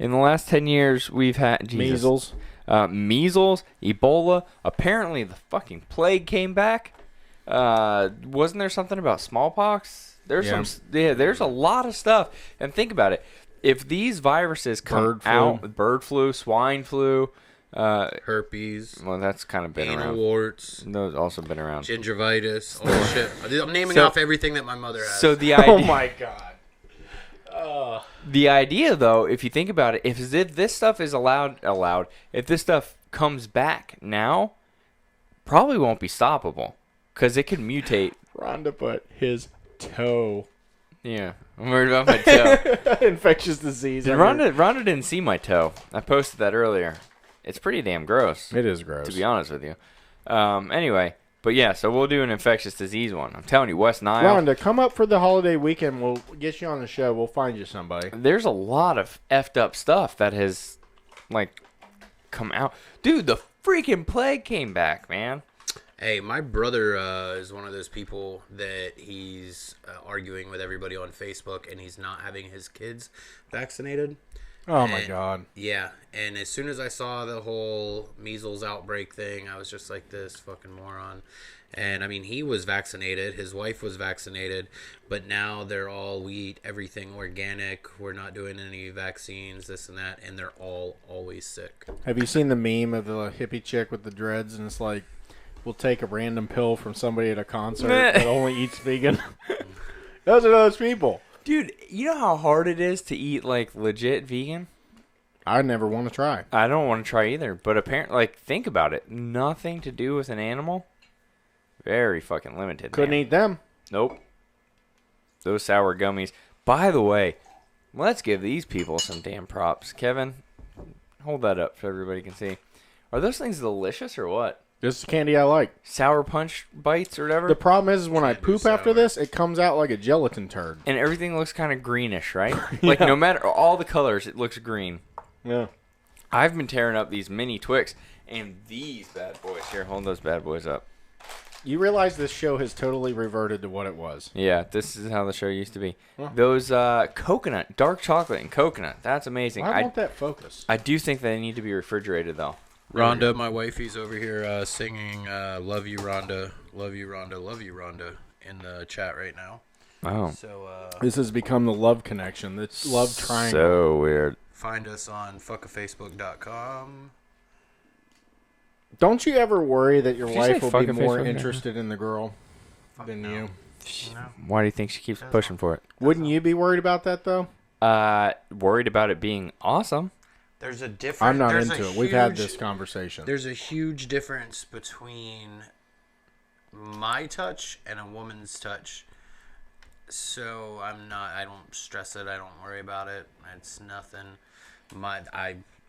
In the last 10 years, we've had measles, Ebola. Apparently, the fucking plague came back. Wasn't there something about smallpox? There's a lot of stuff. And think about it. If these viruses come out, bird flu, swine flu, herpes. Well, that's kind of been anal around. warts. Those also been around. Gingivitis. All this shit. I'm naming off everything that my mother has. So the idea, oh my God. The idea, though, if you think about it, if this stuff is allowed, if this stuff comes back now, probably won't be stoppable because it could mutate. Rhonda put his toe. Yeah, I'm worried about my toe. Infectious disease. Rhonda didn't see my toe. I posted that earlier. It's pretty damn gross. It is gross, to be honest with you. Anyway, but yeah, so we'll do an infectious disease one. I'm telling you, West Nile. Rhonda, come up for the holiday weekend. We'll get you on the show. We'll find you somebody. There's a lot of effed up stuff that has, like, come out. Dude, the freaking plague came back, man. Hey, my brother is one of those people that he's arguing with everybody on Facebook, and he's not having his kids vaccinated. Oh, my God. Yeah, and as soon as I saw the whole measles outbreak thing, I was just like, this fucking moron. And, I mean, he was vaccinated. His wife was vaccinated. But now we eat everything organic. We're not doing any vaccines, this and that. And they're all always sick. Have you seen the meme of the hippie chick with the dreads? And it's like, we'll take a random pill from somebody at a concert that only eats vegan. Those are those people. Dude, you know how hard it is to eat, like, legit vegan? I never want to try. I don't want to try either. But apparently, like, think about it. Nothing to do with an animal. Very fucking limited. Couldn't eat them. Nope. Those sour gummies. By the way, let's give these people some damn props. Kevin, hold that up so everybody can see. Are those things delicious or what? This is candy I like. Sour punch bites or whatever? The problem is when I poop after this, it comes out like a gelatin turd. And everything looks kind of greenish, right? Like, no matter all the colors, it looks green. Yeah. I've been tearing up these mini Twix, and these bad boys. Here, hold those bad boys up. You realize this show has totally reverted to what it was. Yeah, this is how the show used to be. Huh. Those coconut, dark chocolate and coconut. That's amazing. I want that focus. I do think they need to be refrigerated, though. Rhonda, my wifey's over here singing Love You, Rhonda, Love You, Rhonda, Love You, Rhonda in the chat right now. Oh. So this has become the love connection, the love triangle. So weird. Find us on fuckafacebook.com. Don't you ever worry that your wife will be more interested in the girl than you? No. Why do you think she keeps pushing for it? Wouldn't you be worried about that, though? Worried about it being awesome. There's a difference. I'm not into it. We've had this conversation. There's a huge difference between my touch and a woman's touch. So I don't stress it. I don't worry about it. It's nothing.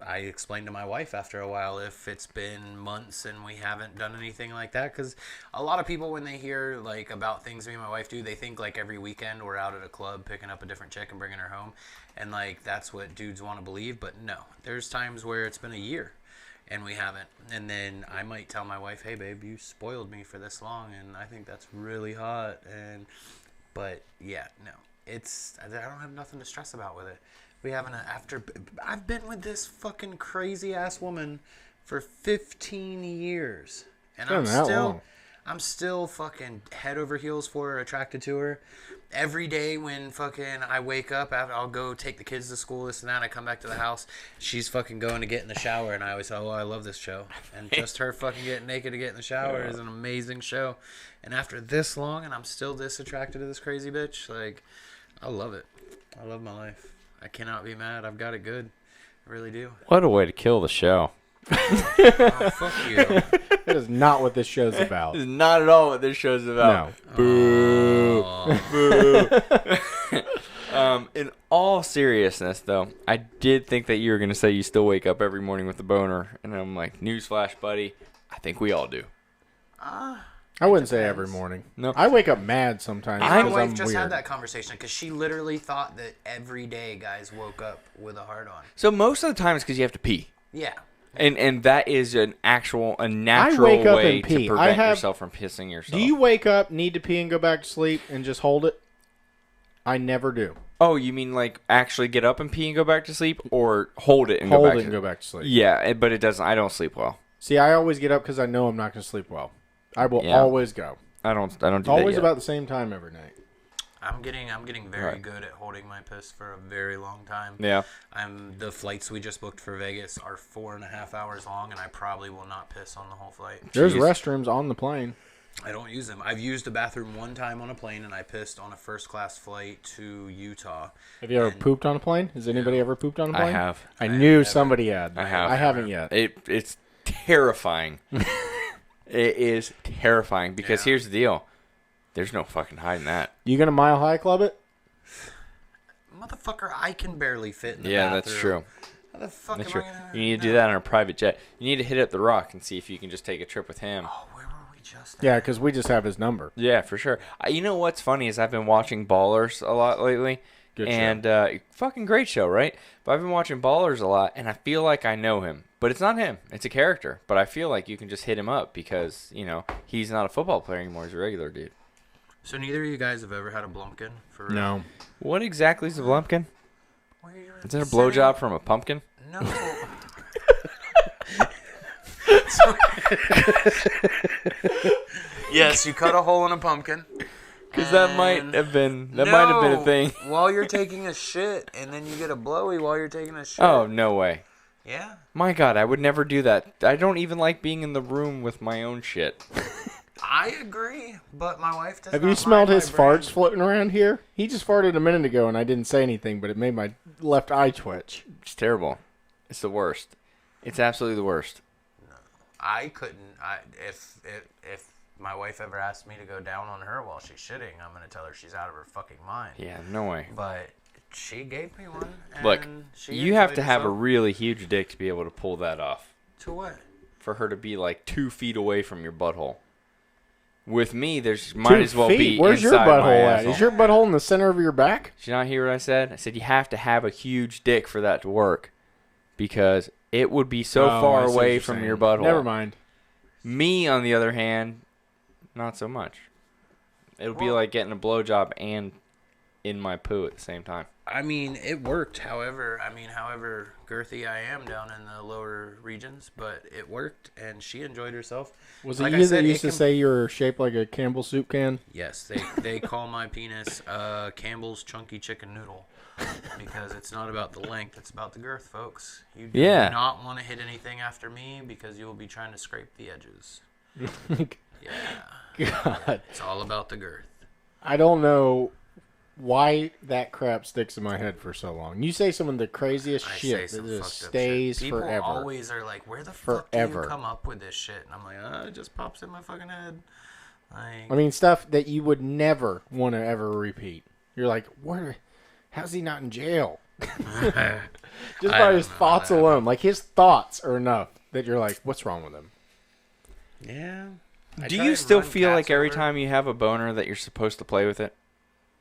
I explained to my wife after a while if it's been months and we haven't done anything like that, because a lot of people, when they hear like about things me and my wife do, they think like every weekend we're out at a club picking up a different chick and bringing her home, and like that's what dudes want to believe. But no, there's times where it's been a year and we haven't, and then I might tell my wife, hey babe, you spoiled me for this long and I think that's really hot. But yeah, no, I don't have nothing to stress about with it. We haven't, I've been with this fucking crazy ass woman for 15 years. And I'm still fucking head over heels for her, attracted to her. Every day when fucking I wake up, I'll go take the kids to school, this and that. I come back to the house, she's fucking going to get in the shower, and I always say, oh, I love this show. And just her fucking getting naked to get in the shower is an amazing show. And after this long, and I'm still this attracted to this crazy bitch, like, I love it. I love my life. I cannot be mad. I've got it good. I really do. What a way to kill the show. Oh, fuck you. That is not what this show's about. This is not at all what this show's about. No. Boo. Oh. Boo. In all seriousness, though, I did think that you were going to say you still wake up every morning with a boner. And I'm like, newsflash, buddy. I think we all do. I wouldn't say every morning. No. I wake up mad sometimes. My because wife I'm just weird. had that conversation because she literally thought that every day guys woke up with a hard on. So most of the time it's because you have to pee. Yeah. And that is a natural wake up way and pee. to prevent yourself from pissing yourself. Do you wake up, need to pee, and go back to sleep and just hold it? I never do. Oh, you mean like actually get up and pee and go back to sleep, or hold it and Hold go back it to and go back to sleep. Yeah, but it doesn't. I don't sleep well. See, I always get up because I know I'm not going to sleep well. I will Yeah. always go. I don't do It's that always yet. about the same time every night. I'm getting very Right. good at holding my piss for a very long time. Yeah. The flights we just booked for Vegas are 4.5 hours long, and I probably will not piss on the whole flight. There's Jeez. restrooms on the plane. I don't use them. I've used the bathroom one time on a plane, and I pissed on a first-class flight to Utah. Have you ever pooped on a plane? Has anybody ever pooped on a plane? I have. I knew somebody had. I have. I haven't yet. It's terrifying. It is terrifying because here's the deal. There's no fucking hiding that. You gonna Mile High Club it? Motherfucker, I can barely fit in the Yeah, bathroom. that's true. How the fuck That's am true. I gonna... You need to do that on a private jet. You need to hit up The Rock and see if you can just take a trip with him. Oh, where were we just at? Yeah, because we just have his number. Yeah, for sure. You know what's funny is I've been watching Ballers a lot lately. Good show. And fucking great show, right? But I've been watching Ballers a lot, and I feel like I know him. But it's not him. It's a character. But I feel like you can just hit him up because, you know, he's not a football player anymore. He's a regular dude. So neither of you guys have ever had a Blumpkin? For real? No. What exactly is a blumpkin? Where you're Is it a sitting- blowjob from a pumpkin? No. Yes, you cut a hole in a pumpkin. Because that might have been a No, thing. While you're taking a shit, and then you get a blowy while you're taking a shit. Oh, no way. Yeah. My God, I would never do that. I don't even like being in the room with my own shit. I agree, but my wife does Have not you smelled mind his my brain. farts floating around here? He just farted a minute ago, and I didn't say anything, but it made my left eye twitch. It's terrible. It's the worst. It's absolutely the worst. I couldn't. If my wife ever asked me to go down on her while she's shitting, I'm gonna tell her she's out of her fucking mind. Yeah, no way. But she gave me one. And Look, she you have enjoyed to have a herself. really huge dick to be able to pull that off. To what? For her to be like 2 feet away from your butthole. With me, there's might 2 as well feet? be Where's your inside my butthole at? asshole. Is your butthole in the center of your back? Did you not hear what I said? I said you have to have a huge dick for that to work. Because it would be so Oh, far I see what away you're from saying. your butthole. Never mind. Me, on the other hand, not so much. It would be Well- like getting a blowjob and in my poo at the same time. I mean, it worked. However girthy I am down in the lower regions, but it worked, and she enjoyed herself. Was it Like I you said, that it used to can- say you were shaped like a Campbell soup can? Yes, they call my penis Campbell's Chunky Chicken Noodle because it's not about the length, it's about the girth, folks. You do Yeah. not want to hit anything after me because you will be trying to scrape the edges. Yeah, God. it's all about the girth. I don't know why that crap sticks in my head for so long. You say some of the craziest I say shit some that fucked just up stays shit. People forever. always are like, "Where the fuck do Forever. you come up with this shit?" And I'm like, "It just pops in my fucking head." Like, I mean, stuff that you would never want to ever repeat. You're like, how's he not in jail? Just by his thoughts alone. Like, his thoughts are enough that you're like, what's wrong with him? Yeah. Do you still feel like every time you have a boner that you're supposed to play with it?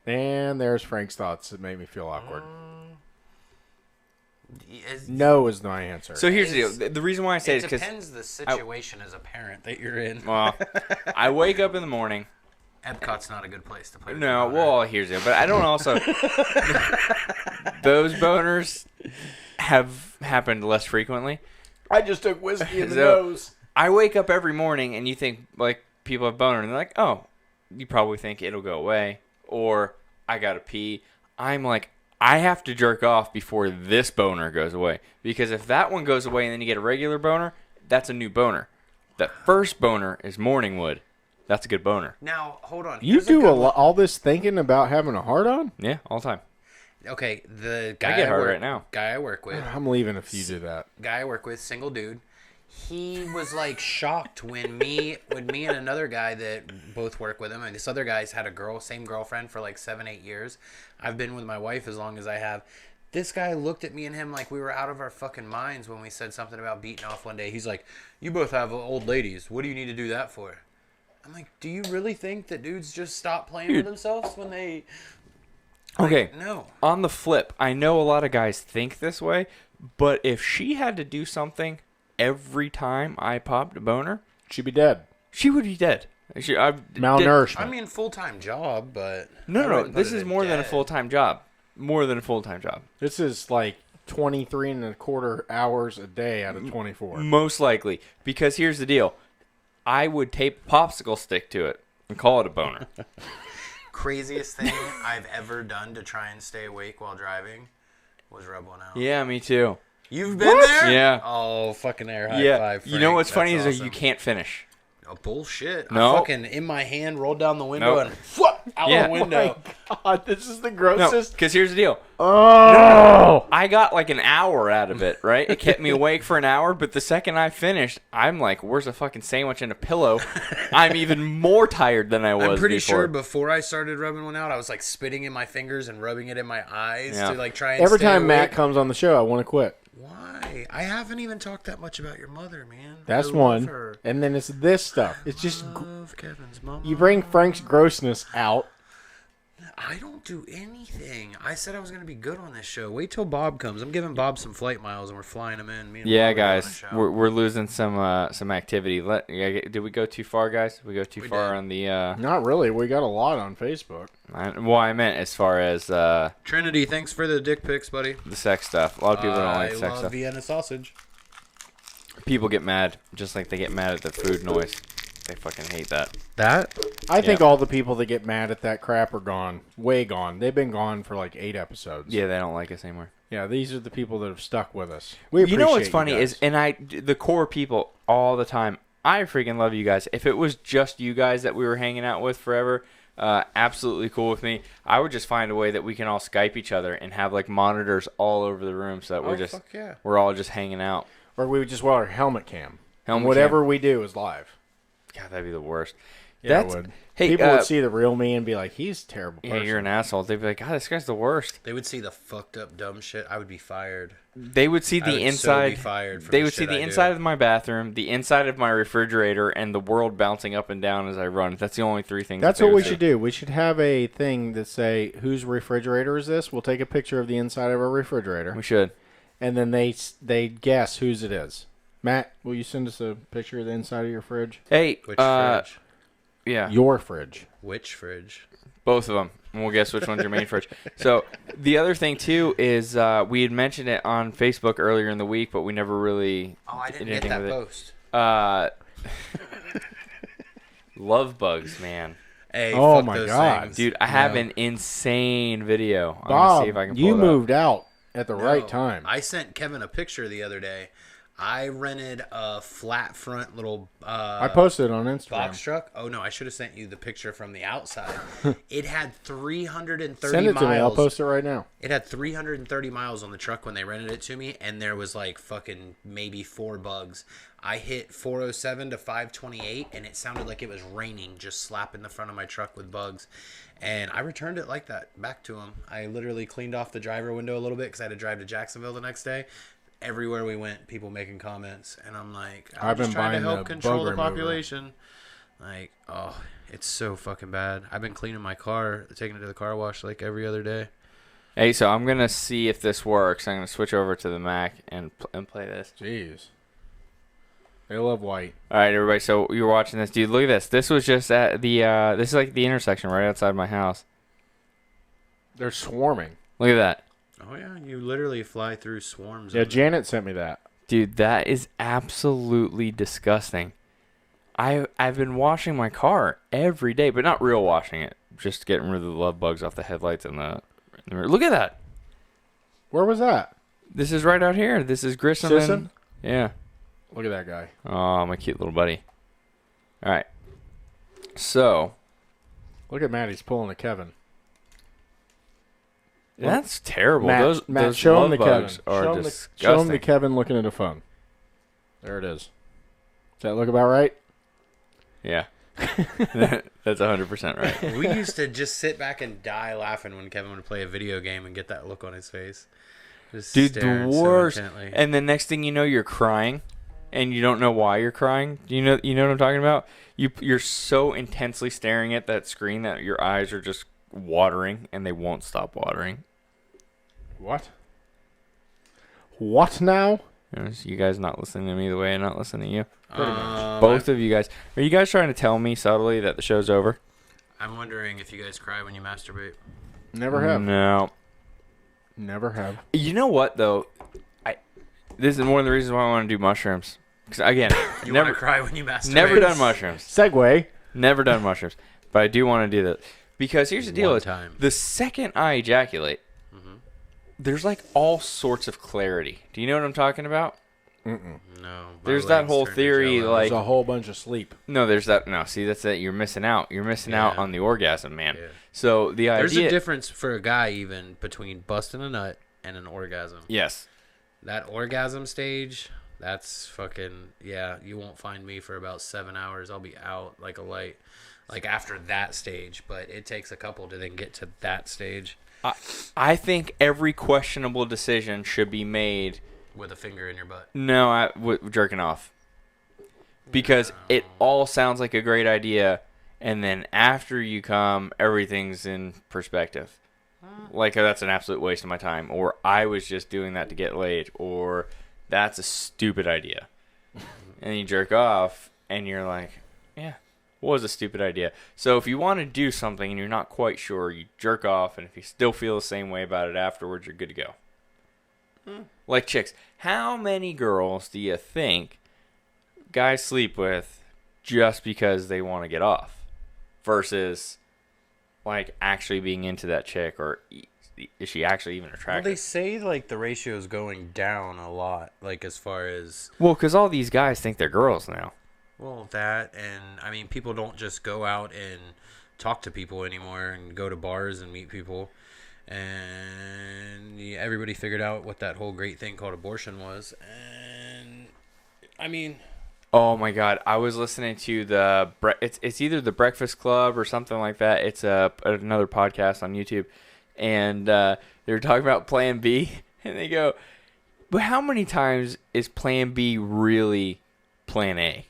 And there's Frank's thoughts that make me feel awkward. No is my answer. So here's the deal. The reason why I say it is because... It depends the situation as a parent that you're in. Well, I wake up in the morning. Epcot's not a good place to play with. No, well, here's it. But I don't also... Those boners have happened less frequently. I just took whiskey in the nose. I wake up every morning and you think, like, people have boner. And they're like, oh, you probably think it'll go away. Or, I gotta pee. I'm like... I have to jerk off before this boner goes away. Because if that one goes away and then you get a regular boner, that's a new boner. The first boner is morning wood. That's a good boner. Now, hold on. You do all this thinking about having a hard-on? Yeah, all the time. Okay, the guy I get hard right now. Guy I work with. I'm leaving if you do that. Guy I work with, single dude. He was like shocked when me and another guy that both work with him, and this other guy's had a same girlfriend for like 7-8 years. I've been with my wife as long as I have. This guy looked at me and him like we were out of our fucking minds when we said something about beating off one day. He's like, "You both have old ladies. What do you need to do that for?" I'm like, "Do you really think that dudes just stop playing with themselves when they?" Like, okay. No. On the flip, I know a lot of guys think this way, but if she had to do something every time I popped a boner, she'd be dead. She would be dead. Malnourishment. I mean, full-time job, but... No. This is more than a full-time job. More than a full-time job. This is like 23 and a quarter hours a day out of 24. Most likely. Because here's the deal. I would tape a popsicle stick to it and call it a boner. Craziest thing I've ever done to try and stay awake while driving was rub one out. Yeah, me too. You've been there? Yeah. Oh, fucking air high five, Frank. You know what's funny That's is awesome. you can't finish. Oh, bullshit. No. I fucking, in my hand, rolled down the window Nope. and out the window. Oh my God, this is the No, grossest. because here's the deal. Oh! I got like an hour out of it, right? It kept me awake for an hour, but the second I finished, I'm like, where's a fucking sandwich and a pillow? I'm even more tired than I was I'm pretty before. sure before I started rubbing one out, I was like spitting in my fingers and rubbing it in my eyes Yeah. to like try and Every stay time Matt awake. comes on the show, I want to quit. Why? I haven't even talked that much about your mother, man. That's I love one. her. And then it's this stuff. It's just... Love Kevin's mama. You bring Frank's grossness out. I don't do anything. I said I was going to be good on this show. Wait till Bob comes. I'm giving Bob some flight miles, and we're flying him in. Me and Yeah, Bob are doing a guys, show. we're losing some activity. Did we go too far, guys? Did we go too far did. on the? Not really. We got a lot on Facebook. I meant as far as Trinity, thanks for the dick pics, buddy. the sex stuff. A lot of people don't like I sex love stuff. Vienna sausage. People get mad, just like they get mad at the food noise. They fucking hate that. That? I think all the people that get mad at that crap are gone. Way gone. They've been gone for like 8 episodes. Yeah, they don't like us anymore. Yeah, these are the people that have stuck with us. We You know what's appreciate funny guys. is, and the core people all the time. I freaking love you guys. If it was just you guys that we were hanging out with forever, absolutely cool with me. I would just find a way that we can all Skype each other and have like monitors all over the room so that Fuck yeah. we're all just hanging out. Or we would just wear our helmet cam. Helmet Whatever we do is live. God, that'd be the worst. Yeah, it would. Hey, People would see the real me and be like, he's a terrible person. yeah, you're an asshole. They'd be like, God, this guy's the worst. They would see the fucked up dumb shit. I would be fired. They would see I the would inside. So be fired for They the would see shit the I inside do. of my bathroom, the inside of my refrigerator, and the world bouncing up and down as I run. That's the only 3 things. That's that they what we would should see. do. We should have a thing that say, whose refrigerator is this? We'll take a picture of the inside of our refrigerator. We should. And then they guess whose it is. Matt, will you send us a picture of the inside of your fridge? Hey, Which fridge? yeah, Your fridge. Which fridge? both of them. And we'll guess which one's your main fridge. So the other thing too is we had mentioned it on Facebook earlier in the week, but we never really. Oh, I didn't did get anything that with it. post. Love bugs, man. Hey, Oh fuck my those God. things. Dude, I have an insane video. I'm Bob, gonna see if I can pull you it up. moved out at the No, right time. I sent Kevin a picture the other day. I rented a flat front little I posted it on Instagram. box truck. Oh no, I should have sent you the picture from the outside. It had 330 Send it miles. to me. I'll post it right now. It had 330 miles on the truck when they rented it to me, and there was like fucking maybe 4 bugs. I hit 407 to 528, and it sounded like it was raining, just slapping the front of my truck with bugs. And I returned it like that back to him. I literally cleaned off the driver window a little bit because I had to drive to Jacksonville the next day. Everywhere we went, people making comments, and I'm like, I'm just trying to help control the population. Like, oh, it's so fucking bad. I've been cleaning my car, taking it to the car wash like every other day. Hey, so I'm gonna see if this works. I'm gonna switch over to the Mac and play this. Jeez. They love white. All right, everybody. So you're watching this, dude. Look at this. This was just at the. This is like the intersection right outside my house. They're swarming. Look at that. Oh yeah, you literally fly through swarms. Yeah, of Janet sent me that. Dude, that is absolutely disgusting. I've been washing my car every day, but not real washing it. Just getting rid of the love bugs off the headlights and the mirror. Look at that. Where was that? This is right out here. This is Grissom. Sisson? Yeah. Look at that guy. Oh, my cute little buddy. All right. So. Look at Matt. He's pulling a Kevin. That's terrible. Matt, those show him love the Kevin. bugs are Show disgusting. him the Kevin looking at a phone. There it is. Does that look about right? Yeah. That's 100% right. We used to just sit back and die laughing when Kevin would play a video game and get that look on his face. Just Dude, the staring so worst. intently. And the next thing you know, you're crying, and you don't know why you're crying. You know what I'm talking about? You're so intensely staring at that screen that your eyes are just watering, and they won't stop watering. What? What now? You guys not listening to me the way I'm not listening to you. Pretty much. Both of you guys. Are you guys trying to tell me subtly that the show's over? I'm wondering if you guys cry when you masturbate. Never have. No. Never have. You know what though? This is one of the reasons why I want to do mushrooms. Because again, You want to cry when you masturbate? never done mushrooms. Segway. Never done mushrooms. But I do want to do that. Because here's the deal: One is time. the second I ejaculate, there's like all sorts of clarity. Do you know what I'm talking about? No. my There's that legs whole turn to theory, jello. like- There's a whole bunch of sleep. No, there's that. No, see, that's it. You're missing out. You're missing out Yeah. on the orgasm, man. Yeah. So the There's idea. a difference for a guy even between busting a nut and an orgasm. Yes. That orgasm stage, that's fucking, yeah, you won't find me for about 7 hours. I'll be out like a light, like after that stage. But it takes a couple to then get to that stage I think every questionable decision should be made. with a finger in your butt. No, jerking off. Because it all sounds like a great idea, and then after you come, everything's in perspective. Like, that's an absolute waste of my time, or I was just doing that to get laid, or that's a stupid idea. And you jerk off, and you're like, yeah, was a stupid idea. So if you want to do something and you're not quite sure, you jerk off, and if you still feel the same way about it afterwards, you're good to go. Like chicks, how many girls do you think guys sleep with just because they want to get off versus like actually being into that chick, or is she actually even Well, attractive? they say like the ratio is going down a lot, like as far as Well, because all these guys think they're girls now. that, and I mean, people don't just go out and talk to people anymore and go to bars and meet people. And everybody figured out what that whole great thing called abortion was. And I mean, Oh my God! I was listening to it's either the Breakfast Club or something like that. It's another podcast on YouTube, and they were talking about Plan B, and they go, "But how many times is Plan B really Plan A?"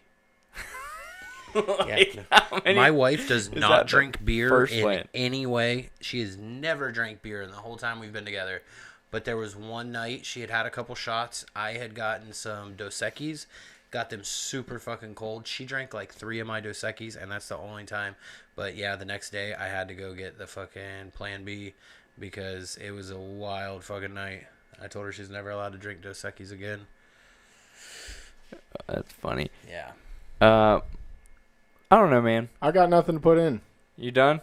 Like, how many- my wife does that not the drink beer first in plan? any way. She has never drank beer in the whole time we've been together. But there was one night she had a couple shots. I had gotten some Dos Equis, got them super fucking cold. She drank like 3 of my Dos Equis, and that's the only time. But yeah, the next day I had to go get the fucking Plan B because it was a wild fucking night. I told her she's never allowed to drink Dos Equis again. That's funny. Yeah. I don't know, man. I got nothing to put in. You done?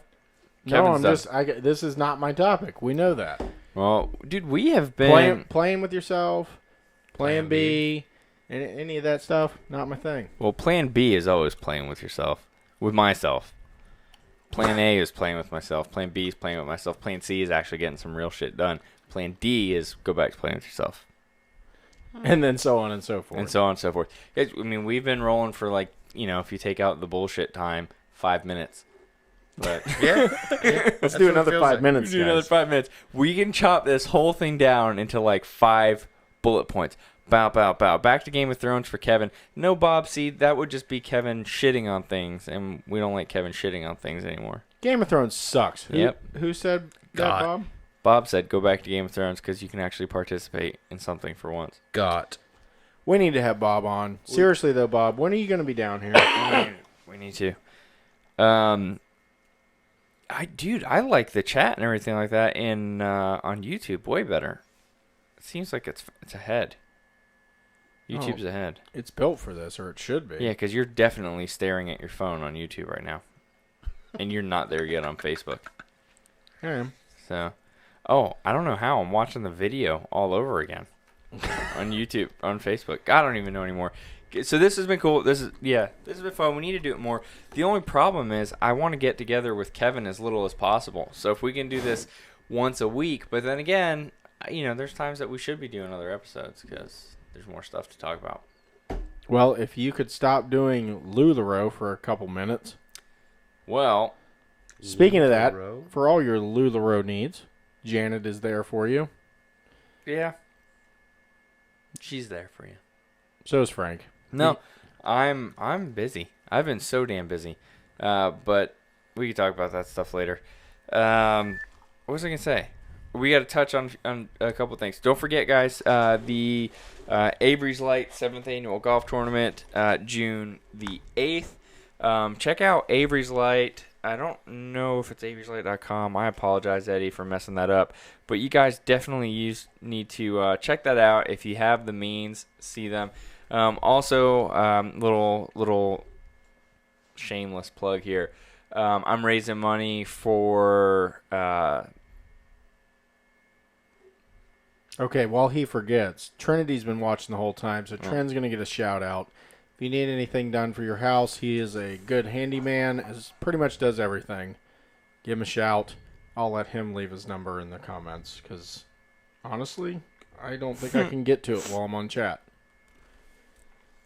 No, Kevin's I'm done. just. This is not my topic. We know that. Well, dude, we have been. Playing with yourself. Plan B. Any of that stuff, not my thing. Well, plan B is always playing with yourself. With myself. Plan A is playing with myself. Plan B is playing with myself. Plan C is actually getting some real shit done. Plan D is go back to playing with yourself. And then so on and so forth. And so on and so forth. I mean, we've been rolling for like, if you take out the bullshit time, 5 minutes. But Yeah. Let's do another 5 minutes, do another guys. 5 minutes. We can chop this whole thing down into like 5 bullet points. Bow, bow, bow. Back to Game of Thrones for Kevin. No Bob Seed. That would just be Kevin shitting on things, and we don't like Kevin shitting on things anymore. Game of Thrones sucks. Yep. Who said that, God. Bob? Bob said go back to Game of Thrones because you can actually participate in something for once. Got. We need to have Bob on. Seriously, though, Bob, when are you going to be down here? We need to. I like the chat and everything like that in on YouTube way better. It seems like it's ahead. YouTube's ahead. It's built for this, or it should be. Yeah, because you're definitely staring at your phone on YouTube right now, and you're not there yet on Facebook. I am. So, I don't know how I'm watching the video all over again on YouTube, on Facebook. I don't even know anymore. So this has been cool. This has been fun. We need to do it more. The only problem is I want to get together with Kevin as little as possible. So if we can do this once a week, but then again, there's times that we should be doing other episodes because there's more stuff to talk about. Well, if you could stop doing LuLaRoe for a couple minutes. Well, Speaking of that, for all your LuLaRoe needs, Janet is there for you. yeah, she's there for you. So is Frank. No, I'm busy. I've been so damn busy. But we can talk about that stuff later. What was I gonna say? We got to touch on a couple things. Don't forget, guys, the Avery's Light 7th Annual Golf Tournament, June the 8th. Check out Avery's Light. I don't know if it's averyslight.com. I apologize, Eddie, for messing that up. But you guys definitely need to check that out if you have the means. See them. Also, little shameless plug here. I'm raising money for... Okay, while he forgets, Trinity's been watching the whole time, so Trent's going to get a shout out. If you need anything done for your house, he is a good handyman, pretty much does everything. Give him a shout. I'll let him leave his number in the comments, because honestly, I don't think I can get to it while I'm on chat.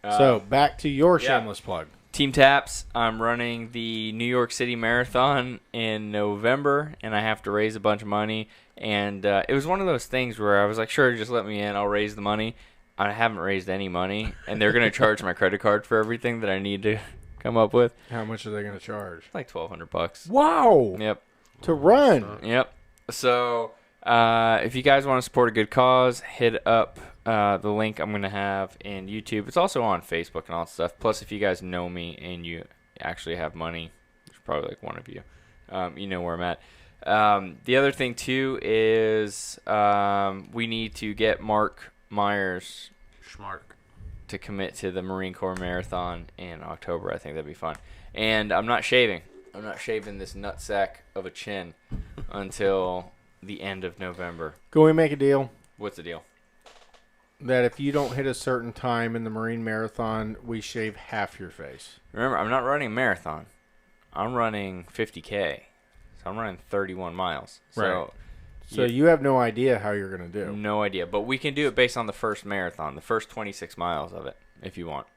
So, back to your shameless plug. Team Taps, I'm running the New York City Marathon in November, and I have to raise a bunch of money. And it was one of those things where I was like, sure, just let me in. I'll raise the money. I haven't raised any money, and they're going to charge my credit card for everything that I need to come up with. How much are they going to charge? Like $1,200. Wow! Yep. To run! Yep. So if you guys want to support a good cause, hit up the link I'm going to have in YouTube. It's also on Facebook and all that stuff. Plus, if you guys know me and you actually have money, there's probably like one of you. You know where I'm at. The other thing, too, is we need to get Mark Myers to commit to the Marine Corps Marathon in October. I think that'd be fun. And I'm not shaving. I'm not shaving this nutsack of a chin until the end of November. Can we make a deal? What's the deal? That if you don't hit a certain time in the Marine Marathon, we shave half your face. Remember, I'm not running a marathon. I'm running 50K. So I'm running 31 miles. Right. So you have no idea how you're going to do. No idea. But we can do it based on the first marathon, the first 26 miles of it, if you want.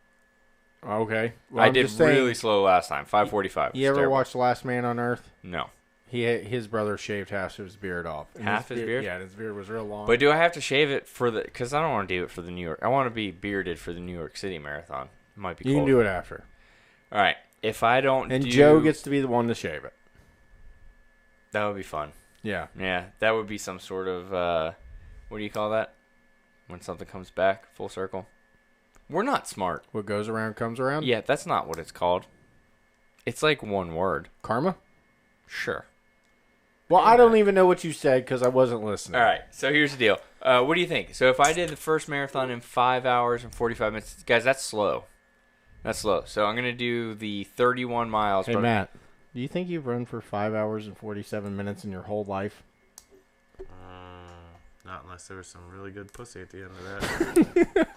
Okay. Well, I did really slow last time, 5:45. You ever watch Last Man on Earth? No. His brother shaved half his beard off. And Half his beard? Yeah, his beard was real long. But do I have to shave it for the... Because I don't want to do it for the New York... I want to be bearded for the New York City Marathon. It might be cold. You can do it after. All right. If I don't And Joe gets to be the one to shave it. That would be fun. Yeah. Yeah, that would be some sort of... what do you call that? When something comes back full circle? We're not smart. What goes around comes around? Yeah, that's not what it's called. It's like one word. Karma? Sure. Well, I don't even know what you said because I wasn't listening. All right, so here's the deal. What do you think? So if I did the first marathon in 5 hours and 45 minutes, guys, that's slow. That's slow. So I'm going to do the 31 miles. Hey, Matt, do you think you've run for 5 hours and 47 minutes in your whole life? Not unless there was some really good pussy at the end of that.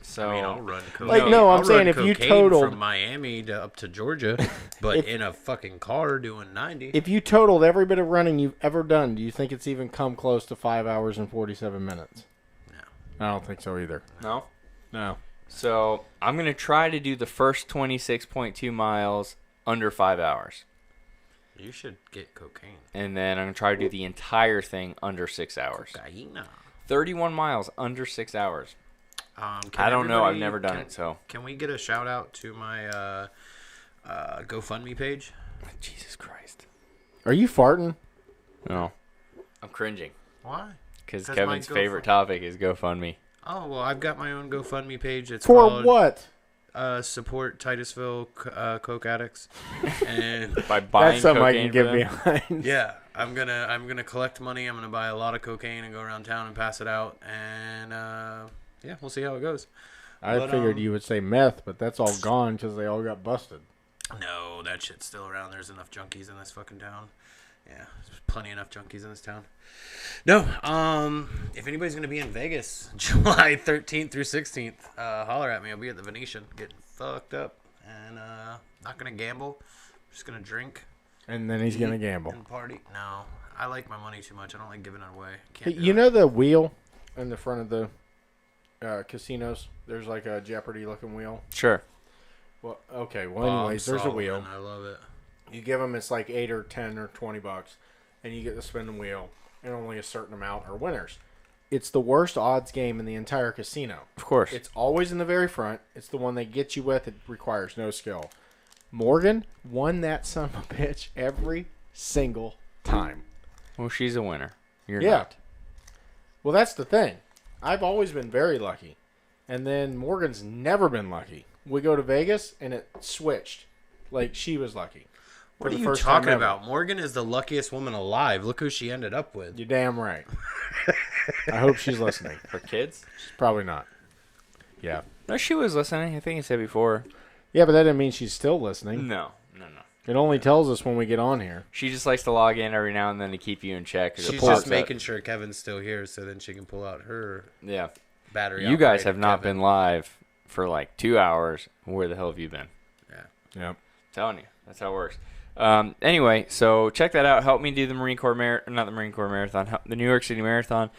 So I mean, I'll run cocaine. Like, no, I'm I'll saying run if you cocaine totaled- from Miami to up to Georgia, but in a fucking car doing 90. If you totaled every bit of running you've ever done, do you think it's even come close to 5 hours and 47 minutes? No. I don't think so either. no. No. So I'm gonna try to do the first 26.2 miles under 5 hours, You should get cocaine. and then I'm gonna try to do the entire thing under 6 hours. Cocaine. 31 miles under 6 hours. Can I don't know. I've everybody- never done it. So Can we get a shout out to my GoFundMe page? Jesus Christ. Are you farting? No. I'm cringing Why? because 'Cause Kevin's my favorite topic is GoFundMe. Oh, well, I've got my own GoFundMe page. It's For called, what? Support Titusville Coke Addicts. And By buying That's something I cocaine can for get them. behind. yeah, I'm gonna collect money. I'm gonna buy a lot of cocaine and go around town and pass it out. And yeah, we'll see how it goes. I But, figured you would say meth, but that's all gone because they all got busted. No, that shit's still around. There's enough junkies in this fucking town. Yeah, there's plenty enough junkies in this town. No, if anybody's gonna be in Vegas, July 13th through 16th, holler at me. I'll be at the Venetian, getting fucked up, and not gonna gamble. Just gonna drink And then he's going to gamble. and party. No, I like my money too much. I don't like giving it away. Can't do You it. know the wheel in the front of the casinos? There's like a Jeopardy looking wheel. Sure. Well, okay. Well, Bob anyways, there's a Solomon, wheel. I love it. You give them, it's like 8 or 10 or $20, and you get to spin the wheel, and only a certain amount are winners. It's the worst odds game in the entire casino. Of course. It's always in the very front. It's the one they get you with. It requires no skill. Morgan won that son of a bitch every single time. Well, she's a winner. You're Yeah. not. Well, that's the thing. I've always been very lucky. And then Morgan's never been lucky. We go to Vegas, and it switched. Like, she was lucky. What For are the you first time talking ever. about? Morgan is the luckiest woman alive. Look who she ended up with. You're damn right. I hope she's listening. Her kids? She's probably not. Yeah. No, she was listening. I think I said before. Yeah, but that doesn't mean she's still listening. No. It only tells us when we get on here. She just likes to log in every now and then to keep you in check. or to She's pull just up- making sure Kevin's still here so then she can pull out her Yeah. battery. You guys operated have not Kevin. been live for like 2 hours. Where the hell have you been? Yeah. Yep. Telling you. That's how it works. Anyway, so check that out. Help me do the Marine Corps not the Marine Corps Marathon, the New York City Marathon.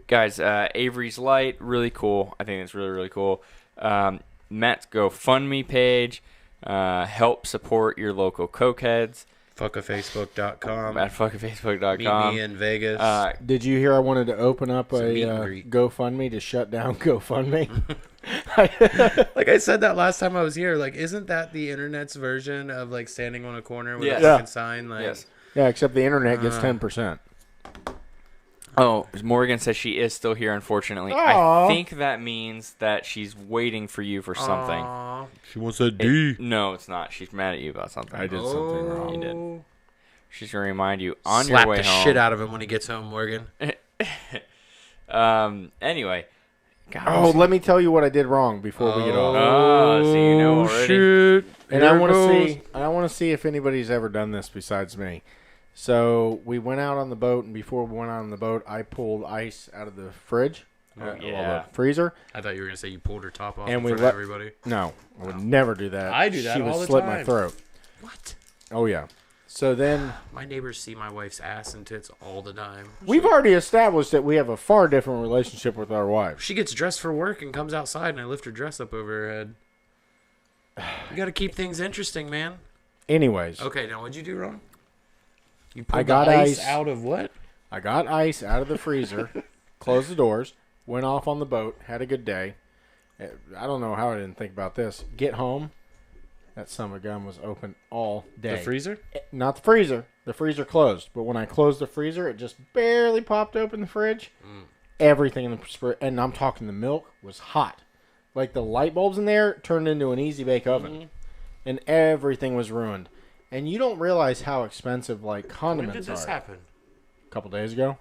Guys, Avery's Light, really cool. I think it's really, really cool. Matt's GoFundMe page. Help support your local cokeheads Fuckafacebook.com. at fuckingfacebook.com. Meet me in Vegas. Did you hear I wanted to open up It's a meet a and greet. GoFundMe to shut down GoFundMe? Like I said that last time I was here, like, isn't that the internet's version of like standing on a corner with Yes. a Yeah. fucking sign? Like, Yes. Yeah, except the internet gets 10%. Oh, Morgan says she is still here, unfortunately. Aw. I think that means that she's waiting for you for something. Aw, she wants a D. No, it's not. She's mad at you about something. I did something wrong. You did. She's going to remind you on Slap your way the home. shit out of him when he gets home, Morgan. Anyway. God, Oh, let me tell you what I did wrong before we get off. Oh, so you know already. Shit. And Here I it want to goes. see. I want to see if anybody's ever done this besides me. So we went out on the boat, and before we went out on the boat, I pulled ice out of the fridge, yeah. the freezer. I thought you were gonna say you pulled her top off And in we front let- of everybody. No, I would never do that. I do that She all would the slit my time. throat. What? Oh yeah. So then My neighbors see my wife's ass and tits all the time. we've already established that we have a far different relationship with our wives. She gets dressed for work and comes outside, and I lift her dress up over her head. You got to keep things interesting, man. Anyways, Okay, now what'd you do wrong? You I pulled got the ice ice. out of what? I got ice out of the freezer, closed the doors, went off on the boat, had a good day. I don't know how I didn't think about this. Get home, that son of a gun was open all day. The freezer? Not the freezer. The freezer closed. But when I closed the freezer, it just barely popped open the fridge. Everything in the and I'm talking the milk was hot. Like the light bulbs in there turned into an easy bake oven. And everything was ruined. And you don't realize how expensive like When condiments did this are. happen? A couple days ago.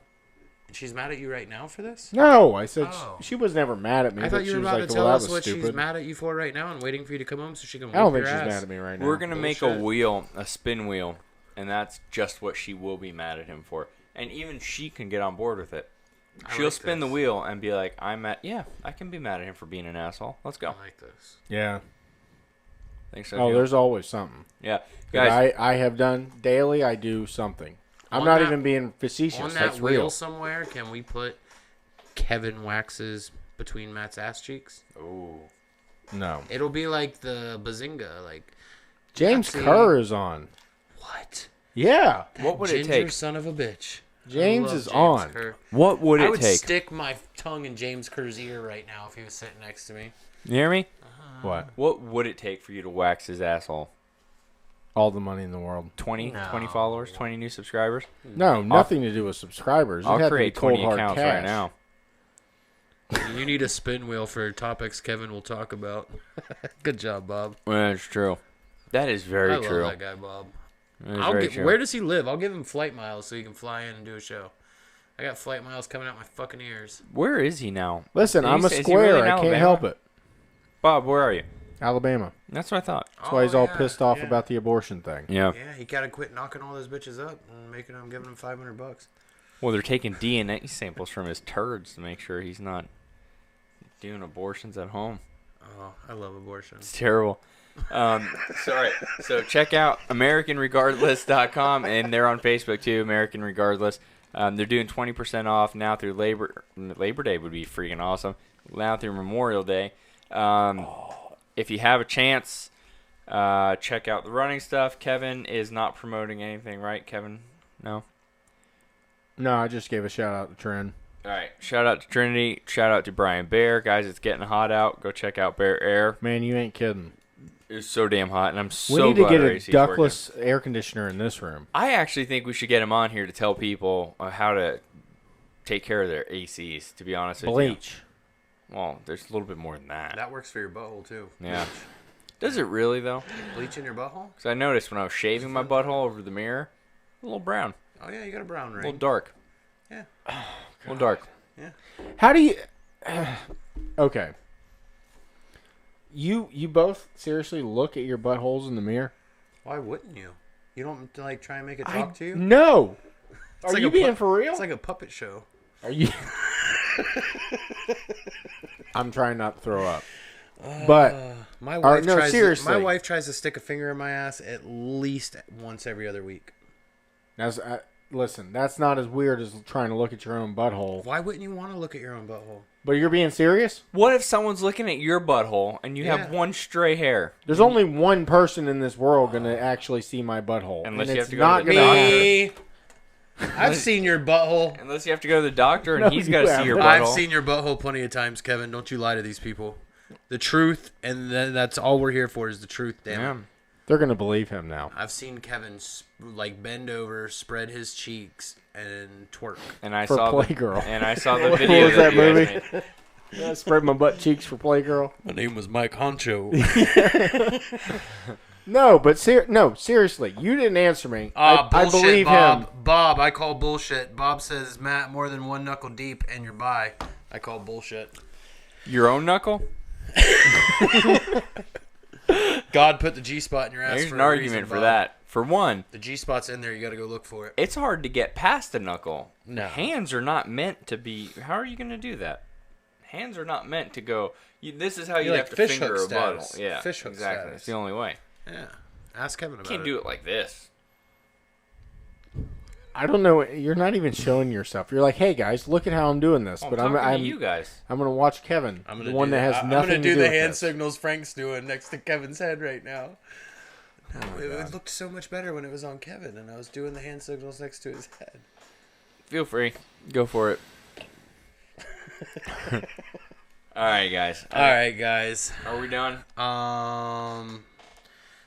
And she's mad at you right now for this? No, I said Oh. she was never mad at me. I but thought you she were was about like, to well, tell that us was what stupid. she's mad at you for right now and waiting for you to come home so she can I don't whip think your she's ass. mad at me right now. We're going to make a Bullshit. wheel, a spin wheel, and that's just what she will be mad at him for. And even she can get on board with it. She'll spin the wheel and be like, I can be mad at him for being an asshole. Let's go. I like this. Yeah. Think so? Oh, there's always something. Yeah. Guys, I have done daily. I do something. I'm not even being facetious. On That's that wheel real. somewhere, can we put Kevin waxes between Matt's ass cheeks? Ooh. No. It'll be like the Bazinga, like James Kerr is on. what? Yeah. What would it Ginger take? son of a bitch. James I love is on. Kerr. What would I it would take? stick my tongue in James Kerr's ear right now if he was sitting next to me. You hear me? What? What would it take for you to wax his asshole? All the money in the world. 20 No. followers, 20 new subscribers? No, nothing to do with subscribers. It I'll had to be create cold 20 hard accounts cash. right now. You need a spin wheel for topics Kevin will talk about. Good job, Bob. Well, that's true. That is very I true. love that guy, Bob. That is very true. Where does he live? I'll give him flight miles so he can fly in and do a show. I got flight miles coming out my fucking ears. Where is he now? Listen, Is I'm a he square. really in I can't Alabama? help it. Bob, where are you? Alabama. That's what I thought. That's why he's all pissed off about the abortion thing. Yeah. Yeah, he gotta quit knocking all those bitches up and giving them $500. Well, they're taking DNA samples from his turds to make sure he's not doing abortions at home. Oh, I love abortion. It's terrible. Sorry. So check out AmericanRegardless.com, and they're on Facebook too, American Regardless. They're doing 20% off now through Labor Day would be freaking awesome. Now through Memorial Day. If you have a chance, check out the running stuff. Kevin is not promoting anything, right, Kevin? No? No, I just gave a shout out to Trent. All right. Shout out to Trinity. Shout out to Brian Bair. Guys, it's getting hot out. Go check out Bair Air. Man, you ain't kidding. It's so damn hot, and I'm We so need to glad get our a AC 's ductless air conditioner in this room. I actually think we should get him on here to tell people how to take care of their ACs, to be honest with you. Bleach. Well, there's a little bit more than that. That works for your butthole too. Yeah. Does it really, though? Bleach in your butthole? Because I noticed when I was shaving my butthole over the mirror, a little brown. Oh yeah, you got a brown A ring. little dark. Yeah. A little dark. Yeah. How do you... Okay. You both seriously look at your buttholes in the mirror? Why wouldn't you? You don't like try and make it talk to you? No. Are like you a being for real? It's like a puppet show. Are you... I'm trying not to throw up. But My wife no, tries. seriously. My wife tries to stick a finger in my ass at least once every other week. listen, that's not as weird as trying to look at your own butthole. Why wouldn't you want to look at your own butthole? But you're being serious? What if someone's looking at your butthole and you have one stray hair? There's only one person in this world going to actually see my butthole. Unless and you it's have to go not to the gonna Me. I've seen your butthole. Unless you have to go to the doctor and No, he's you got to see your haven't. butthole. I've seen your butthole plenty of times, Kevin. Don't you lie to these people. The truth, and then that's all we're here for is the truth, damn it. Yeah. They're going to believe him now. I've seen Kevin bend over, spread his cheeks, and twerk. And I For saw Playgirl. And I saw the What video was that you guys movie? made. Yeah, spread my butt cheeks for Playgirl. My name was Mike Honcho. No, but seriously, you didn't answer me. I Bullshit, believe Bob. him. Bob, I call bullshit. Bob says, Matt, more than one knuckle deep, and you're bi. I call bullshit. Your own knuckle? God put the G-spot in your ass There's for an a argument reason, for Bob. that. For one, The G-spot's in there. You got to go look for it. it's hard to get past the knuckle. No. Hands are not meant to be. How are you going to do that? Hands are not meant to go. This is how you You're have like to fish finger a hook bottle. status. Yeah, Fish hook exactly. status. It's the only way. Yeah. Ask Kevin You about can't it. do it like this. I don't know. You're not even showing yourself. You're like, hey guys, look at how I'm doing this. Oh, But I'm talking I'm to you guys. I'm gonna watch Kevin, I'm the gonna one do that has I'm nothing gonna do to do the with hand this. signals Frank's doing next to Kevin's head right now. Oh It looked so much better when it was on Kevin, and I was doing the hand signals next to his head. Feel free. Go for it. All right, guys. All right, guys. Are we done?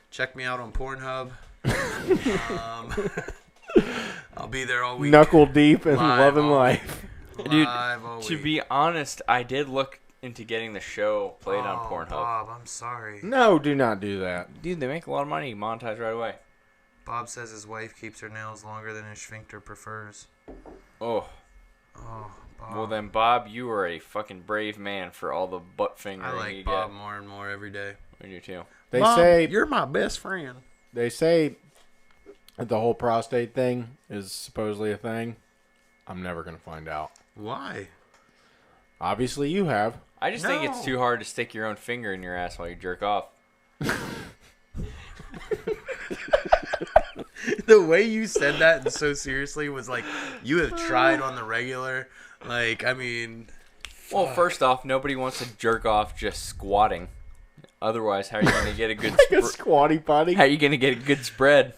Check me out on Pornhub. I'll be there all week. Knuckle deep and Live love and all life. Dude, Live all to week. be honest, I did look into getting the show played on Pornhub. Bob, I'm sorry. No, do not do that. Dude, they make a lot of money. Monetize right away. Bob says his wife keeps her nails longer than his sphincter prefers. Oh. Oh, Bob. Well then, Bob, you are a fucking brave man for all the butt fingering I you like get. Bob more and more every day. I do too. They Mom, say you're my best friend. that the whole prostate thing is supposedly a thing. I'm never gonna find out. Why? Obviously, you have. I just think it's No. too hard to stick your own finger in your ass while you jerk off. The way you said that and so seriously was like, you have tried on the regular. Like, I mean... Well, first off, nobody wants to jerk off just squatting. Otherwise, how are you going to get a good Like a squatty potty. How are you going to get a good spread?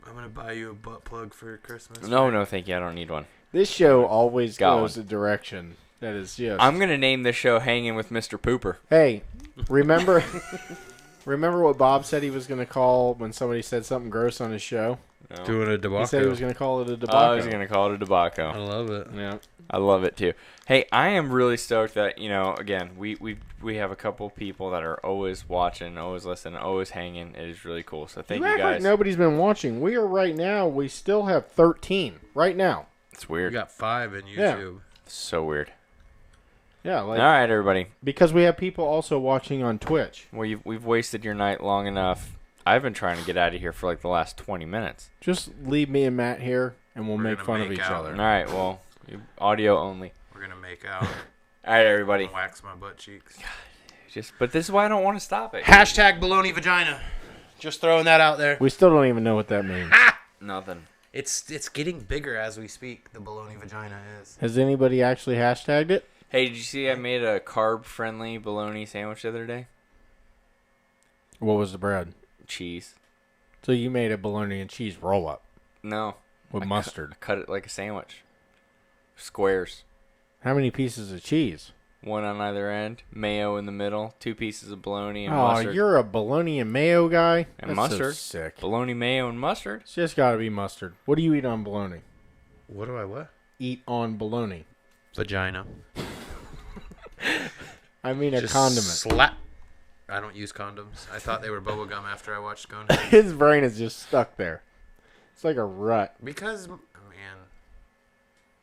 I'm going to buy you a butt plug for Christmas. No, thank you. I don't need one. This show always Got goes one. a direction that is just... I'm going to name this show Hangin' with Mr. Pooper. Hey, remember what Bob said he was going to call when somebody said something gross on his show? No. Doing a He debacle. said he was going to call it a I debacle. was going to call it a debacle. I love it. Yeah. I love it too. Hey, I am really stoked that, again, we have a couple people that are always watching, always listening, always hanging. It is really cool. So thank you act guys. like nobody's been watching. We are right now. We still have 13 right now. It's We weird. got 5 in Yeah. YouTube. So weird. Yeah, like All right, everybody. because we have people also watching on Twitch. Well, we've wasted your night long enough. I've been trying to get out of here for like the last 20 minutes. Just leave me and Matt here, and we'll We're make gonna fun of make each out. other. All right, well, audio only. We're going to make out All right, everybody. and wax my butt cheeks. But this is why I don't want to stop it. Hashtag baloney vagina. Just throwing that out there. We still don't even know what that means. Nothing. It's getting bigger as we speak, the baloney vagina is. Has anybody actually hashtagged it? Hey, did you see I made a carb-friendly bologna sandwich the other day? What was the bread? Cheese. So you made a bologna and cheese roll up No. with mustard. I cut it like a sandwich. Squares. How many pieces of cheese? One on either end. Mayo in the middle. 2 pieces of bologna and Oh, mustard. you're a bologna and mayo guy? And That's mustard. So sick. Bologna, mayo, and mustard. It's just got to be mustard. What do you eat on bologna? What do I what? Eat on bologna. Vagina. I mean a Just condiment. Slap. I don't use condoms. I thought they were bubble gum after I watched Coneheads. His brain is just stuck there. It's like a rut. Because, man,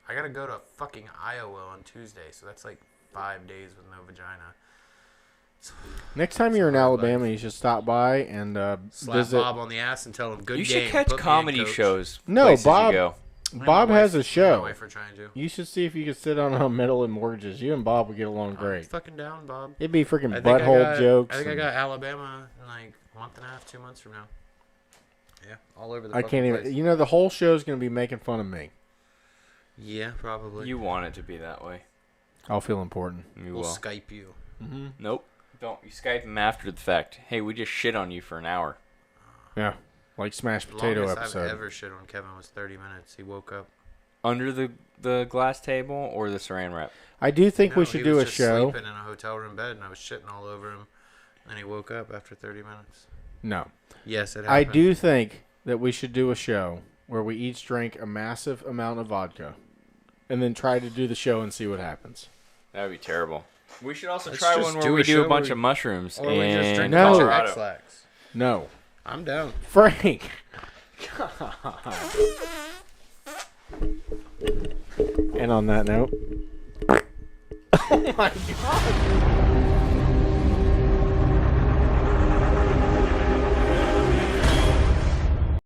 I gotta go to fucking Iowa on Tuesday, so that's like 5 days with no vagina. Next time you're in Alabama, you should stop by and Slap visit. Bob on the ass and tell him good You game. should catch put me in, comedy coach." shows. No, places Bob- You go. Me and Bob my has wife- a show. My wife are trying to. You should see if you could sit on a middle and mortgages. You and Bob would get along I'm great. fucking down, Bob. It'd be freaking I think butthole jokes. I think I and- got Alabama in like a month and a half, 2 months from now. Yeah, all over the I fucking can't even. place. You know, the whole show's gonna be making fun of me. Yeah, probably. You want it to be that way. I'll feel important. You We'll will. Skype you. Mm-hmm. Nope. Don't. You Skype them after the fact. Hey, we just shit on you for an hour. Yeah, like smashed The potato longest episode. I've ever shit on Kevin was 30 minutes. He woke up. Under the glass table or the saran wrap? I do think No, we should he do was a just show. sleeping in a hotel room bed, and I was shitting all over him. And he woke up after 30 minutes. No, Yes, it happened. I do think that we should do a show where we each drink a massive amount of vodka, and then try to do the show and see what happens. That would be terrible. We should also Let's try just one where do we a do show a bunch where of mushrooms Or we just drink in No. a bunch of Colorado. X-Lax. No, I'm down. Frank. And on that note. Oh my god.